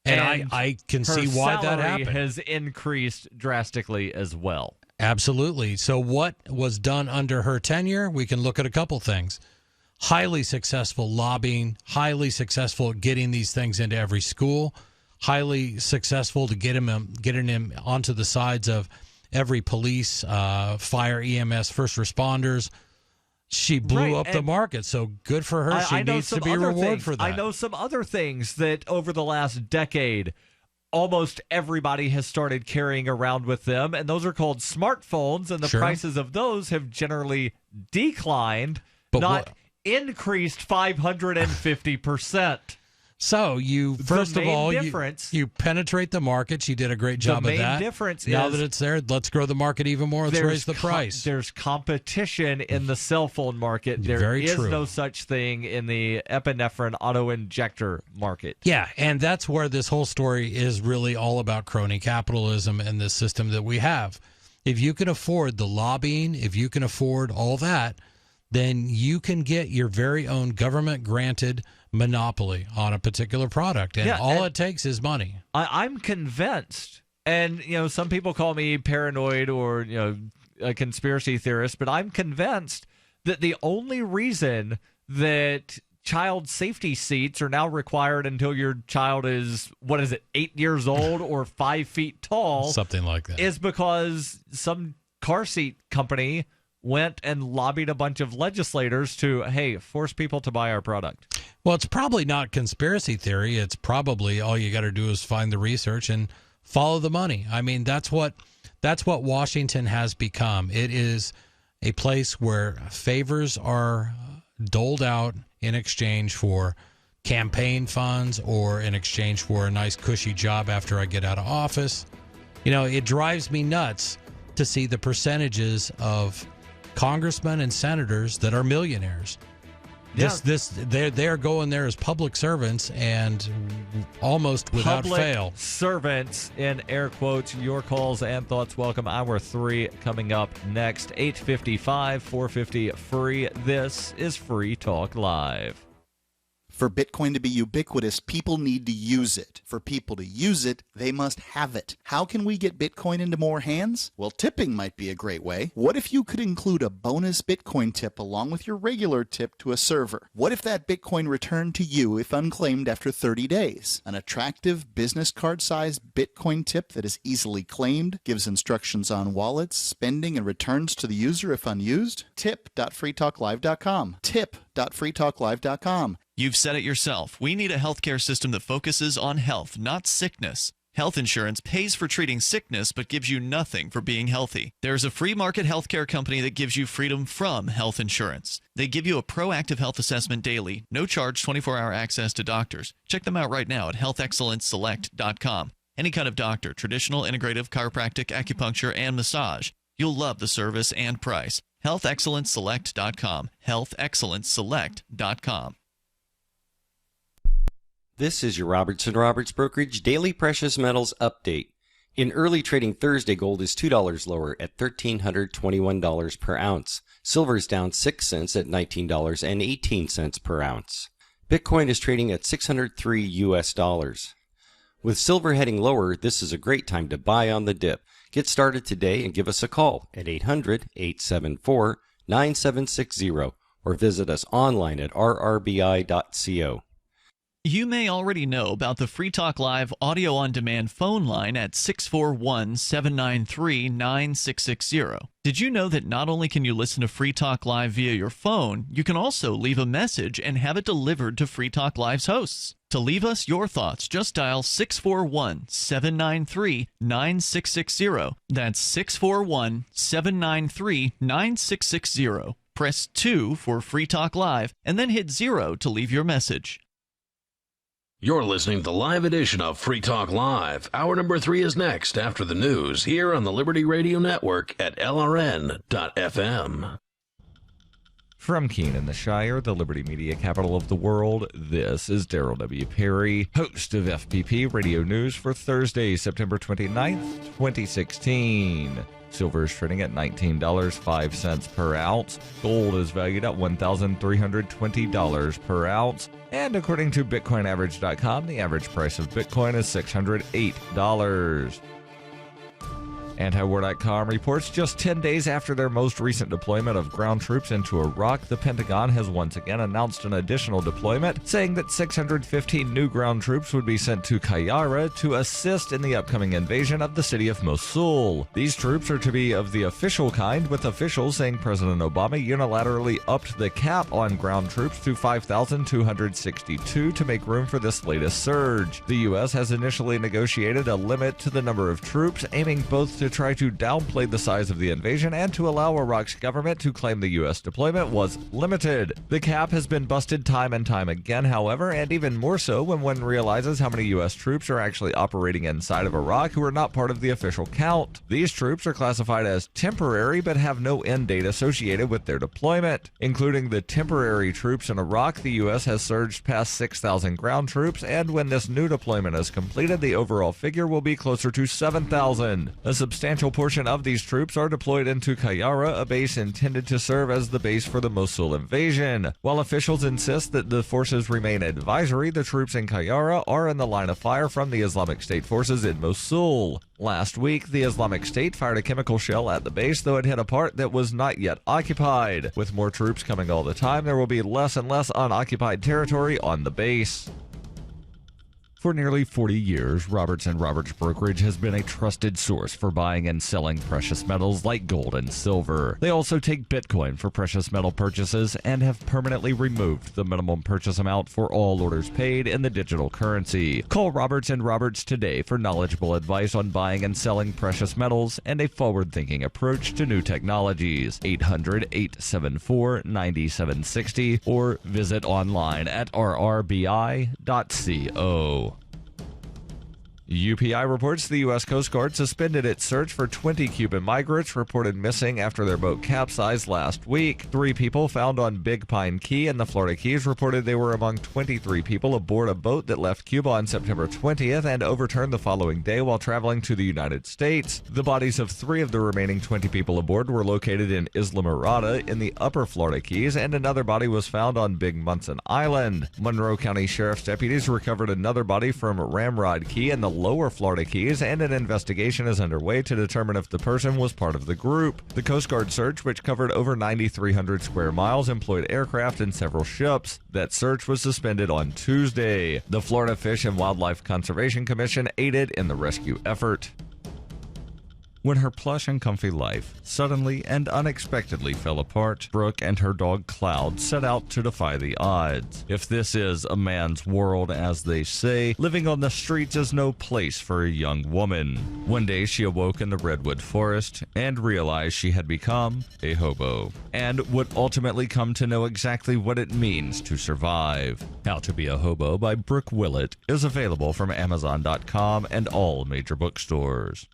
And I can see why that happened. Has increased drastically as well. Absolutely. So what was done under her tenure? We can look at a couple things. Highly successful lobbying, highly successful at getting these things into every school, highly successful to getting him onto the sides of every police, fire, EMS, first responders. She blew up the market, so good for her. She needs to be rewarded for that. I know some other things that over the last decade, almost everybody has started carrying around with them, and those are called smartphones, and the prices of those have generally declined, not increased 550%. So you first of all you penetrate the market. She did a great job of that. The main difference is now that it's there, let's grow the market even more. Let's raise the price. There's competition in the cell phone market. There is no such thing in the epinephrine auto-injector market. Yeah, and that's where this whole story is really all about crony capitalism and the system that we have. If you can afford the lobbying, if you can afford all that, then you can get your very own government-granted monopoly on a particular product, and all it takes is money. I'm convinced, and some people call me paranoid or a conspiracy theorist, but I'm convinced that the only reason that child safety seats are now required until your child is 8 years old or 5 feet tall, something like that, is because some car seat company went and lobbied a bunch of legislators to, force people to buy our product. Well, it's probably not conspiracy theory. It's probably all you got to do is find the research and follow the money. I mean, that's what Washington has become. It is a place where favors are doled out in exchange for campaign funds or in exchange for a nice cushy job after I get out of office. It drives me nuts to see the percentages of congressmen and senators that are millionaires. They're going there as public servants and almost without fail. Public servants in air quotes. Your calls and thoughts welcome. Hour 3 coming up next. 855 450 free. This is Free Talk Live. For Bitcoin to be ubiquitous, people need to use it. For people to use it, they must have it. How can we get Bitcoin into more hands? Well, tipping might be a great way. What if you could include a bonus Bitcoin tip along with your regular tip to a server? What if that Bitcoin returned to you if unclaimed after 30 days? An attractive business card-sized Bitcoin tip that is easily claimed, gives instructions on wallets, spending, and returns to the user if unused? Tip.freetalklive.com. Tip.freetalklive.com. You've said it yourself. We need a healthcare system that focuses on health, not sickness. Health insurance pays for treating sickness but gives you nothing for being healthy. There's a free market healthcare company that gives you freedom from health insurance. They give you a proactive health assessment daily, no charge 24-hour access to doctors. Check them out right now at healthexcellenceselect.com. Any kind of doctor, traditional, integrative, chiropractic, acupuncture, and massage. You'll love the service and price. healthexcellenceselect.com. healthexcellenceselect.com. This is your Robertson Roberts Brokerage Daily Precious Metals Update. In early trading Thursday, gold is $2 lower at $1,321 per ounce. Silver is down 6 cents at $19.18 per ounce. Bitcoin is trading at $603 US. With silver heading lower, this is a great time to buy on the dip. Get started today and give us a call at 800-874-9760 or visit us online at rrbi.co. You may already know about the Free Talk Live audio-on-demand phone line at 641-793-9660. Did you know that not only can you listen to Free Talk Live via your phone, you can also leave a message and have it delivered to Free Talk Live's hosts? To leave us your thoughts, just dial 641-793-9660. That's 641-793-9660. Press 2 for Free Talk Live, and then hit 0 to leave your message. You're listening to the live edition of Free Talk Live. Hour number 3 is next after the news here on the Liberty Radio Network at LRN.FM. From Keene in the Shire, the Liberty Media capital of the world, this is Darryl W. Perry, host of FPP Radio News for Thursday, September 29th, 2016. Silver is trading at $19.05 per ounce. Gold is valued at $1,320 per ounce. And according to BitcoinAverage.com, the average price of Bitcoin is $608. Antiwar.com reports just 10 days after their most recent deployment of ground troops into Iraq, the Pentagon has once again announced an additional deployment, saying that 615 new ground troops would be sent to Qayyarah to assist in the upcoming invasion of the city of Mosul. These troops are to be of the official kind, with officials saying President Obama unilaterally upped the cap on ground troops to 5,262 to make room for this latest surge. The U.S. has initially negotiated a limit to the number of troops, aiming both to try to downplay the size of the invasion and to allow Iraq's government to claim the U.S. deployment was limited. The cap has been busted time and time again, however, and even more so when one realizes how many U.S. troops are actually operating inside of Iraq who are not part of the official count. These troops are classified as temporary but have no end date associated with their deployment. Including the temporary troops in Iraq, the U.S. has surged past 6,000 ground troops, and when this new deployment is completed, the overall figure will be closer to 7,000. A substantial portion of these troops are deployed into Qayyarah, a base intended to serve as the base for the Mosul invasion. While officials insist that the forces remain advisory, the troops in Qayyarah are in the line of fire from the Islamic State forces in Mosul. Last week, the Islamic State fired a chemical shell at the base, though it hit a part that was not yet occupied. With more troops coming all the time, there will be less and less unoccupied territory on the base. For nearly 40 years, Roberts & Roberts Brokerage has been a trusted source for buying and selling precious metals like gold and silver. They also take Bitcoin for precious metal purchases and have permanently removed the minimum purchase amount for all orders paid in the digital currency. Call Roberts & Roberts today for knowledgeable advice on buying and selling precious metals and a forward-thinking approach to new technologies. 800-874-9760 or visit online at rrbi.co. UPI reports the U.S. Coast Guard suspended its search for 20 Cuban migrants reported missing after their boat capsized last week. 3 people found on Big Pine Key in the Florida Keys reported they were among 23 people aboard a boat that left Cuba on September 20th and overturned the following day while traveling to the United States. The bodies of 3 of the remaining 20 people aboard were located in Isla Mirada in the upper Florida Keys, and another body was found on Big Munson Island. Monroe County Sheriff's deputies recovered another body from Ramrod Key in the lower Florida Keys, and an investigation is underway to determine if the person was part of the group. The Coast Guard search, which covered over 9,300 square miles, employed aircraft and several ships. That search was suspended on Tuesday. The Florida Fish and Wildlife Conservation Commission aided in the rescue effort. When her plush and comfy life suddenly and unexpectedly fell apart, Brooke and her dog Cloud set out to defy the odds. If this is a man's world, as they say, living on the streets is no place for a young woman. One day she awoke in the redwood forest and realized she had become a hobo, and would ultimately come to know exactly what it means to survive. How to Be a Hobo by Brooke Willett is available from Amazon.com and all major bookstores.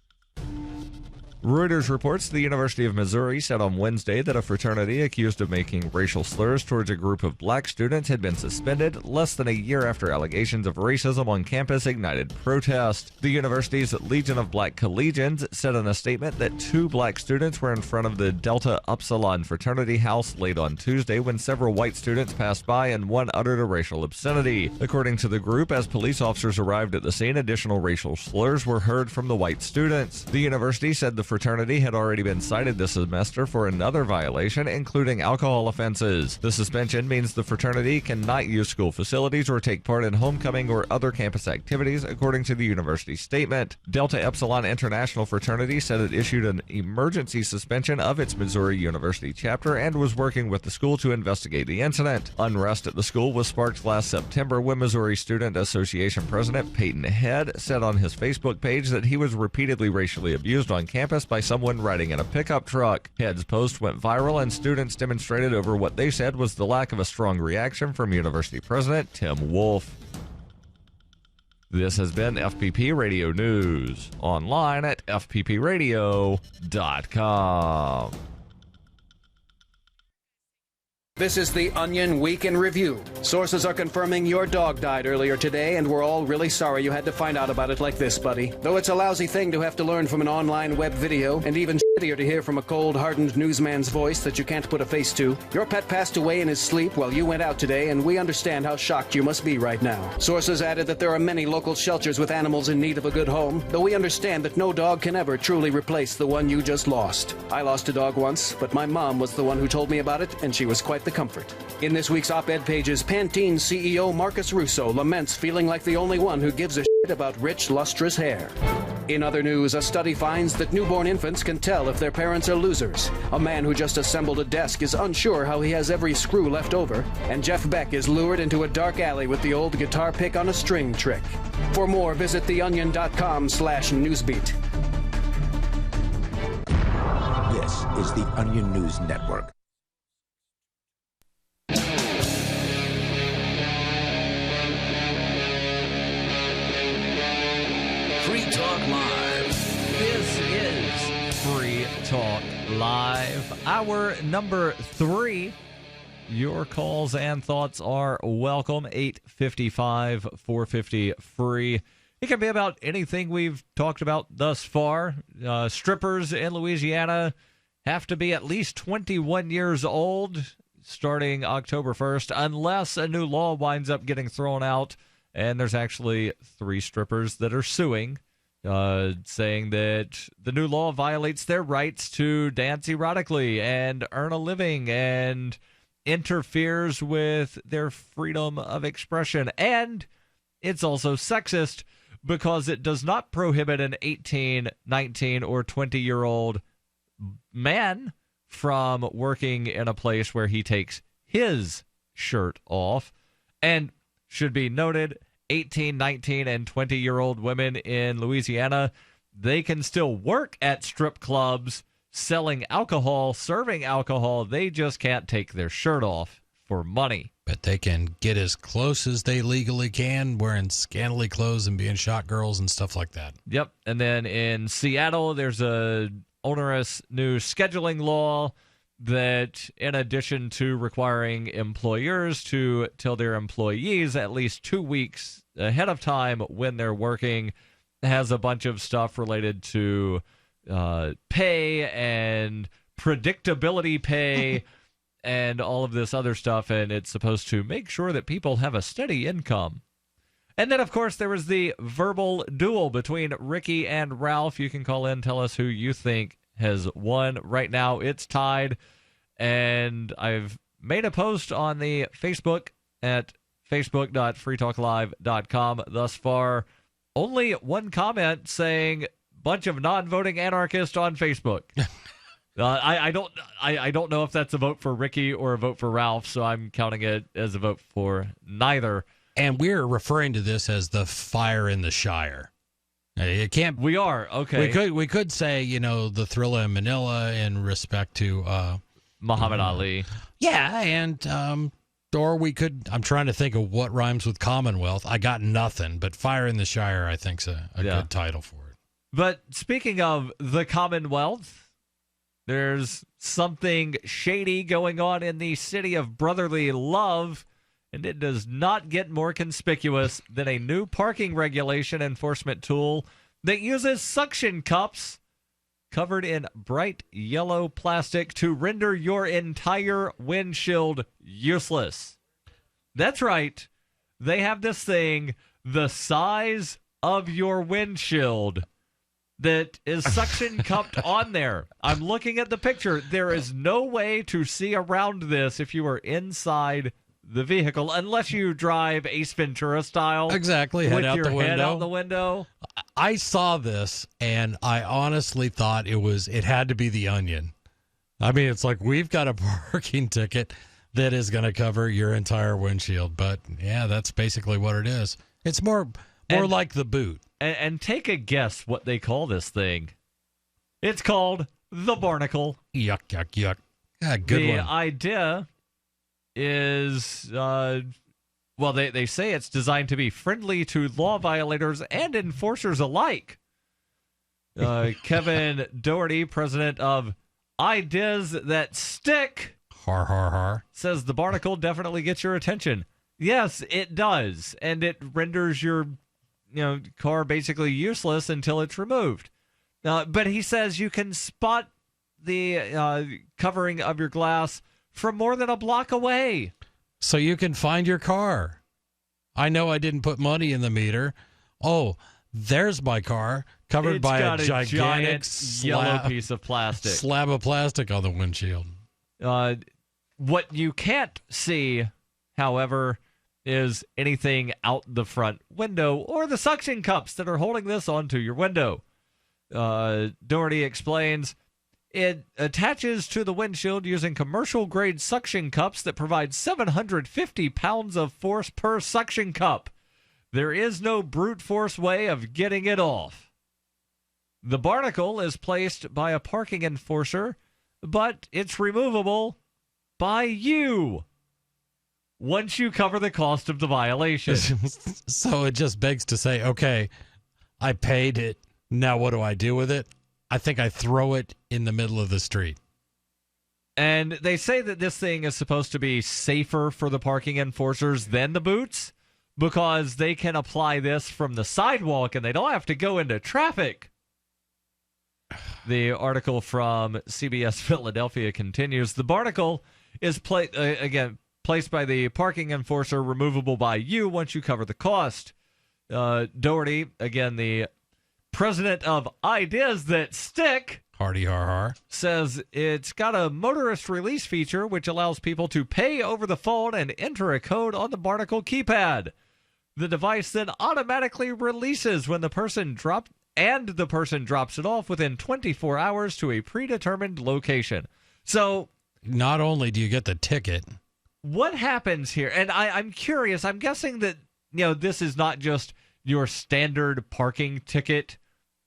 Reuters reports the University of Missouri said on Wednesday that a fraternity accused of making racial slurs towards a group of black students had been suspended less than a year after allegations of racism on campus ignited protest. The university's Legion of Black Collegians said in a statement that 2 black students were in front of the Delta Upsilon fraternity house late on Tuesday when several white students passed by and one uttered a racial obscenity. According to the group, as police officers arrived at the scene, additional racial slurs were heard from the white students. The university said the fraternity had already been cited this semester for another violation, including alcohol offenses. The suspension means the fraternity cannot use school facilities or take part in homecoming or other campus activities, according to the university statement. Delta Epsilon International Fraternity said it issued an emergency suspension of its Missouri University chapter and was working with the school to investigate the incident. Unrest at the school was sparked last September when Missouri Student Association President Peyton Head said on his Facebook page that he was repeatedly racially abused on campus by someone riding in a pickup truck. Head's post went viral and students demonstrated over what they said was the lack of a strong reaction from University President Tim Wolf. This has been FPP Radio News, online at fppradio.com. This is the Onion Week in Review. Sources are confirming your dog died earlier today, and we're all really sorry you had to find out about it like this, buddy. Though it's a lousy thing to have to learn from an online web video, and even shittier to hear from a cold, hardened newsman's voice that you can't put a face to. Your pet passed away in his sleep while you went out today, and we understand how shocked you must be right now. Sources added that there are many local shelters with animals in need of a good home, though we understand that no dog can ever truly replace the one you just lost. I lost a dog once, but my mom was the one who told me about it, and she was quite the comfort. In this week's op-ed pages, Pantene CEO Marcus Russo laments feeling like the only one who gives a shit about rich, lustrous hair. In other news, a study finds that newborn infants can tell if their parents are losers. A man who just assembled a desk is unsure how he has every screw left over. And Jeff Beck is lured into a dark alley with the old guitar pick on a string trick. For more, visit theonion.com/newsbeat. This is the Onion News Network. Free Talk Live. This is Free Talk Live. Hour number 3. Your calls and thoughts are welcome. 855-450-FREE. It can be about anything we've talked about thus far. Strippers in Louisiana have to be at least 21 years old starting October 1st, unless a new law winds up getting thrown out. And there's actually 3 strippers that are suing, saying that the new law violates their rights to dance erotically and earn a living and interferes with their freedom of expression. And it's also sexist because it does not prohibit an 18, 19, or 20-year-old man from working in a place where he takes his shirt off. And should be noted, 18, 19, and 20-year-old women in Louisiana, they can still work at strip clubs selling alcohol, serving alcohol. They just can't take their shirt off for money. But they can get as close as they legally can, wearing scantily clothes and being shot girls and stuff like that. Yep. And then in Seattle, there's a onerous new scheduling law that, in addition to requiring employers to tell their employees at least 2 weeks ahead of time when they're working, has a bunch of stuff related to pay and predictability pay and all of this other stuff, and it's supposed to make sure that people have a steady income. And then, of course, there was the verbal duel between Ricky and Ralph. You can call in, tell us who you think has won. Right now, it's tied, and I've made a post on the Facebook at facebook.freetalklive.com. Thus far, only one comment saying bunch of non-voting anarchists on Facebook. I don't know if that's a vote for Ricky or a vote for Ralph, so I'm counting it as a vote for neither. And we're referring to this as the fire in the Shire. It can't. We are okay. We could say, you know, the Thrilla in Manila in respect to Muhammad Ali. Yeah, and or we could. I'm trying to think of what rhymes with Commonwealth. I got nothing, but Fire in the Shire, I think's a good title for it. But speaking of the Commonwealth, there's something shady going on in the city of brotherly love, and it does not get more conspicuous than a new parking regulation enforcement tool that uses suction cups covered in bright yellow plastic to render your entire windshield useless. That's right. They have this thing the size of your windshield that is suction cupped on there. I'm looking at the picture. There is no way to see around this if you are inside the vehicle, unless you drive Ace Ventura style. Exactly. With Head out your the window. head out the window. I saw this, and I honestly thought it had to be the Onion. I mean, it's like, we've got a parking ticket that is going to cover your entire windshield. But, yeah, that's basically what it is. It's more like the boot. And take a guess what they call this thing. It's called the barnacle. Yuck, yuck, yuck. Yeah, good one. The idea is, they say it's designed to be friendly to law violators and enforcers alike. Kevin Doherty, president of Ideas That Stick, har, har, har, says the barnacle definitely gets your attention. Yes, it does, and it renders your car basically useless until it's removed. But he says you can spot the covering of your glass from more than a block away. So you can find your car. I know I didn't put money in the meter. Oh, there's my car covered by a gigantic yellow piece of plastic. Slab of plastic on the windshield. What you can't see, however, is anything out the front window or the suction cups that are holding this onto your window. Doherty explains, it attaches to the windshield using commercial-grade suction cups that provide 750 pounds of force per suction cup. There is no brute force way of getting it off. The barnacle is placed by a parking enforcer, but it's removable by you once you cover the cost of the violation. So it just begs to say, okay, I paid it. Now what do I do with it? I think I throw it in the middle of the street. And they say that this thing is supposed to be safer for the parking enforcers than the boots because they can apply this from the sidewalk and they don't have to go into traffic. The article from CBS Philadelphia continues. The barnacle is placed by the parking enforcer, removable by you once you cover the cost. Doherty, again, the president of Ideas That Stick, hardy har har, says it's got a motorist release feature which allows people to pay over the phone and enter a code on the barnacle keypad. The device then automatically releases when the person drops it off within 24 hours to a predetermined location. So not only do you get the ticket, what happens here? And I'm curious. I'm guessing that this is not just your standard parking ticket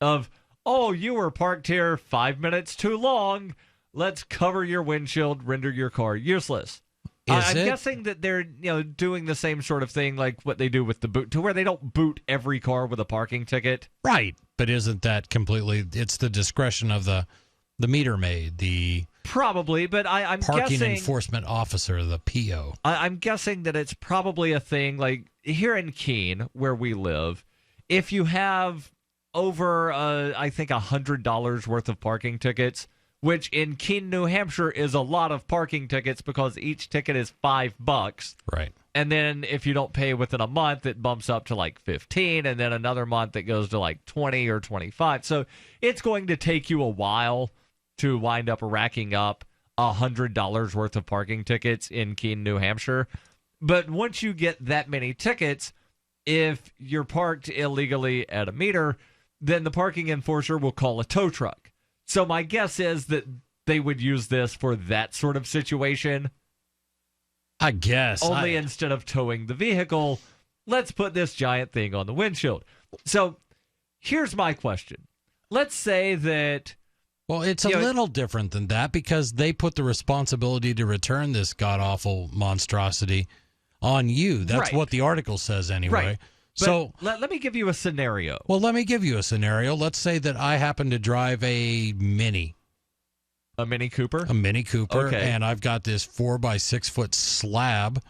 of, oh, you were parked here 5 minutes too long. Let's cover your windshield, render your car useless. I'm guessing that they're doing the same sort of thing like what they do with the boot, to where they don't boot every car with a parking ticket. Right. But isn't that completely, it's the discretion of the meter maid, the probably, but I'm parking guessing, enforcement officer, the PO. I'm guessing that it's probably a thing like here in Keene, where we live, if you have over, I think, $100 worth of parking tickets, which in Keene, New Hampshire is a lot of parking tickets because each ticket is $5. Right. And then if you don't pay within a month, it bumps up to like 15, and then another month it goes to like 20 or 25. So it's going to take you a while to wind up racking up $100 worth of parking tickets in Keene, New Hampshire. But once you get that many tickets, if you're parked illegally at a meter, then the parking enforcer will call a tow truck. So my guess is that they would use this for that sort of situation. I guess. Only instead of towing the vehicle, let's put this giant thing on the windshield. So here's my question. Let's say that... Well, it's a little different than that because they put the responsibility to return this god-awful monstrosity on you. That's right. what the article says anyway. Right. So let me give you a scenario. Well, let me give you a scenario. Let's say that I happen to drive a Mini. A Mini Cooper? A Mini Cooper. Okay. And I've got this 4x6 foot slab.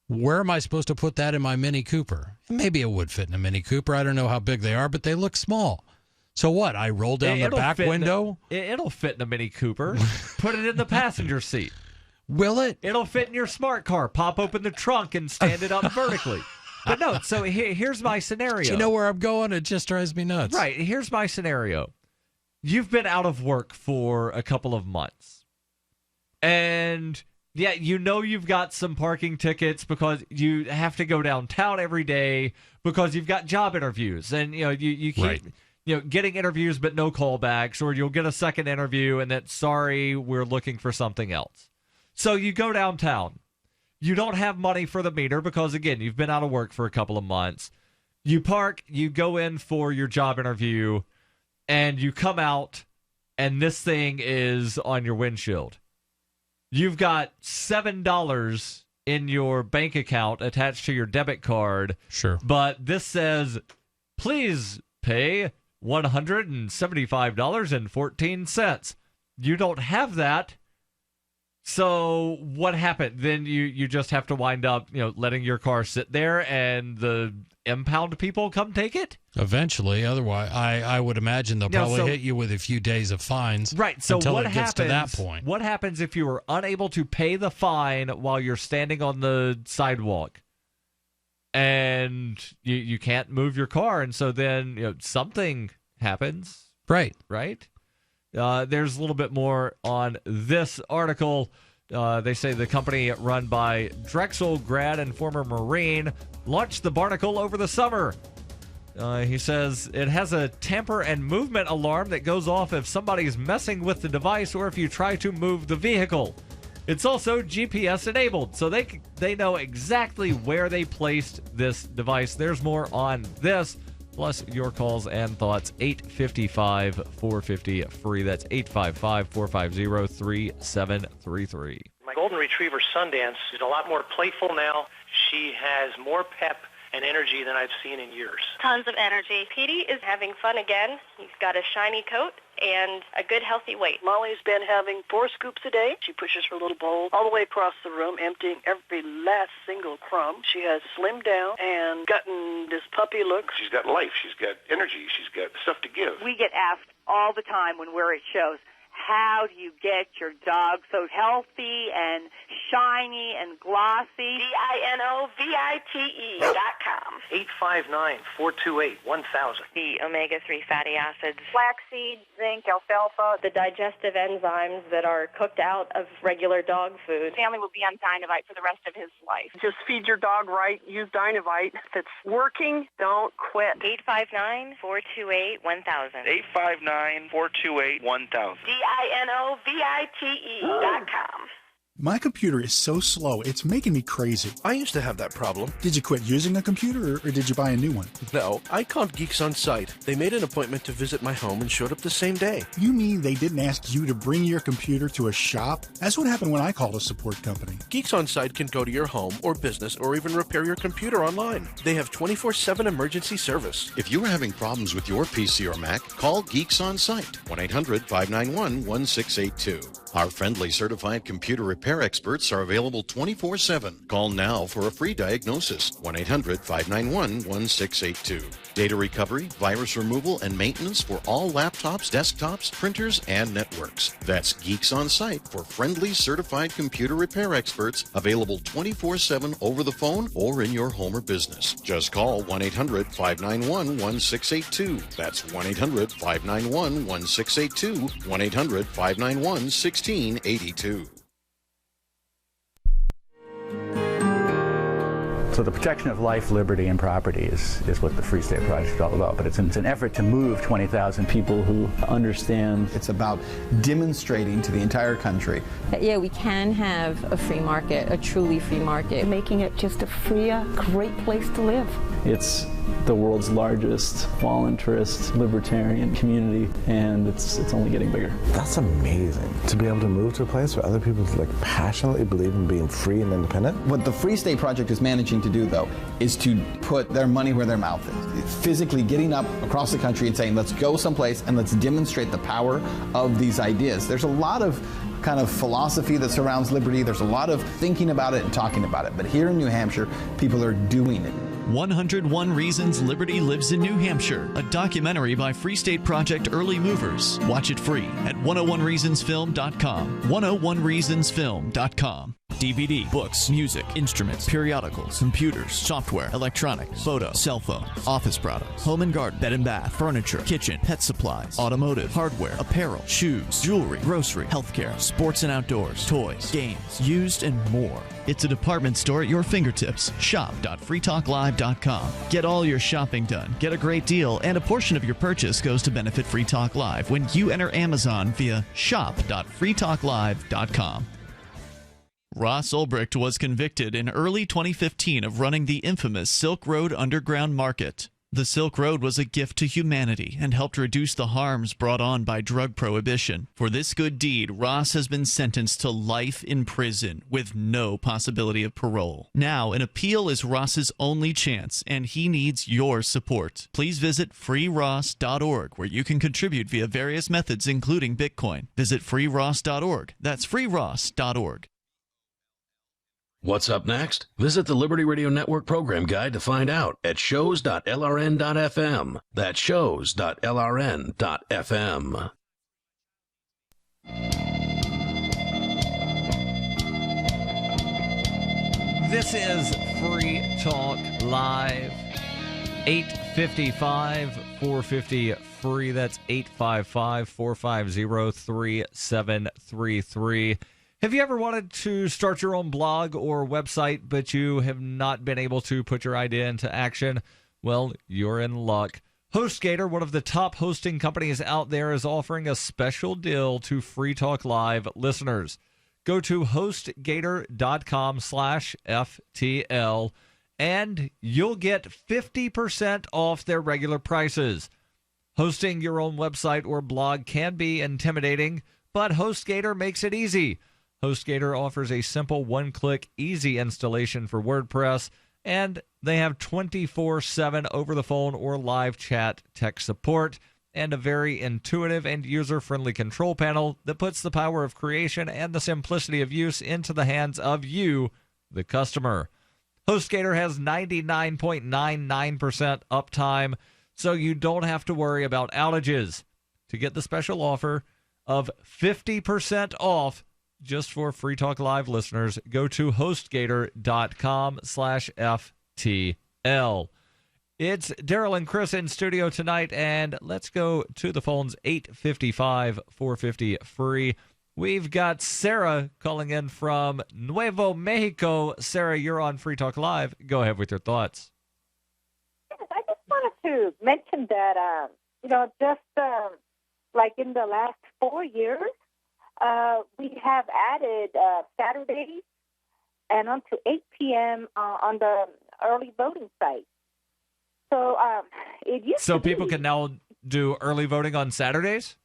Where am I supposed to put that in my Mini Cooper? Maybe it would fit in a Mini Cooper. I don't know how big they are, but they look small. So what? I roll down the back window? It'll fit in a Mini Cooper. Put it in the passenger seat. Will it? It'll fit in your smart car. Pop open the trunk and stand it up vertically. But no, so here's my scenario. Do you know where I'm going? It just drives me nuts. Right. Here's my scenario. You've been out of work for a couple of months. And, yeah, you know you've got some parking tickets because you have to go downtown every day because you've got job interviews. And, you keep... Right. Getting interviews but no callbacks, or you'll get a second interview and then, sorry, we're looking for something else. So you go downtown. You don't have money for the meter because, again, you've been out of work for a couple of months. You park, you go in for your job interview, and you come out, and this thing is on your windshield. You've got $7 in your bank account attached to your debit card. Sure. But this says, please pay $175.14. You don't have that. So what happened? Then you just have to wind up, letting your car sit there and the impound people come take it? Eventually. Otherwise, I would imagine they'll probably hit you with a few days of fines. Right. So until what it gets to that point. What happens if you are unable to pay the fine while you're standing on the sidewalk? And you can't move your car, and so then something happens. Right. There's a little bit more on this article. They say the company run by Drexel grad and former Marine launched the Barnacle over the summer. He says it has a tamper and movement alarm that goes off if somebody's messing with the device or if you try to move the vehicle. It's also GPS enabled, so they know exactly where they placed this device. There's more on this, plus your calls and thoughts. 855-450-FREE. That's 855-450-3733. My golden retriever Sundance is a lot more playful now. She has more pep and energy than I've seen in years. Tons of energy. Petey is having fun again. He's got a shiny coat and a good healthy weight. Molly's been having 4 scoops a day. She pushes her little bowl all the way across the room, emptying every last single crumb. She has slimmed down and gotten this puppy look. She's got life. She's got energy. She's got stuff to give. We get asked all the time when we're at shows, how do you get your dog so healthy and shiny and glossy? DINOVITE.com. 859-428-1000. The omega-3 fatty acids. Flaxseed, zinc, alfalfa, the digestive enzymes that are cooked out of regular dog food. Family will be on Dinovite for the rest of his life. Just feed your dog right. Use Dinovite. If it's working, don't quit. 859-428-1000. 859-428-1000. DINOVITE.com. My computer is so slow, it's making me crazy. I used to have that problem. Did you quit using a computer, or did you buy a new one? No, I called Geeks On Site. They made an appointment to visit my home and showed up the same day. You mean they didn't ask you to bring your computer to a shop? That's what happened when I called a support company. Geeks On Site can go to your home or business or even repair your computer online. They have 24/7 emergency service. If you are having problems with your PC or Mac, call Geeks On Site, 1-800-591-1682. Our friendly certified computer repair experts are available 24/7. Call now for a free diagnosis, 1-800-591-1682. Data recovery, virus removal, and maintenance for all laptops, desktops, printers, and networks. That's Geeks On Site for friendly certified computer repair experts, available 24/7 over the phone or in your home or business. Just call 1-800-591-1682. That's 1-800-591-1682, 1-800-591-1682. So the protection of life, liberty, and property is what the Free State Project is all about. But it's an effort to move 20,000 people who understand. It's about demonstrating to the entire country. Yeah, we can have a free market, a truly free market. Making it just a freer, great place to live. It's the world's largest voluntarist libertarian community, and it's only getting bigger. That's amazing, to be able to move to a place where other people passionately believe in being free and independent. What the Free State Project is managing to do, though, is to put their money where their mouth is. Physically getting up across the country and saying, let's go someplace and let's demonstrate the power of these ideas. There's a lot of kind of philosophy that surrounds liberty. There's a lot of thinking about it and talking about it. But here in New Hampshire, people are doing it. 101 Reasons Liberty Lives in New Hampshire, a documentary by Free State Project Early Movers. Watch it free at 101reasonsfilm.com. 101reasonsfilm.com. DVD, books, music, instruments, periodicals, computers, software, electronics, photo, cell phone, office products, home and garden, bed and bath, furniture, kitchen, pet supplies, automotive, hardware, apparel, shoes, jewelry, grocery, healthcare, sports and outdoors, toys, games, used, and more. It's a department store at your fingertips. Shop.freetalklive.com. Get all your shopping done, get a great deal, and a portion of your purchase goes to benefit Free Talk Live when you enter Amazon via shop.freetalklive.com. Ross Ulbricht was convicted in early 2015 of running the infamous Silk Road Underground Market. The Silk Road was a gift to humanity and helped reduce the harms brought on by drug prohibition. For this good deed, Ross has been sentenced to life in prison with no possibility of parole. Now, an appeal is Ross's only chance, and he needs your support. Please visit freeross.org, where you can contribute via various methods, including Bitcoin. Visit freeross.org. That's freeross.org. What's up next? Visit the Liberty Radio Network program guide to find out at shows.lrn.fm. That's shows.lrn.fm. This is Free Talk Live. 855-450-FREE. That's 855-450-3733. Have you ever wanted to start your own blog or website, but you have not been able to put your idea into action? Well, you're in luck. HostGator, one of the top hosting companies out there, is offering a special deal to Free Talk Live listeners. Go to hostgator.com/FTL, and you'll get 50% off their regular prices. Hosting your own website or blog can be intimidating, but HostGator makes it easy. HostGator offers a simple one-click, easy installation for WordPress, and they have 24/7 over-the-phone or live chat tech support, and a very intuitive and user-friendly control panel that puts the power of creation and the simplicity of use into the hands of you, the customer. HostGator has 99.99% uptime, so you don't have to worry about outages. To get the special offer of 50% off, just for Free Talk Live listeners, go to hostgator.com/FTL. It's Darryl and Chris in studio tonight, and let's go to the phones. 855-450-FREE. We've got Sarah calling in from Nuevo Mexico. Sarah, you're on Free Talk Live. Go ahead with your thoughts. Yes, I just wanted to mention that, just like in the last 4 years, we have added Saturdays and until 8 p.m. On the early voting site. So it used to people can now do early voting on Saturdays?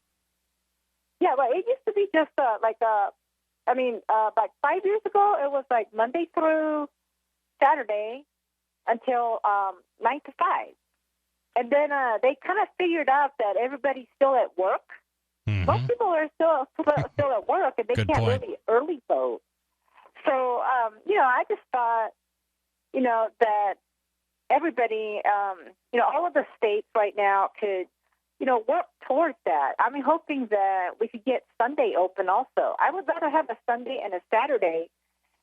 Yeah, well, it used to be just like 5 years ago, it was like Monday through Saturday until 9 to 5. And then they kind of figured out that everybody's still at work. Mm-hmm. Most people are still at work, and they can't really early vote. So, I just thought, that everybody, all of the states right now could, work towards that. I'm hoping that we could get Sunday open also. I would rather have a Sunday and a Saturday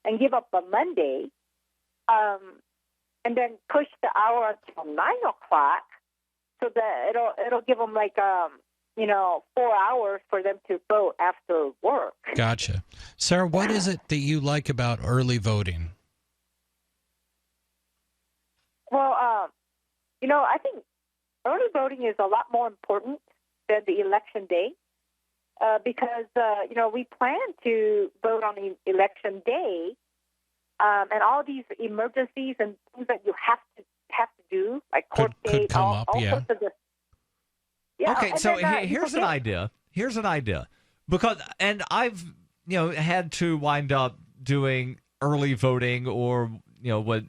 and give up a Monday, and then push the hour until 9 o'clock so that it'll give them 4 hours for them to vote after work. Gotcha. Sarah, what is it that you like about early voting? Well, I think early voting is a lot more important than the election day because, we plan to vote on election day and all these emergencies and things that you have to have to do, like court could date, come all up, sorts of this. Yeah, Okay, and so then, here's an idea. Here's an idea. Because, and I've, had to wind up doing early voting, or, what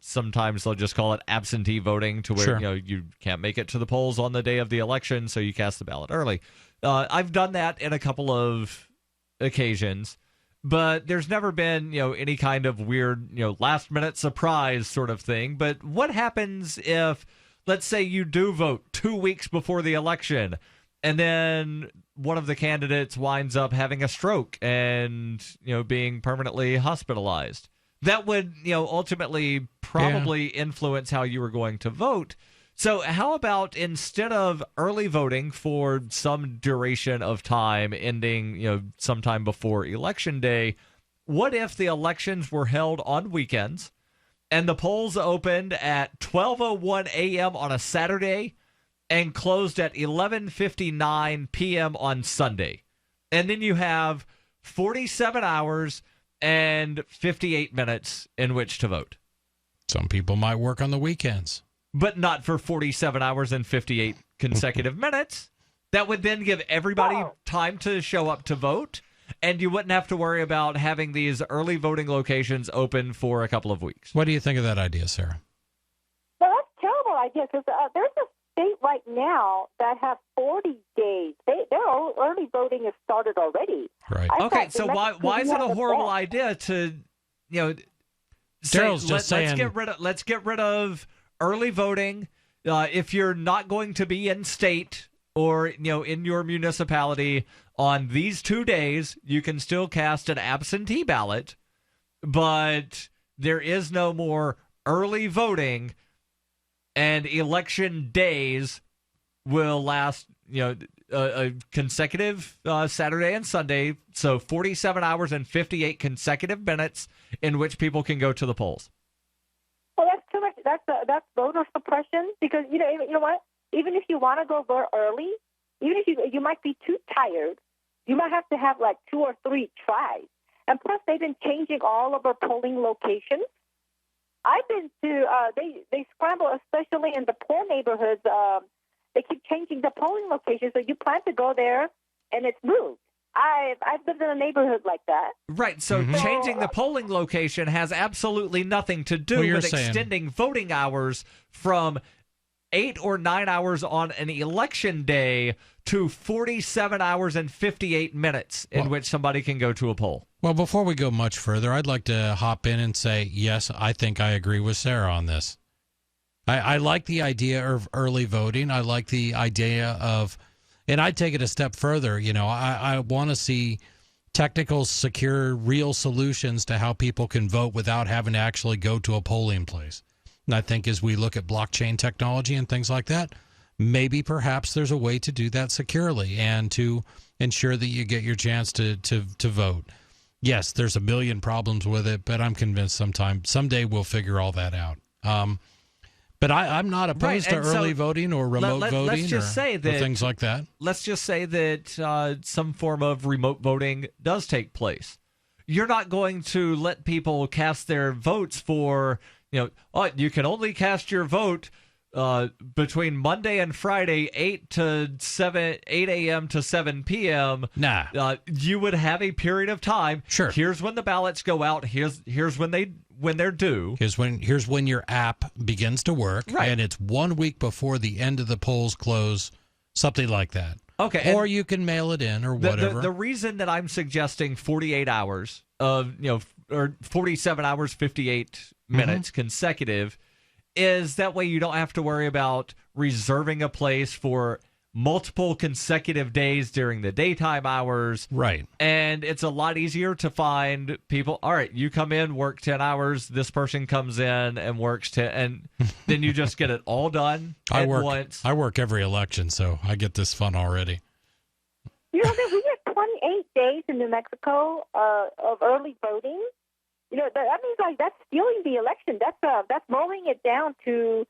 sometimes they'll just call it absentee voting, to where, Sure. You can't make it to the polls on the day of the election, so you cast the ballot early. I've done that in a couple of occasions, but there's never been, any kind of weird, last minute surprise sort of thing. But what happens if, let's say you do vote 2 weeks before the election, and then one of the candidates winds up having a stroke and, being permanently hospitalized? That would, ultimately probably influence how you were going to vote. So how about, instead of early voting for some duration of time ending, sometime before Election Day, what if the elections were held on weekends and the polls opened at 12:01 a.m. on a Saturday and closed at 11:59 p.m. on Sunday? And then you have 47 hours and 58 minutes in which to vote. Some people might work on the weekends. But not for 47 hours and 58 consecutive minutes. That would then give everybody time to show up to vote, and you wouldn't have to worry about having these early voting locations open for a couple of weeks. What do you think of that idea, Sarah? Well, that's a terrible idea, because there's a state right now that have 40 days. Their early voting has started already. Right. Okay, so why is it a horrible idea to, say, Daryl's just saying, let's get rid of early voting. If you're not going to be in state or, in your municipality on these 2 days, you can still cast an absentee ballot, but there is no more early voting, and election days will last, a consecutive Saturday and Sunday, so 47 hours and 58 consecutive minutes in which people can go to the polls. Well, that's too much. That's voter suppression, because you know what? Even if you want to go vote early, even if you might be too tired, you might have to have like 2 or 3 tries. And plus, they've been changing all of our polling locations. I've been to they scramble, especially in the poor neighborhoods. They keep changing the polling locations, so you plan to go there, and it's moved. I've lived in a neighborhood like that. Right, so changing the polling location has absolutely nothing to do with extending voting hours from 8 or 9 hours on an election day to 47 hours and 58 minutes in which somebody can go to a poll. Well, before we go much further, I'd like to hop in and say, yes, I think I agree with Sarah on this. I like the idea of early voting. I like the idea of, and I'd take it a step further. I want to see technical, secure, real solutions to how people can vote without having to actually go to a polling place. And I think as we look at blockchain technology and things like that, maybe perhaps there's a way to do that securely and to ensure that you get your chance to vote. Yes, there's a million problems with it, but I'm convinced someday we'll figure all that out. But I'm not opposed to early voting or remote voting or things like that. Let's just say that some form of remote voting does take place. You're not going to let people cast their votes for, you can only cast your vote between Monday and Friday, 8 a.m. to 7 p.m. Nah. You would have a period of time. Sure. Here's when the ballots go out. Here's when they're due. Here's when your app begins to work, right. And it's 1 week before the end of the polls close, something like that. Okay. Or you can mail it in or whatever. The reason that I'm suggesting 48 hours of, or 47 hours, 58 minutes consecutive is that way you don't have to worry about reserving a place for multiple consecutive days during the daytime hours. Right. And it's a lot easier to find people. All right, you come in, work 10 hours. This person comes in and works 10, and then you just get it all done at once. I work every election, so I get this fun already. We have 28 days in New Mexico of early voting. That means that's stealing the election. That's rolling it down to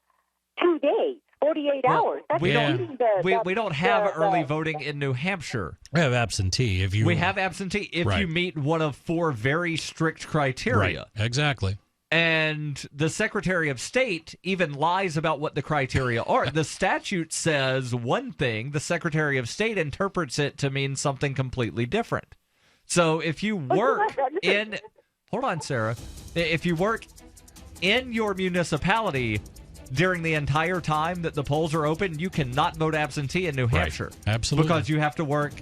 2 days. 48 hours. That's we don't have early voting in New Hampshire. We have absentee. We have absentee if you meet one of 4 very strict criteria. Right. Exactly. And the Secretary of State even lies about what the criteria are. The statute says one thing, the Secretary of State interprets it to mean something completely different. So if you work in, hold on, Sarah, if you work in your municipality during the entire time that the polls are open, you cannot vote absentee in New Hampshire. Absolutely. Because you have to work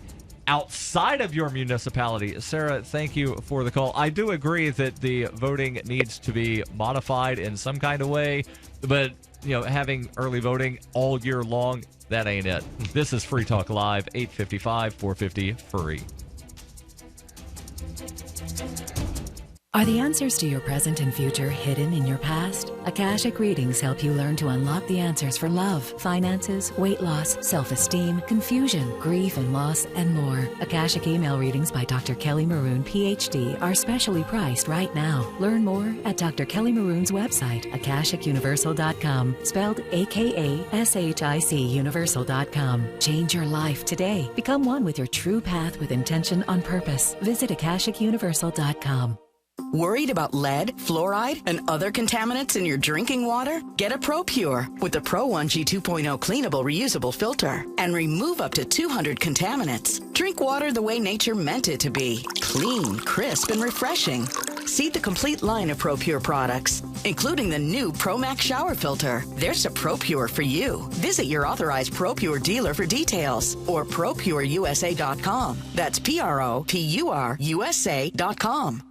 outside of your municipality. Sarah, thank you for the call. I do agree that the voting needs to be modified in some kind of way, but having early voting all year long, that ain't it. This is Free Talk Live, 855-450 free. Are the answers to your present and future hidden in your past? Akashic Readings help you learn to unlock the answers for love, finances, weight loss, self-esteem, confusion, grief and loss, and more. Akashic Email Readings by Dr. Kelly Maroon, PhD, are specially priced right now. Learn more at Dr. Kelly Maroon's website, akashicuniversal.com, spelled AKASHIC universal.com. Change your life today. Become one with your true path with intention on purpose. Visit akashicuniversal.com. Worried about lead, fluoride, and other contaminants in your drinking water? Get a ProPure with the Pro 1G 2.0 cleanable reusable filter and remove up to 200 contaminants. Drink water the way nature meant it to be. Clean, crisp, and refreshing. See the complete line of ProPure products, including the new ProMax shower filter. There's a ProPure for you. Visit your authorized ProPure dealer for details or ProPureUSA.com. That's ProPureUSA.com.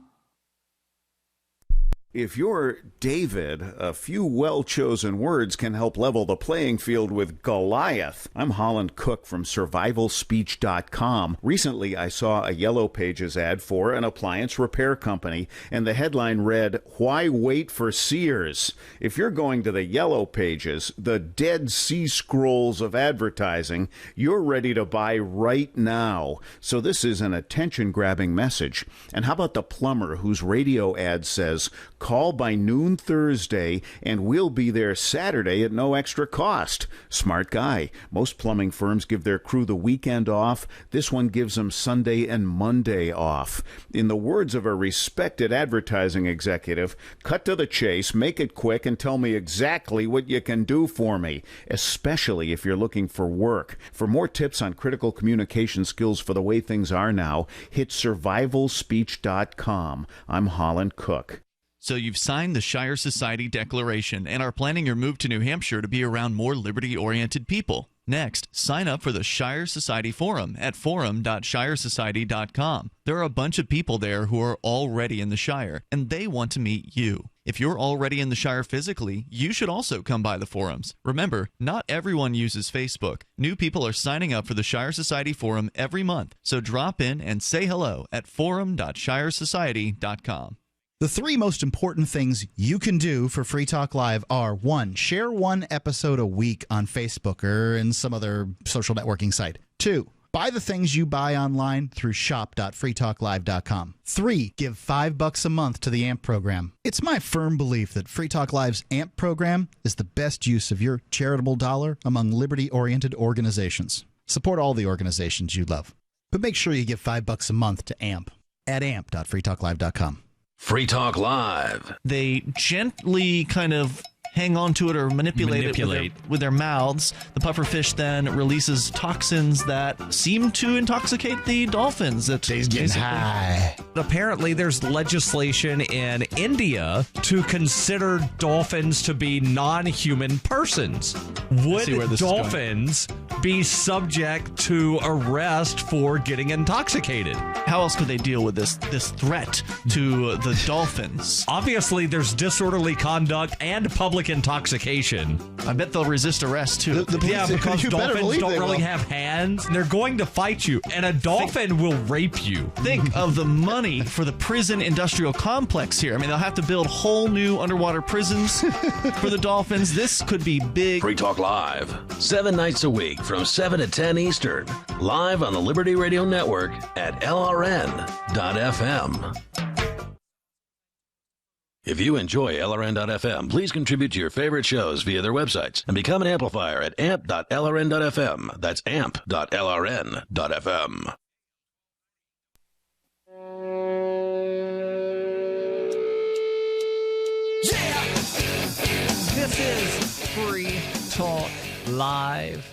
If you're David, a few well-chosen words can help level the playing field with Goliath. I'm Holland Cook from survivalspeech.com. Recently, I saw a Yellow Pages ad for an appliance repair company, and the headline read, "Why wait for Sears?" If you're going to the Yellow Pages, the Dead Sea Scrolls of advertising, you're ready to buy right now. So this is an attention-grabbing message. And how about the plumber whose radio ad says, "Call by noon Thursday, and we'll be there Saturday at no extra cost"? Smart guy. Most plumbing firms give their crew the weekend off. This one gives them Sunday and Monday off. In the words of a respected advertising executive, cut to the chase, make it quick, and tell me exactly what you can do for me, especially if you're looking for work. For more tips on critical communication skills for the way things are now, hit survivalspeech.com. I'm Holland Cook. So you've signed the Shire Society Declaration and are planning your move to New Hampshire to be around more liberty-oriented people. Next, sign up for the Shire Society Forum at forum.shiresociety.com. There are a bunch of people there who are already in the Shire, and they want to meet you. If you're already in the Shire physically, you should also come by the forums. Remember, not everyone uses Facebook. New people are signing up for the Shire Society Forum every month, so drop in and say hello at forum.shiresociety.com. The three most important things you can do for Free Talk Live are: 1, share one episode a week on Facebook or in some other social networking site. 2, buy the things you buy online through shop.freetalklive.com. 3, give $5 a month to the AMP program. It's my firm belief that Free Talk Live's AMP program is the best use of your charitable dollar among liberty-oriented organizations. Support all the organizations you love, but make sure you give $5 a month to AMP at amp.freetalklive.com. Free Talk Live. They gently kind of hang on to it or manipulate it with their mouths. The pufferfish then releases toxins that seem to intoxicate the dolphins. He's getting high. Apparently, there's legislation in India to consider dolphins to be non-human persons. Would dolphins be subject to arrest for getting intoxicated? How else could they deal with this threat to the dolphins? Obviously, there's disorderly conduct and public intoxication. I bet they'll resist arrest, too. Because dolphins don't really have hands. They're going to fight you, and a dolphin will rape you. Think of the money for the prison industrial complex here. I mean, they'll have to build whole new underwater prisons for the dolphins. This could be big. Free Talk Live, 7 nights a week from 7 to 10 Eastern. Live on the Liberty Radio Network at LRN.FM. If you enjoy LRN.FM, please contribute to your favorite shows via their websites and become an amplifier at amp.lrn.fm. That's amp.lrn.fm. This is Free Talk Live.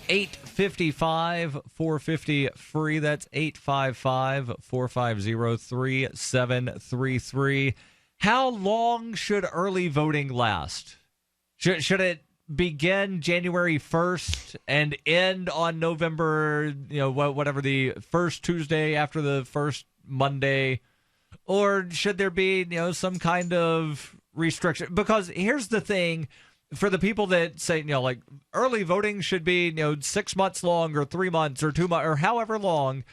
855-450-FREE. That's 855-450-3733. How long should early voting last? Should it begin January 1st and end on November, whatever the first Tuesday after the first Monday? Or should there be, some kind of restriction? Because here's the thing. For the people that say, like early voting should be, 6 months long or 3 months or 2 months or however long,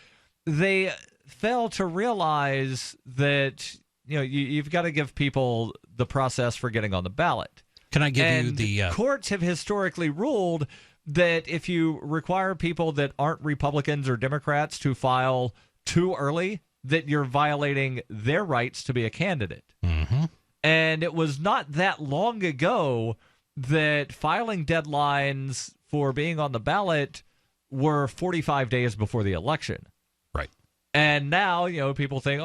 they fail to realize that, you've got to give people the process for getting on the ballot. Can I give you the... courts have historically ruled that if you require people that aren't Republicans or Democrats to file too early, that you're violating their rights to be a candidate. Mm-hmm. And it was not that long ago that filing deadlines for being on the ballot were 45 days before the election. Right. And now, people think,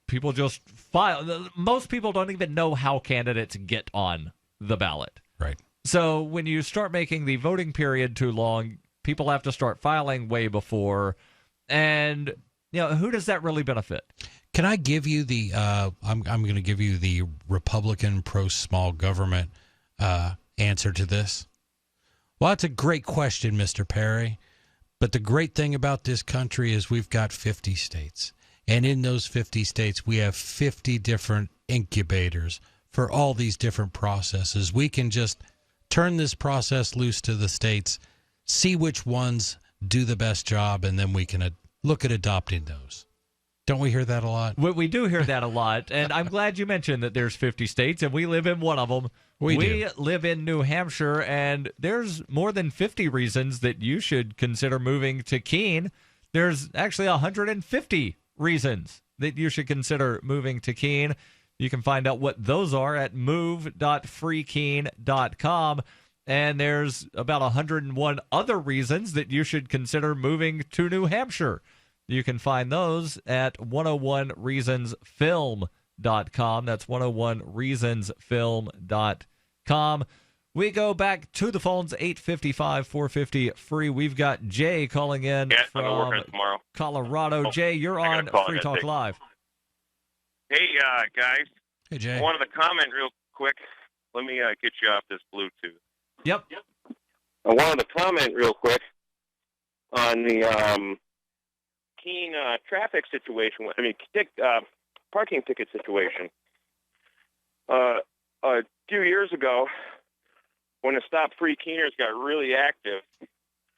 people just file. Most people don't even know how candidates get on the ballot. Right. So when you start making the voting period too long, people have to start filing way before. And, who does that really benefit? Can I give you the, I'm going to give you the Republican pro-small government answer to this? Well, that's a great question, Mr. Perry. But the great thing about this country is we've got 50 states. And in those 50 states, we have 50 different incubators for all these different processes. We can just turn this process loose to the states, see which ones do the best job, and then we can look at adopting those. Don't we hear that a lot? We do hear that a lot, and I'm glad you mentioned that there's 50 states, and we live in one of them. We live in New Hampshire, and there's more than 50 reasons that you should consider moving to Keene. There's actually 150 reasons that you should consider moving to Keene. You can find out what those are at move.freekeene.com, and there's about 101 other reasons that you should consider moving to New Hampshire. You can find those at 101reasonsfilm.com. That's 101reasonsfilm.com. We go back to the phones, 855-450-FREE. We've got Jay calling in from Colorado. Jay, you're on Free Talk Live. Hey, guys. Hey, Jay. I wanted to comment real quick. Let me get you off this Bluetooth. Yep. I wanted to comment real quick on the Keene traffic situation. Parking ticket situation. A few years ago, when the Stop Free Keeners got really active,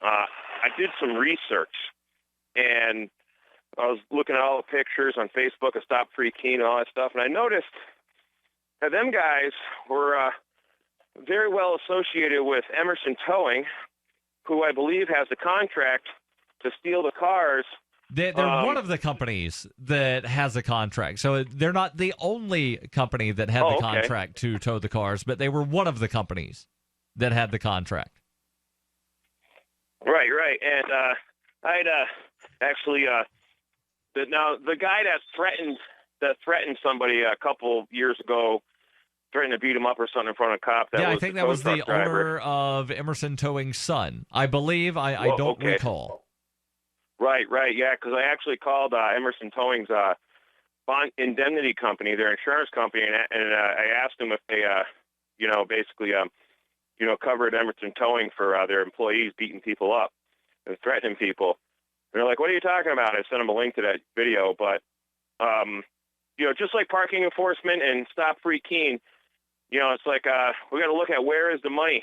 I did some research, and I was looking at all the pictures on Facebook of Stop Free Keene and all that stuff, and I noticed that them guys were very well associated with Emerson Towing, who I believe has a contract to steal the cars. They're one of the companies that has a contract. So they're not the only company that had the contract to tow the cars, but they were one of the companies that had the contract. Right. And I'd actually now the guy that threatened somebody a couple years ago, threatened to beat him up or something in front of a cop. I think that was the owner of Emerson Towing's son. I believe. I don't recall. Right, yeah, because I actually called Emerson Towing's bond indemnity company, their insurance company, and I asked them if they, covered Emerson Towing for their employees beating people up and threatening people. And they're like, "What are you talking about?" I sent them a link to that video, but just like parking enforcement and Stop Free Keene, it's like we got to look at where is the money.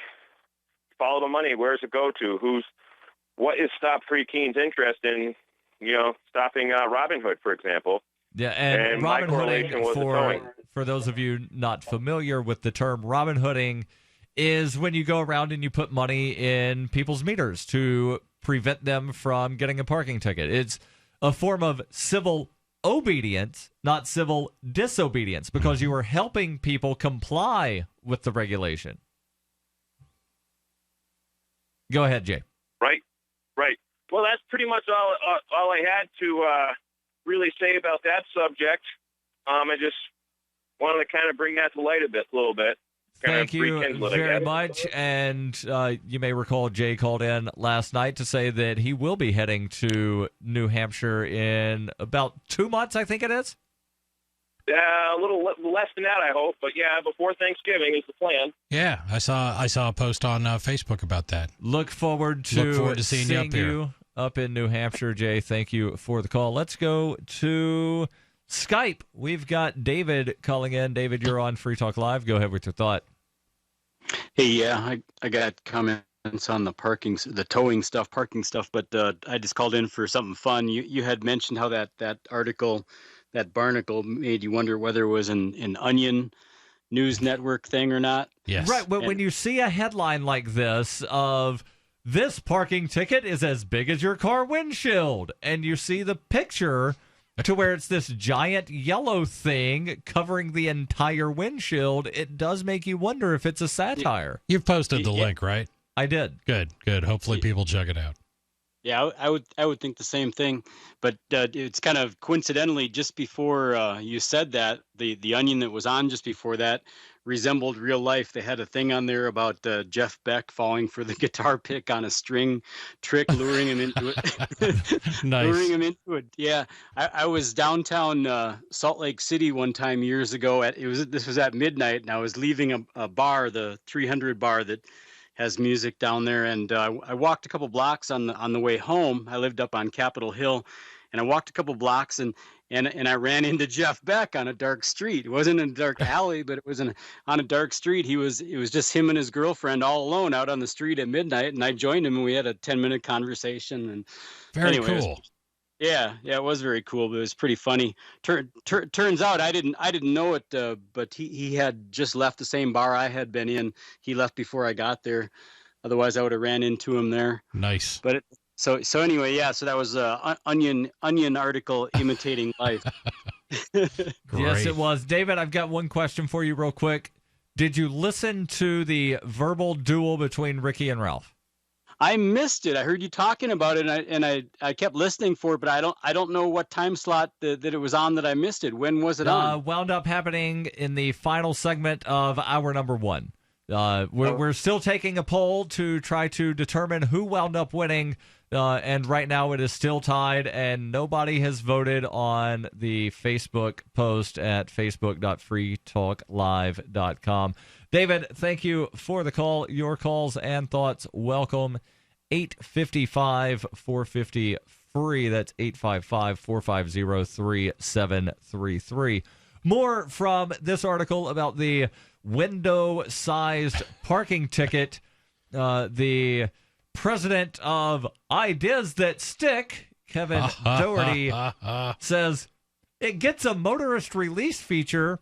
Follow the money. Where does it go to? What is Stop Free Keene's interest in, stopping Robin Hood, for example? Yeah, and Robin Hooding, for those of you not familiar with the term, Robin Hooding is when you go around and you put money in people's meters to prevent them from getting a parking ticket. It's a form of civil obedience, not civil disobedience, because you are helping people comply with the regulation. Go ahead, Jay. Right. Well, that's pretty much all I had to really say about that subject. I just wanted to kind of bring that to light a little bit. Thank you rekindle it, I very guess. much. And you may recall Jay called in last night to say that he will be heading to New Hampshire in about 2 months, I think it is. A little less than that, I hope. But yeah, before Thanksgiving is the plan. Yeah, I saw a post on Facebook about that. Look forward to seeing you up here. Up in New Hampshire, Jay. Thank you for the call. Let's go to Skype. We've got David calling in. David, you're on Free Talk Live. Go ahead with your thought. Hey, yeah, I got comments on the parking stuff, but I just called in for something fun. You had mentioned how that article, that barnacle, made you wonder whether it was an Onion news network thing or not. Yes. Right, but when you see a headline like this of this parking ticket is as big as your car windshield, and you see the picture to where it's this giant yellow thing covering the entire windshield, it does make you wonder if it's a satire. You've posted the link, right? I did. Good. Hopefully people check it out. Yeah, I would think the same thing, but it's kind of coincidentally just before you said that, the Onion that was on just before that resembled real life. They had a thing on there about Jeff Beck falling for the guitar pick on a string trick, luring him into it. Nice. Luring him into it. Yeah, I was downtown Salt Lake City one time years ago. This was at midnight, and I was leaving a bar, the 300 bar that has music down there, and I walked a couple blocks on the way home. I lived up on Capitol Hill, and I walked a couple blocks and I ran into Jeff Beck on a dark street. It wasn't in a dark alley, but it was on a dark street. It was just him and his girlfriend all alone out on the street at midnight, and I joined him, and we had a 10-minute conversation. And Very anyway, cool. Yeah, it was very cool, but it was pretty funny. Turns out I didn't know it, but he had just left the same bar I had been in. He left before I got there. Otherwise, I would have ran into him there. Nice. But so anyway, yeah. So that was Onion article imitating life. Yes, it was. David, I've got one question for you real quick. Did you listen to the verbal duel between Ricky and Ralph? I missed it. I heard you talking about it, and I kept listening for it, but I don't know what time slot that it was on that I missed it. When was it on? Wound up happening in the final segment of hour number one. We're still taking a poll to try to determine who wound up winning, and right now it is still tied, and nobody has voted on the Facebook post at facebook.freetalklive.com. David, thank you for the call. Your calls and thoughts welcome. 855-450-FREE. That's 855-450-3733. More from this article about the window-sized parking ticket. The president of Ideas That Stick, Kevin Doherty, says it gets a motorist release feature,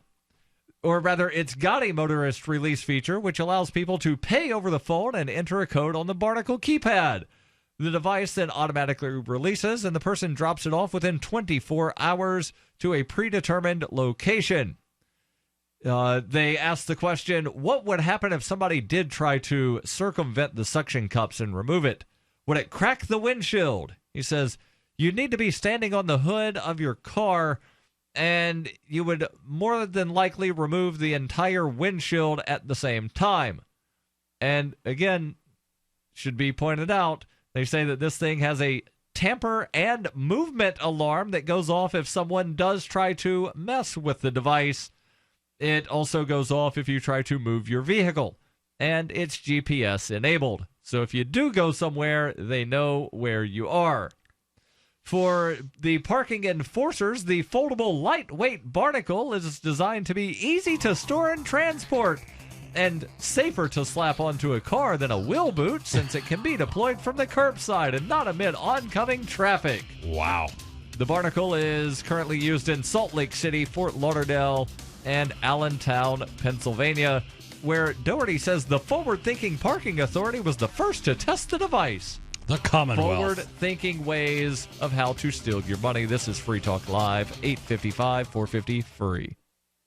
or rather, it's got a motorist release feature, which allows people to pay over the phone and enter a code on the barnacle keypad. The device then automatically releases, and the person drops it off within 24 hours to a predetermined location. They asked the question, what would happen if somebody did try to circumvent the suction cups and remove it? Would it crack the windshield? He says, you need to be standing on the hood of your car, and you would more than likely remove the entire windshield at the same time. And again, should be pointed out, they say that this thing has a tamper and movement alarm that goes off if someone does try to mess with the device. It also goes off if you try to move your vehicle, and it's GPS enabled. So if you do go somewhere, they know where you are. For the parking enforcers, the foldable lightweight barnacle is designed to be easy to store and transport, and safer to slap onto a car than a wheel boot, since it can be deployed from the curbside and not amid oncoming traffic. Wow. The barnacle is currently used in Salt Lake City, Fort Lauderdale, and Allentown, Pennsylvania, where Doherty says the Forward-Thinking Parking Authority was the first to test the device. The Commonwealth. Forward-thinking ways of how to steal your money. This is Free Talk Live, 855-450-FREE.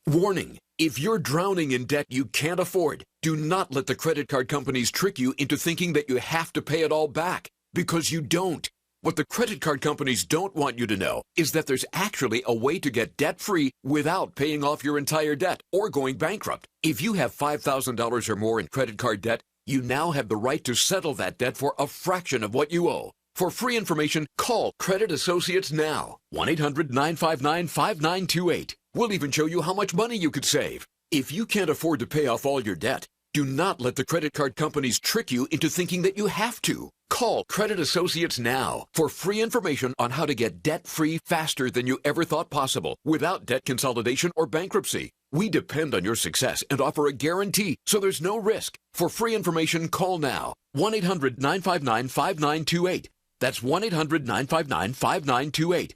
Warning. If you're drowning in debt you can't afford, do not let the credit card companies trick you into thinking that you have to pay it all back, because you don't. What the credit card companies don't want you to know is that there's actually a way to get debt-free without paying off your entire debt or going bankrupt. If you have $5,000 or more in credit card debt, you now have the right to settle that debt for a fraction of what you owe. For free information, call Credit Associates now. 1-800-959-5928. We'll even show you how much money you could save. If you can't afford to pay off all your debt, do not let the credit card companies trick you into thinking that you have to. Call Credit Associates now for free information on how to get debt-free faster than you ever thought possible without debt consolidation or bankruptcy. We depend on your success and offer a guarantee, so there's no risk. For free information, call now. 1-800-959-5928. That's 1-800-959-5928.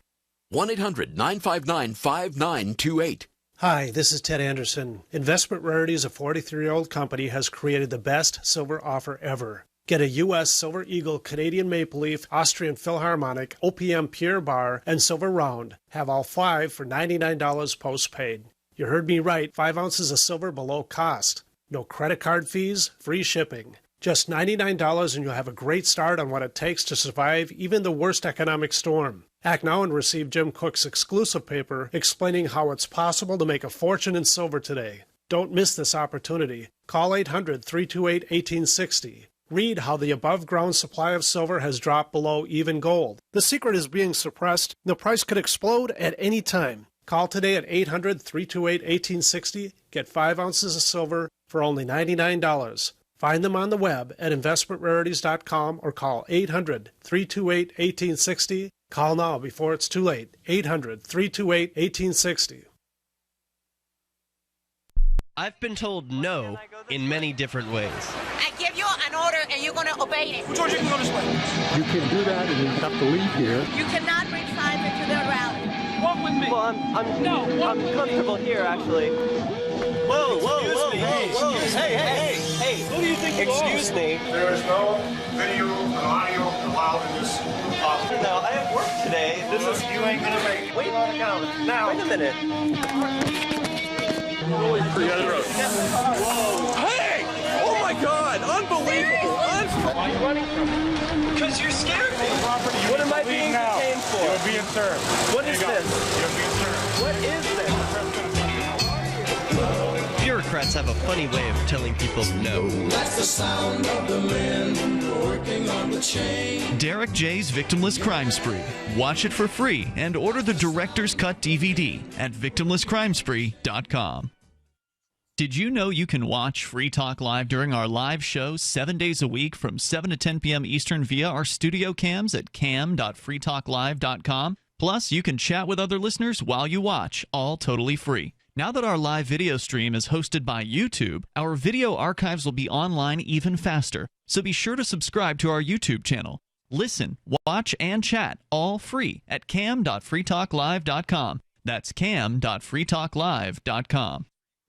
1-800-959-5928. Hi, this is Ted Anderson. Investment Rarities, a 43-year-old company, has created the best silver offer ever. Get a U.S. Silver Eagle, Canadian Maple Leaf, Austrian Philharmonic, OPM Pure Bar, and Silver Round. Have all 5 for $99 post-paid. You heard me right, 5 ounces of silver below cost. No credit card fees, free shipping. Just $99 and you'll have a great start on what it takes to survive even the worst economic storm. Act now and receive Jim Cook's exclusive paper explaining how it's possible to make a fortune in silver today. Don't miss this opportunity. Call 800-328-1860. Read how the above-ground supply of silver has dropped below even gold. The secret is being suppressed. The price could explode at any time. Call today at 800-328-1860. Get 5 ounces of silver for only $99. Find them on the web at investmentrarities.com or call 800-328-1860. Call now before it's too late. 800-328-1860. I've been told no in many different ways. I give you an order and you're going to obey it. George, you can go this way. You can't do that and you have to leave here. You cannot bring signs into the rally. Walk with me. Well, I'm comfortable here, actually. Whoa, hey, who do you think you are? Excuse me. There is no video and audio allowed in this office. No, I have work today. You ain't going to make it. Wait now. Wait a minute. Holy crap. Whoa. Hey! Oh my God! Unbelievable! Why are you running from me? Because you're scared me. What am I being detained for? You're being served. What is this? You're being served. What is this? Bureaucrats have a funny way of telling people no. That's the sound of the men working on the chain. Derek J's Victimless Crime Spree. Watch it for free and order the Director's Cut DVD at victimlesscrimespree.com. Did you know you can watch Free Talk Live during our live show 7 days a week from 7 to 10 p.m. Eastern via our studio cams at cam.freetalklive.com? Plus, you can chat with other listeners while you watch, all totally free. Now that our live video stream is hosted by YouTube, our video archives will be online even faster, so be sure to subscribe to our YouTube channel. Listen, watch, and chat all free at cam.freetalklive.com. That's cam.freetalklive.com.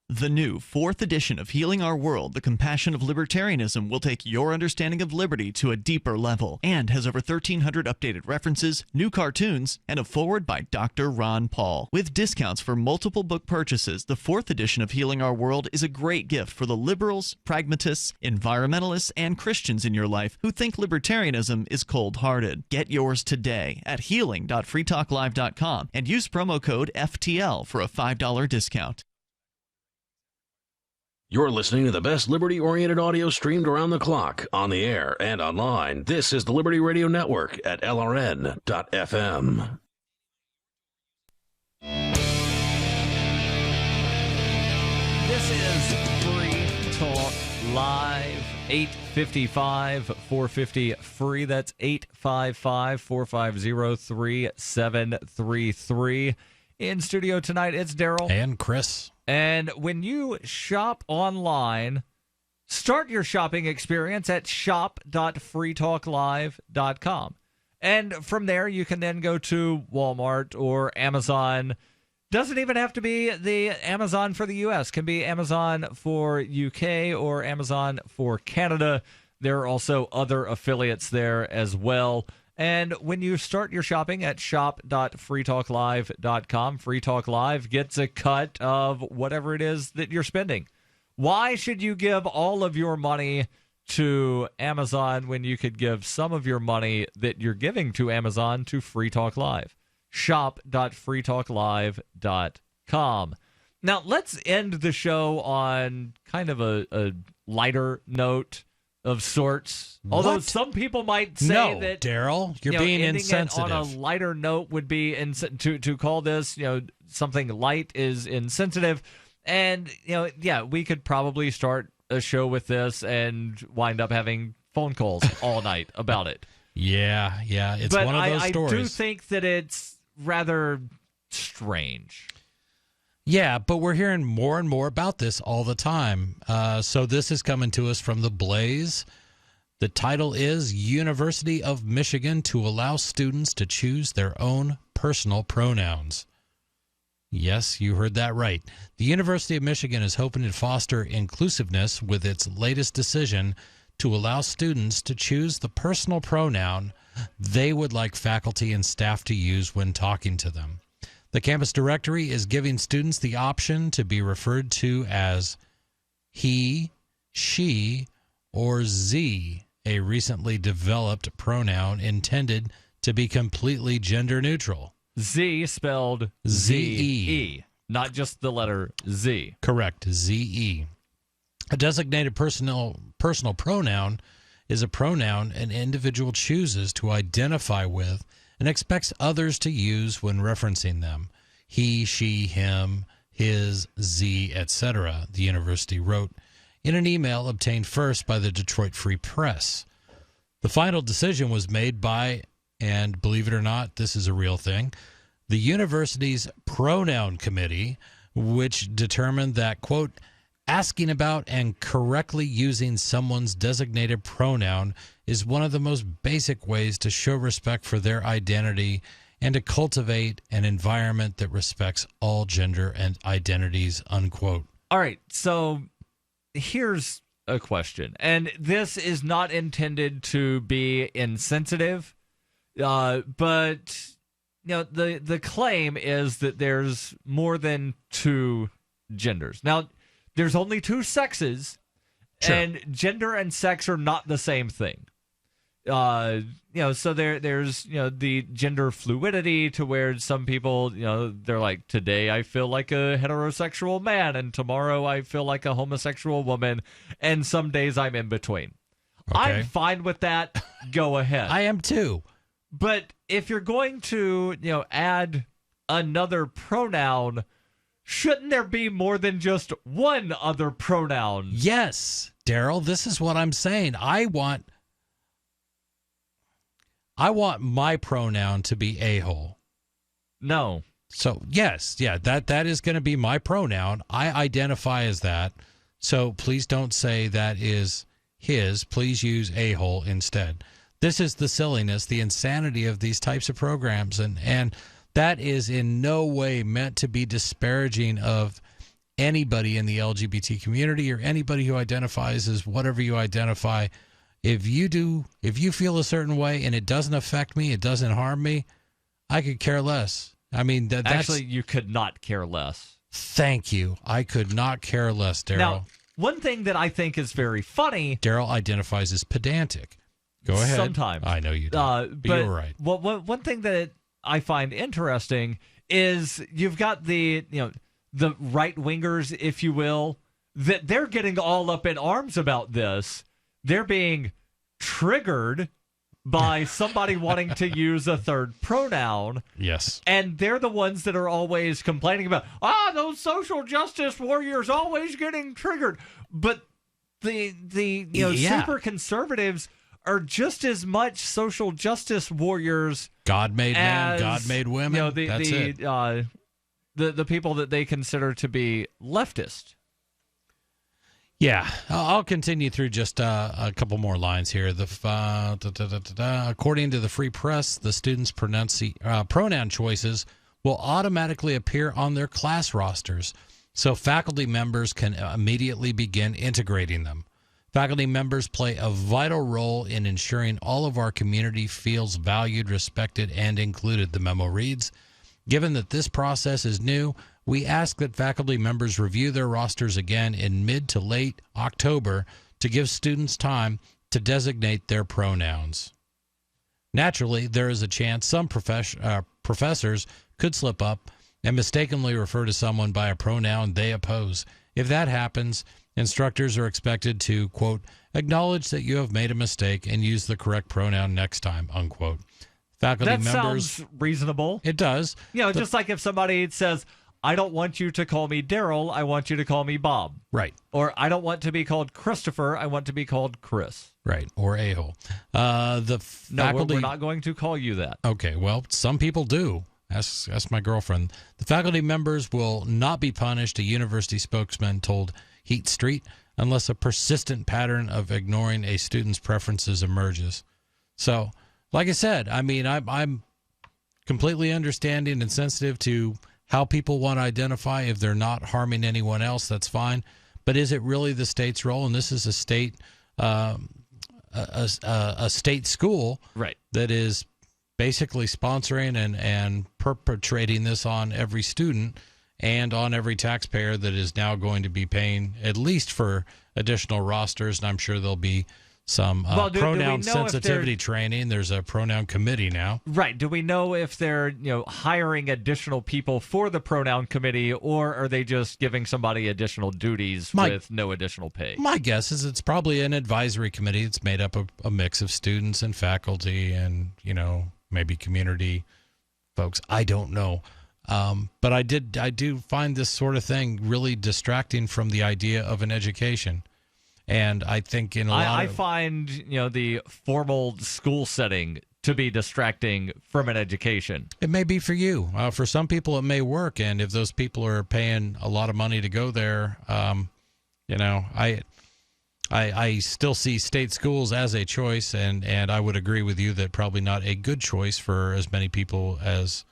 The new 4th edition of Healing Our World, The Compassion of Libertarianism, will take your understanding of liberty to a deeper level and has over 1,300 updated references, new cartoons, and a foreword by Dr. Ron Paul. With discounts for multiple book purchases, the 4th edition of Healing Our World is a great gift for the liberals, pragmatists, environmentalists, and Christians in your life who think libertarianism is cold-hearted. Get yours today at healing.freetalklive.com and use promo code FTL for a $5 discount. You're listening to the best liberty-oriented audio streamed around the clock, on the air and online. This is the Liberty Radio Network at LRN.FM. This is Free Talk Live, 855-450-FREE. That's 855-450-3733. In studio tonight, it's Darryl. And Chris. And when you shop online, start your shopping experience at shop.freetalklive.com. And from there, you can then go to Walmart or Amazon. Doesn't even have to be the Amazon for the U.S. Can be Amazon for UK or Amazon for Canada. There are also other affiliates there as well. And when you start your shopping at shop.freetalklive.com, Free Talk Live gets a cut of whatever it is that you're spending. Why should you give all of your money to Amazon when you could give some of your money that you're giving to Amazon to Free Talk Live. Shop.freetalklive.com. Now, let's end the show on kind of a lighter note of sorts. Although some people might say that Darryl, you're being insensitive. It on a lighter note would be to call this, something light is insensitive. And we could probably start a show with this and wind up having phone calls all night about it. Yeah, it's one of those stories. I do think that it's rather strange. Yeah, but we're hearing more and more about this all the time. So this is coming to us from The Blaze. The title is University of Michigan to Allow Students to Choose Their Own Personal Pronouns. Yes, you heard that right. The University of Michigan is hoping to foster inclusiveness with its latest decision to allow students to choose the personal pronoun they would like faculty and staff to use when talking to them. The campus directory is giving students the option to be referred to as he, she, or Z, a recently developed pronoun intended to be completely gender neutral. Z spelled Z-E, not just the letter Z. Correct, Z-E. A designated personal pronoun is a pronoun an individual chooses to identify with and expects others to use when referencing them. He, she, him, his, Z, etc., the university wrote in an email obtained first by the Detroit Free Press. The final decision was made by, and believe it or not, this is a real thing, the university's pronoun committee, which determined that, quote, asking about and correctly using someone's designated pronoun is one of the most basic ways to show respect for their identity and to cultivate an environment that respects all gender and identities, unquote. All right, so here's a question, and this is not intended to be insensitive, but the claim is that there's more than two genders. Now, there's only two sexes, sure, and gender and sex are not the same thing. So there's the gender fluidity to where some people, they're like, today I feel like a heterosexual man and tomorrow I feel like a homosexual woman, and some days I'm in between. Okay. I'm fine with that. Go ahead. I am too. But if you're going to, add another pronoun, shouldn't there be more than just one other pronoun? Yes, Darryl, this is what I'm saying. I want my pronoun to be a-hole. No. So, yes, that is going to be my pronoun. I identify as that. So please don't say that is his. Please use a-hole instead. This is the silliness, the insanity of these types of programs. And that is in no way meant to be disparaging of anybody in the LGBT community or anybody who identifies as whatever you identify. If you feel a certain way and it doesn't affect me, it doesn't harm me, I could care less. I mean, that's... Actually, you could not care less. Thank you. I could not care less, Darryl. Now, one thing that I think is very funny... Darryl identifies as pedantic. Go ahead. Sometimes. I know you do. But you're right. One thing that I find interesting is you've got the right-wingers, if you will, that they're getting all up in arms about this. They're being triggered by somebody wanting to use a third pronoun. Yes. And they're the ones that are always complaining about, those social justice warriors always getting triggered. But the super conservers are just as much social justice warriors. God made man, God made women. That's it. The people that they consider to be leftist. Yeah, I'll continue through just a couple more lines here. According to the Free Press, the students' pronoun choices will automatically appear on their class rosters, so faculty members can immediately begin integrating them. Faculty members play a vital role in ensuring all of our community feels valued, respected, and included, the memo reads. Given that this process is new, we ask that faculty members review their rosters again in mid to late October to give students time to designate their pronouns. Naturally, there is a chance some professors could slip up and mistakenly refer to someone by a pronoun they oppose. If that happens, instructors are expected to, quote, acknowledge that you have made a mistake and use the correct pronoun next time, unquote. Faculty that members. Sounds reasonable. It does. Just like if somebody says, I don't want you to call me Darryl, I want you to call me Bob. Right. Or I don't want to be called Christopher, I want to be called Chris. Right. Or a-hole. No, faculty... we're not going to call you that. Okay, well, some people do. Ask my girlfriend. The faculty members will not be punished, a university spokesman told Heat Street, unless a persistent pattern of ignoring a student's preferences emerges. So, like I said, I mean, I'm completely understanding and sensitive to how people want to identify. If they're not harming anyone else, that's fine. But is it really the state's role? And this is a state, a state school, right, that is basically sponsoring and perpetrating this on every student and on every taxpayer that is now going to be paying at least for additional rosters. And I'm sure there'll be some pronoun sensitivity training. There's a pronoun committee now. Right. Do we know if they're hiring additional people for the pronoun committee, or are they just giving somebody additional duties with no additional pay? My guess is it's probably an advisory committee. It's made up of a mix of students and faculty and, maybe community folks. I don't know. But I do find this sort of thing really distracting from the idea of an education. And I think I find, the formal school setting to be distracting from an education. It may be for you. For some people, it may work. And if those people are paying a lot of money to go there, I still see state schools as a choice. And I would agree with you that probably not a good choice for as many people as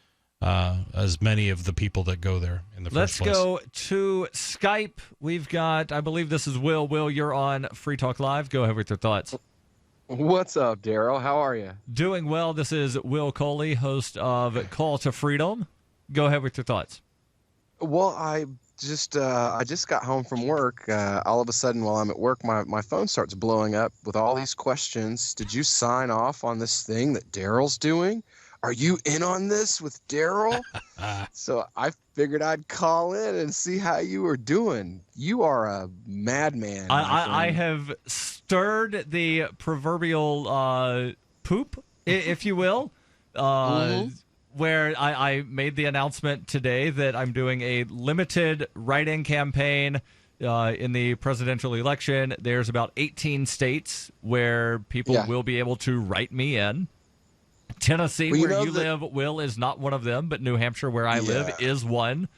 many of the people that go there in the first place. Let's go to Skype. We've got, I believe this is Will. Will, you're on Free Talk Live. Go ahead with your thoughts. What's up, Darryl? How are you? Doing well. This is Will Coley, host of Call to Freedom. Go ahead with your thoughts. Well, I just got home from work. All of a sudden, while I'm at work, my phone starts blowing up with all these questions. Did you sign off on this thing that Darryl's doing? Are you in on this with Darryl? So I figured I'd call in and see how you were doing. You are a madman. I have stirred the proverbial poop, if you will, where I made the announcement today that I'm doing a limited write-in campaign in the presidential election. There's about 18 states where people will be able to write me in. Tennessee, where you live, Will, is not one of them, but New Hampshire, where I live, is one.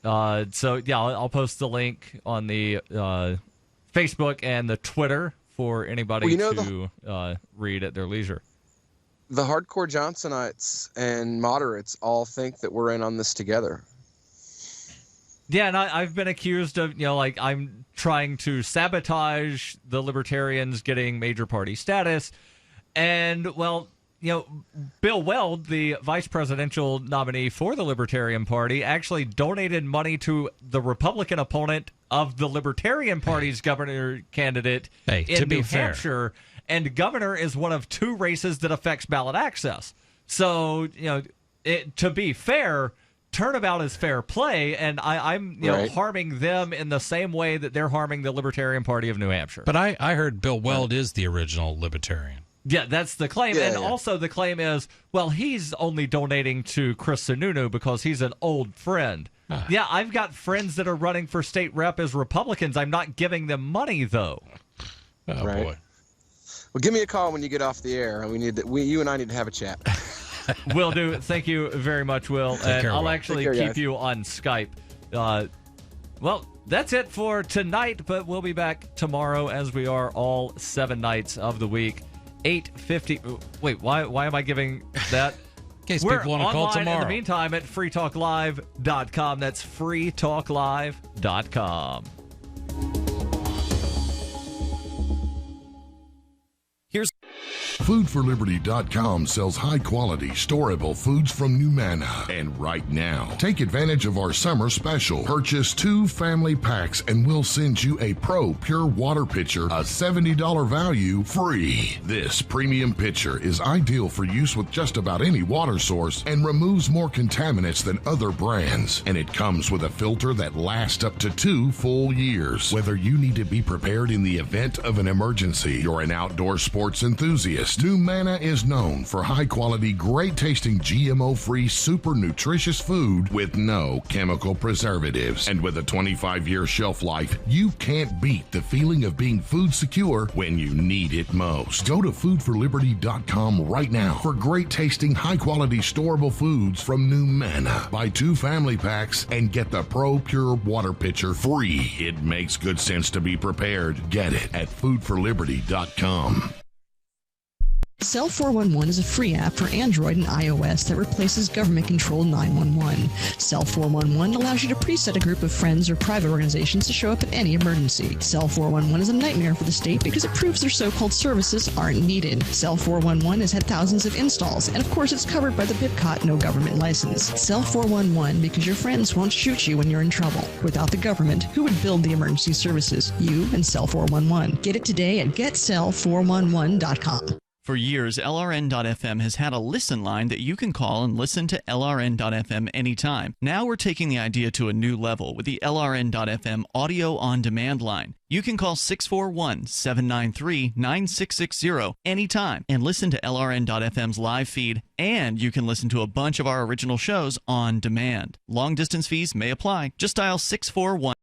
I'll post the link on the Facebook and the Twitter for anybody to read at their leisure. The hardcore Johnsonites and moderates all think that we're in on this together. Yeah, and I've been accused of, I'm trying to sabotage the Libertarians getting major party status. And, Bill Weld, the vice presidential nominee for the Libertarian Party, actually donated money to the Republican opponent of the Libertarian Party's governor candidate in New Hampshire. And governor is one of two races that affects ballot access. So, to be fair, turnabout is fair play, and I'm harming them in the same way that they're harming the Libertarian Party of New Hampshire. But I heard Bill Weld is the original Libertarian. Yeah, that's the claim. Also the claim is, he's only donating to Chris Sununu because he's an old friend. Yeah, I've got friends that are running for state rep as Republicans. I'm not giving them money, though. Oh, boy. Well, give me a call when you get off the air. You and I need to have a chat. Will do. Thank you very much, Will. And I'll actually keep you on Skype. That's it for tonight, but we'll be back tomorrow as we are all 7 nights of the week. 8:50. Wait, why am I giving that? In case people want to call tomorrow. In the meantime, at freetalklive.com. That's freetalklive.com. Foodforliberty.com sells high-quality, storable foods from Numana. And right now, take advantage of our summer special. Purchase 2 family packs and we'll send you a Pro Pure Water Pitcher, a $70 value, free. This premium pitcher is ideal for use with just about any water source and removes more contaminants than other brands. And it comes with a filter that lasts up to 2 full years. Whether you need to be prepared in the event of an emergency, you're an outdoor sports enthusiast, Numana is known for high-quality, great-tasting, GMO-free, super nutritious food with no chemical preservatives. And with a 25-year shelf life, you can't beat the feeling of being food secure when you need it most. Go to foodforliberty.com right now for great-tasting, high-quality, storable foods from Numana. Buy 2 family packs and get the Pro Pure Water Pitcher free. It makes good sense to be prepared. Get it at foodforliberty.com. Cell 411 is a free app for Android and iOS that replaces government-controlled 911. Cell 411 allows you to preset a group of friends or private organizations to show up at any emergency. Cell 411 is a nightmare for the state because it proves their so-called services aren't needed. Cell 411 has had thousands of installs, and of course it's covered by the BIPCOT no government license. Cell 411 because your friends won't shoot you when you're in trouble. Without the government, who would build the emergency services? You and Cell 411. Get it today at getcell411.com. For years, LRN.FM has had a listen line that you can call and listen to LRN.FM anytime. Now we're taking the idea to a new level with the LRN.FM audio on-demand line. You can call 641-793-9660 anytime and listen to LRN.FM's live feed, and you can listen to a bunch of our original shows on demand. Long-distance fees may apply. Just dial 641